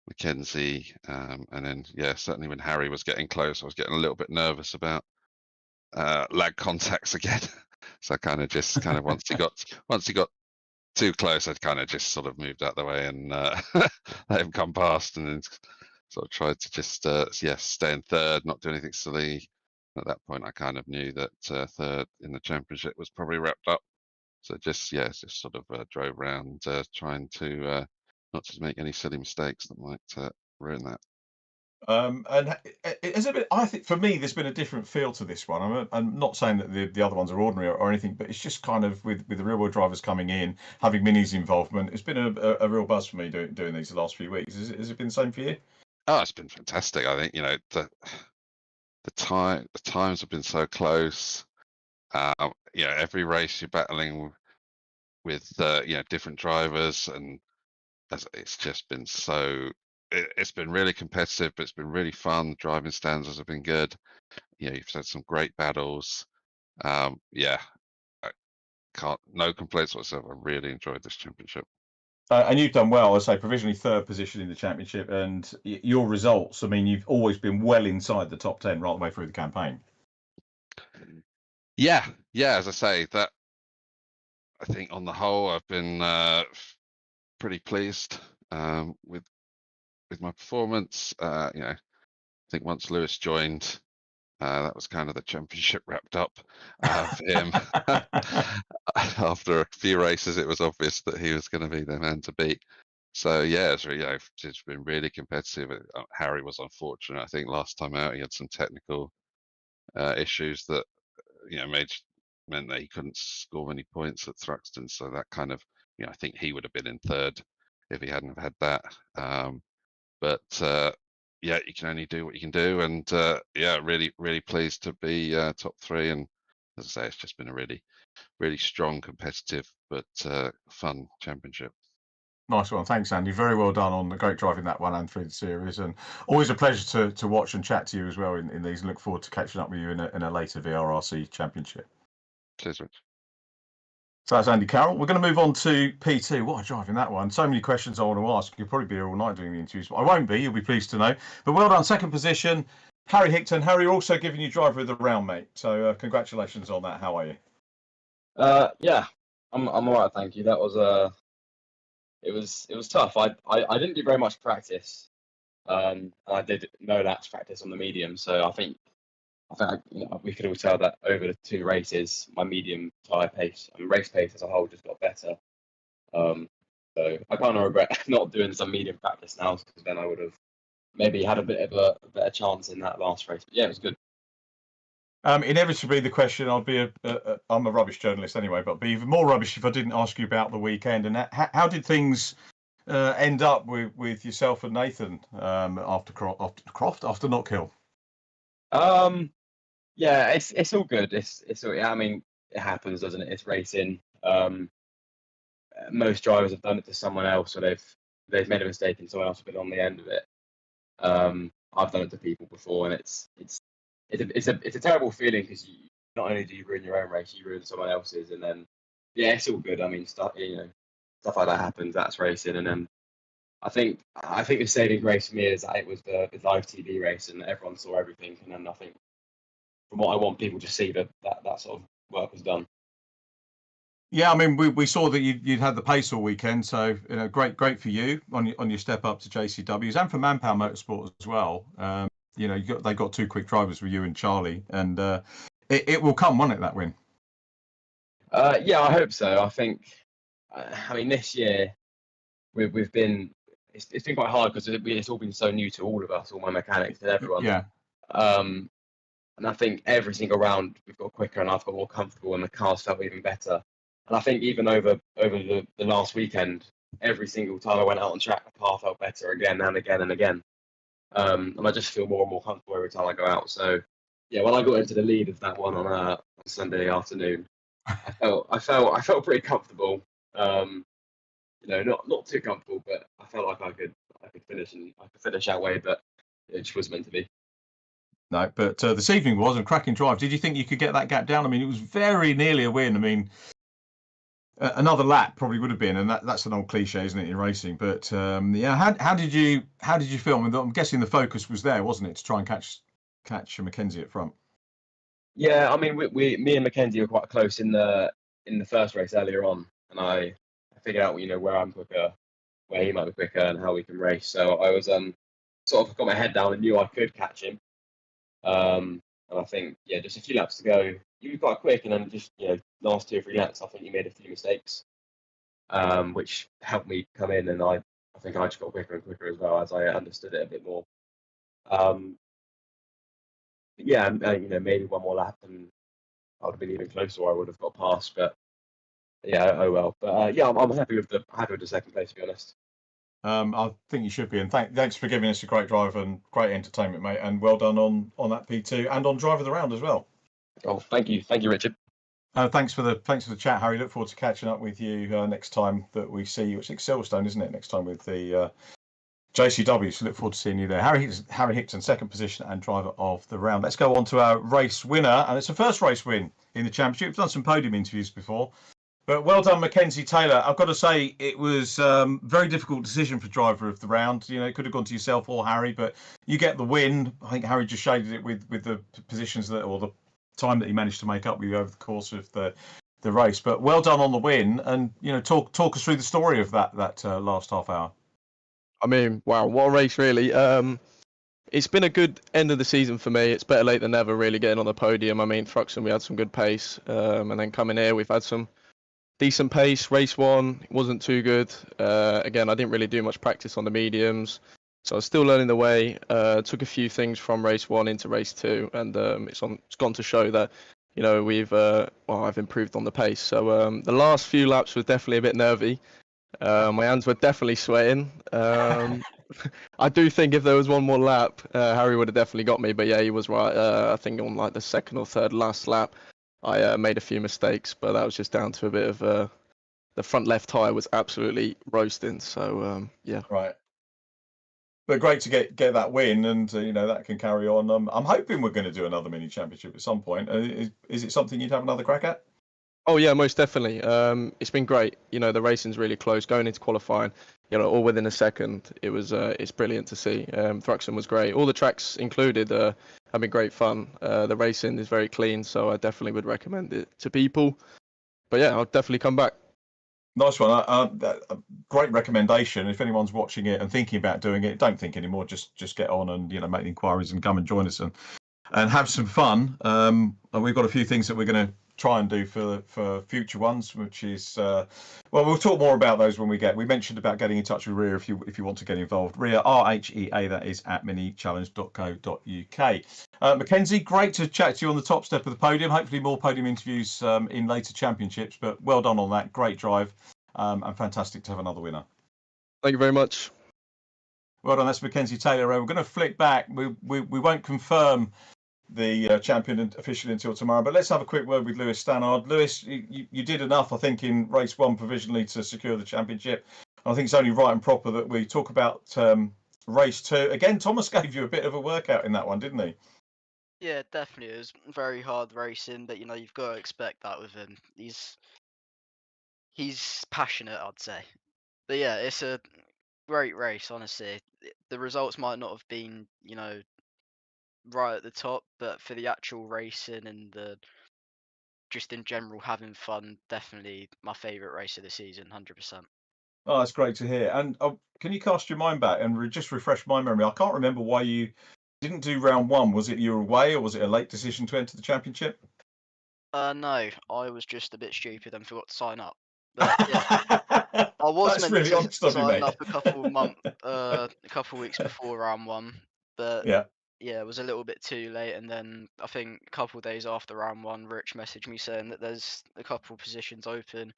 Mackenzie. And then, certainly when Harry was getting close, I was getting a little bit nervous about lag contacts again. So I kind of once he got too close, I'd kind of just sort of moved out the way and let him come past, and then sort of tried to just stay in third, not do anything silly. At that point, I kind of knew that third in the championship was probably wrapped up. So just sort of drove around trying to not to make any silly mistakes that might ruin that. And it's a bit. I think for me, there's been a different feel to this one. I'm not saying that the other ones are ordinary or anything, but it's just kind of with the real world drivers coming in, having Mini's involvement. It's been a real buzz for me doing these the last few weeks. Has it been the same for you? Oh, it's been fantastic. I think the times have been so close. Every race you're battling with different drivers, and it's just been it's been really competitive, but it's been really fun. The driving standards have been good. You've had some great battles. No complaints whatsoever. I really enjoyed this championship. And you've done well. I say provisionally third position in the championship, and your results. I mean, you've always been well inside the top 10 right the way through the campaign. Yeah. As I say, that I think on the whole, I've been pretty pleased. with my performance. I think once Lewis joined, that was kind of the championship wrapped up for him. After a few races, it was obvious that he was going to be the man to beat. So yeah, it's been really competitive. Harry was unfortunate. I think last time out he had some technical issues that meant that he couldn't score many points at Thruxton. So that kind of I think he would have been in third if he hadn't have had that. But yeah, you can only do what you can do, and yeah, really pleased to be top three. And as I say, it's just been a really strong, competitive, but fun championship. Nice one. Thanks, Andy. Very well done on the great driving that one and through the series. And always a pleasure to watch and chat to you as well in these. And look forward to catching up with you in a later VRRC championship. Cheers, Rich. So that's Andy Carroll. We're going to move on to P2. What a driving that one. So many questions I want to ask. You'll probably be here all night doing the interviews. I won't be. You'll be pleased to know. But well done. Second position, Harry Hickton. Harry, also giving you driver of the round, mate. So congratulations on that. How are you? Yeah, I'm all right, thank you. That was it was tough. I didn't do very much practice. And I did no laps practice on the medium, so I think we could all tell that over the 2 races, my medium tyre pace and race pace as a whole just got better. So I kind of regret not doing some medium practice now, because then I would have maybe had a bit of a better chance in that last race. But yeah, it was good. Inevitably, the question, I'm a rubbish journalist anyway, but be even more rubbish if I didn't ask you about the weekend. And how did things end up with yourself and Nathan after Croft, after Knockhill? Yeah, it's all good. I mean, it happens, doesn't it? It's racing. Most drivers have done it to someone else, or they've made a mistake and someone else has been on the end of it. I've done it to people before, and it's a terrible feeling, because not only do you ruin your own race, you ruin someone else's, and then yeah, it's all good. I mean, stuff like that happens. That's racing, and then I think the saving grace for me is that it was the live TV race, and everyone saw everything, and then I think from what I want people to see that sort of work was done. Yeah, I mean, we saw that you'd had the pace all weekend, so great for you on your step up to JCWs, and for Manpower Motorsport as well. They got 2 quick drivers with you and Charlie, and it will come, won't it, that win? Yeah, I hope so. I think, I mean, this year we've been it's been quite hard, because it's all been so new to all of us, all my mechanics and everyone. Yeah. And I think every single round we've got quicker, and I've got more comfortable, and the cars felt even better. And I think even over the last weekend, every single time I went out on track, the car felt better again and again and again. And I just feel more and more comfortable every time I go out. So yeah, when I got into the lead of that one on Sunday afternoon, I felt pretty comfortable. Not too comfortable, but I felt like I could finish that way, but it just was meant to be. No, but this evening was a cracking drive. Did you think you could get that gap down? I mean, it was very nearly a win. I mean, another lap probably would have been, and that's an old cliche, isn't it, in racing? But yeah, how did you feel? I mean, I'm guessing the focus was there, wasn't it, to try and catch Mackenzie at front? Yeah, I mean, me and Mackenzie were quite close in the first race earlier on, and I figured out where I'm quicker, where he might be quicker, and how we can race. So I was sort of got my head down and knew I could catch him. And I think, yeah, just a few laps to go. You were quite quick, and then just last 2 or 3 laps, I think you made a few mistakes, which helped me come in, and I think I just got quicker and quicker as well as I understood it a bit more. Yeah, maybe one more lap, and I would have been even closer, or I would have got past. But yeah, oh well. But yeah, I'm happy with the second place, to be honest. I think you should be, and thanks for giving us a great drive and great entertainment, mate, and well done on that P2 and on driver of the round as well. Oh, thank you, Richard. Thanks for the chat, Harry. Look forward to catching up with you next time that we see you. It's Silverstone, isn't it? Next time with the JCW. So look forward to seeing you there. Harry Hickton, second position and driver of the round. Let's go on to our race winner, and it's a first race win in the championship. We've done some podium interviews before. But well done, Mackenzie Taylor. I've got to say, it was a very difficult decision for driver of the round. It could have gone to yourself or Harry, but you get the win. I think Harry just shaded it with the positions or the time that he managed to make up with you over the course of the race. But well done on the win, and talk us through the story of that last half hour. I mean, wow, what a race, really. It's been a good end of the season for me. It's better late than never, really, getting on the podium. I mean, Thruxton, we had some good pace. And then coming here, we've had some decent pace. Race 1 wasn't too good. Again, I didn't really do much practice on the mediums. So I was still learning the way. Took a few things from race 1 into race 2. And it's gone to show that, you know, I've improved on the pace. So the last few laps were definitely a bit nervy. My hands were definitely sweating. I do think if there was one more lap, Harry would have definitely got me. But yeah, he was right. I think on like the second or third last lap, I made a few mistakes, but that was just down to a bit of the front left tyre was absolutely roasting. So yeah. Right. But great to get that win, and you know, that can carry on. I'm hoping we're going to do another mini championship at some point. Is it something you'd have another crack at? Oh yeah, most definitely. It's been great. You know, the racing's really close. Going into qualifying, you know, all within a second. It's brilliant to see. Thruxton was great. All the tracks included have been great fun. The racing is very clean, so I definitely would recommend it to people. But yeah, I'll definitely come back. Nice one. A great recommendation. If anyone's watching it and thinking about doing it, don't think anymore. Just get on and, you know, make the inquiries and come and join us and have some fun. And we've got a few things that we're going to try and do for future ones, which is well, we'll talk more about those when we mentioned about getting in touch with RHEA if you want to get involved. RHEA, RHEA, that is at minichallenge.co.uk. Mackenzie, great to chat to you on the top step of the podium. Hopefully more podium interviews in later championships, but well done on that. Great drive, and fantastic to have another winner. Thank you very much. Well done. That's Mackenzie Taylor. We're going to flick back. We won't confirm the champion officially until tomorrow, but let's have a quick word with Lewis Stannard. Lewis, you did enough, I think, in race 1 provisionally to secure the championship. I think it's only right and proper that we talk about race 2. Again, Thomas gave you a bit of a workout in that one, didn't he? Yeah, definitely. It was very hard racing, but you know, you've got to expect that with him. He's passionate, I'd say. But yeah, it's a great race, honestly. The results might not have been, you know, right at the top, but for the actual racing and the just in general having fun, definitely my favourite race of the season, 100%. Oh, that's great to hear. And can you cast your mind back and just refresh my memory? I can't remember why you didn't do round 1. Was it you were away, or was it a late decision to enter the championship? No, I was just a bit stupid and forgot to sign up. But yeah, I was That's meant really to honest of you, sign mate. up a couple weeks before round 1, but Yeah. yeah, it was a little bit too late. And then I think a couple of days after round 1, Rich messaged me saying that there's a couple positions open,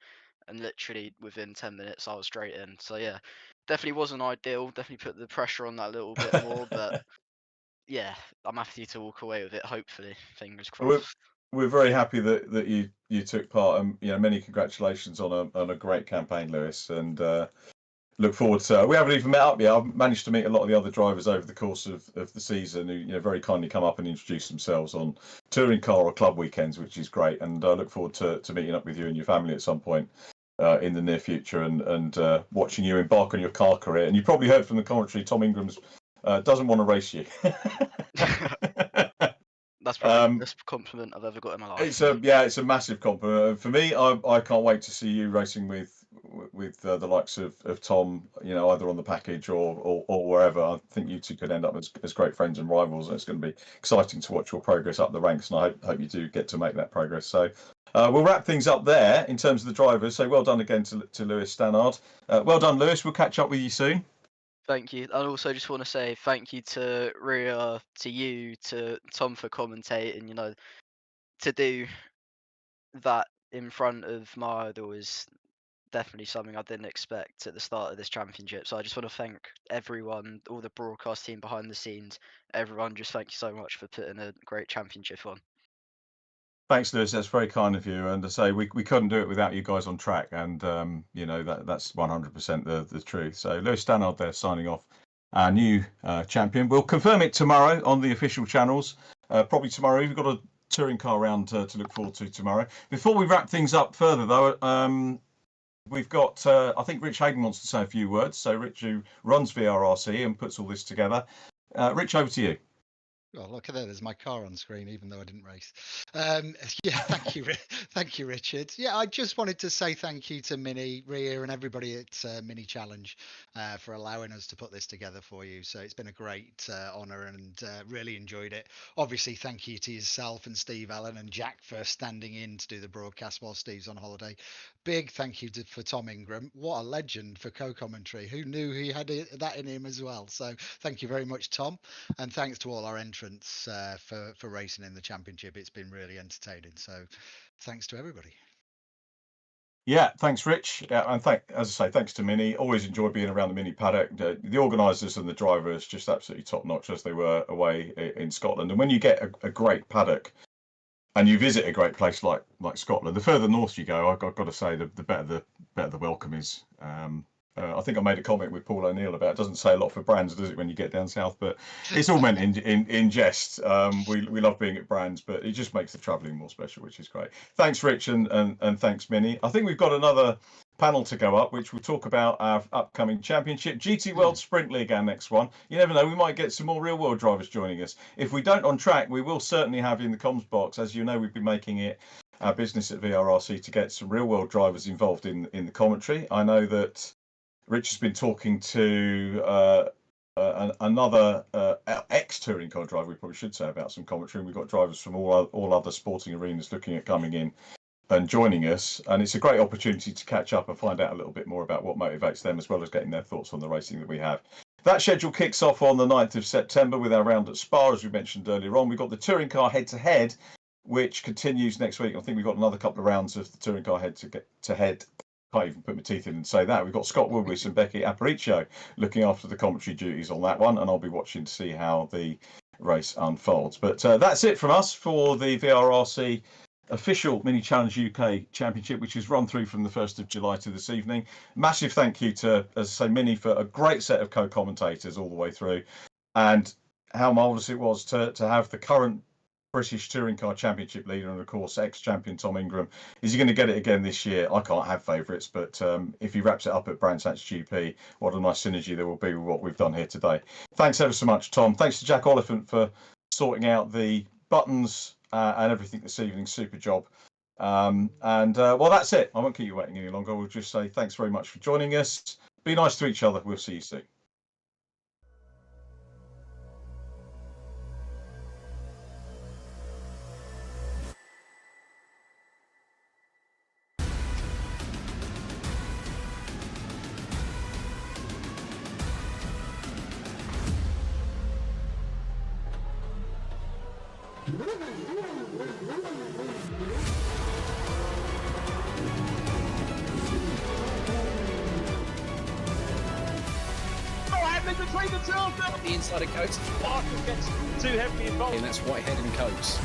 and literally within 10 minutes I was straight in. So yeah, definitely wasn't ideal. Definitely put the pressure on that a little bit more, but yeah, I'm happy to walk away with it. Hopefully, fingers crossed. We're very happy that you took part, and you know, many congratulations on a great campaign, Lewis, and look forward to. We haven't even met up yet. I've managed to meet a lot of the other drivers over the course of the season who, you know, very kindly come up and introduce themselves on touring car or club weekends, which is great. And I look forward to meeting up with you and your family at some point in the near future, and watching you embark on your car career. And you probably heard from the commentary, Tom Ingram's doesn't want to race you. That's probably the best compliment I've ever got in my life. It's a massive compliment for me. I can't wait to see you racing with the likes of Tom, you know, either on the package or wherever. I think you two could end up as great friends and rivals, and it's going to be exciting to watch your progress up the ranks, and I hope you do get to make that progress. So we'll wrap things up there in terms of the drivers. So well done again to Lewis Stannard. Well done, Lewis. We'll catch up with you soon. Thank you. I also just want to say thank you to RHEA, to you, to Tom for commentating. You know, to do that in front of my idol is definitely something I didn't expect at the start of this championship. So I just want to thank everyone, all the broadcast team behind the scenes, everyone. Just thank you so much for putting a great championship on. Thanks, Lewis. That's very kind of you. And to say we couldn't do it without you guys on track, and you know, that's 100% the truth. So Lewis Stannard there signing off, our new champion. We'll confirm it tomorrow on the official channels. Probably tomorrow. We've got a touring car round to look forward to tomorrow. Before we wrap things up further, though, we've got I think Rich Hayden wants to say a few words. So Rich, who runs VRRC and puts all this together. Rich, over to you. Oh, look at that! There's my car on screen, even though I didn't race. Yeah, thank you, thank you, Richard. Yeah, I just wanted to say thank you to Mini, Ria, and everybody at Mini Challenge for allowing us to put this together for you. So it's been a great honour and really enjoyed it. Obviously, thank you to yourself and Steve Allen and Jack for standing in to do the broadcast while Steve's on holiday. Big thank you for Tom Ingram. What a legend for co-commentary. Who knew he had that in him as well? So thank you very much, Tom. And thanks to all our entrants for racing in the championship. It's been really entertaining. So thanks to everybody. Yeah, thanks, Rich. Yeah, and as I say, thanks to Mini. Always enjoy being around the Mini paddock. The organisers and the drivers just absolutely top notch as they were away in Scotland. And when you get a great paddock and you visit a great place like Scotland, the further north you go, I've got to say, the better the welcome is. I think I made a comment with Paul O'Neill about it doesn't say a lot for Brands, does it, when you get down south? But it's all meant in jest. We love being at Brands, but it just makes the travelling more special, which is great. Thanks, Rich, and thanks, Minnie. I think we've got another panel to go up, which will talk about our upcoming championship, GT World Sprint League, our next one. You never know, we might get some more real world drivers joining us. If we don't on track, we will certainly have in the comms box. As you know, we've been making it our business at VRRC to get some real world drivers involved in the commentary. I know that Rich has been talking to another ex-touring car driver, we probably should say, about some commentary. And we've got drivers from all other sporting arenas looking at coming in and joining us. And it's a great opportunity to catch up and find out a little bit more about what motivates them, as well as getting their thoughts on the racing that we have. That schedule kicks off on the 9th of September with our round at Spa, as we mentioned earlier on. We've got the touring car head-to-head, which continues next week. I think we've got another couple of rounds of the touring car head-to-head. Can't even put my teeth in and say that. We've got Scott Woodwis and Becky Aparicio looking after the commentary duties on that one, and I'll be watching to see how the race unfolds. But that's it from us for the VRRC official Mini Challenge UK Championship, which is run through from the 1st of July to this evening. Massive thank you to, as I say, Mini for a great set of co-commentators all the way through, and how marvellous it was to have the current British Touring Car Championship leader and, of course, ex-champion Tom Ingram. Is he going to get it again this year? I can't have favourites, but if he wraps it up at Brands Hatch GP, what a nice synergy there will be with what we've done here today. Thanks ever so much, Tom. Thanks to Jack Oliphant for sorting out the buttons and everything this evening. Super job. Well, that's it. I won't keep you waiting any longer. We'll just say thanks very much for joining us. Be nice to each other. We'll see you soon. The inside of Coates, Barker gets too heavily involved. And that's Whitehead and Coates.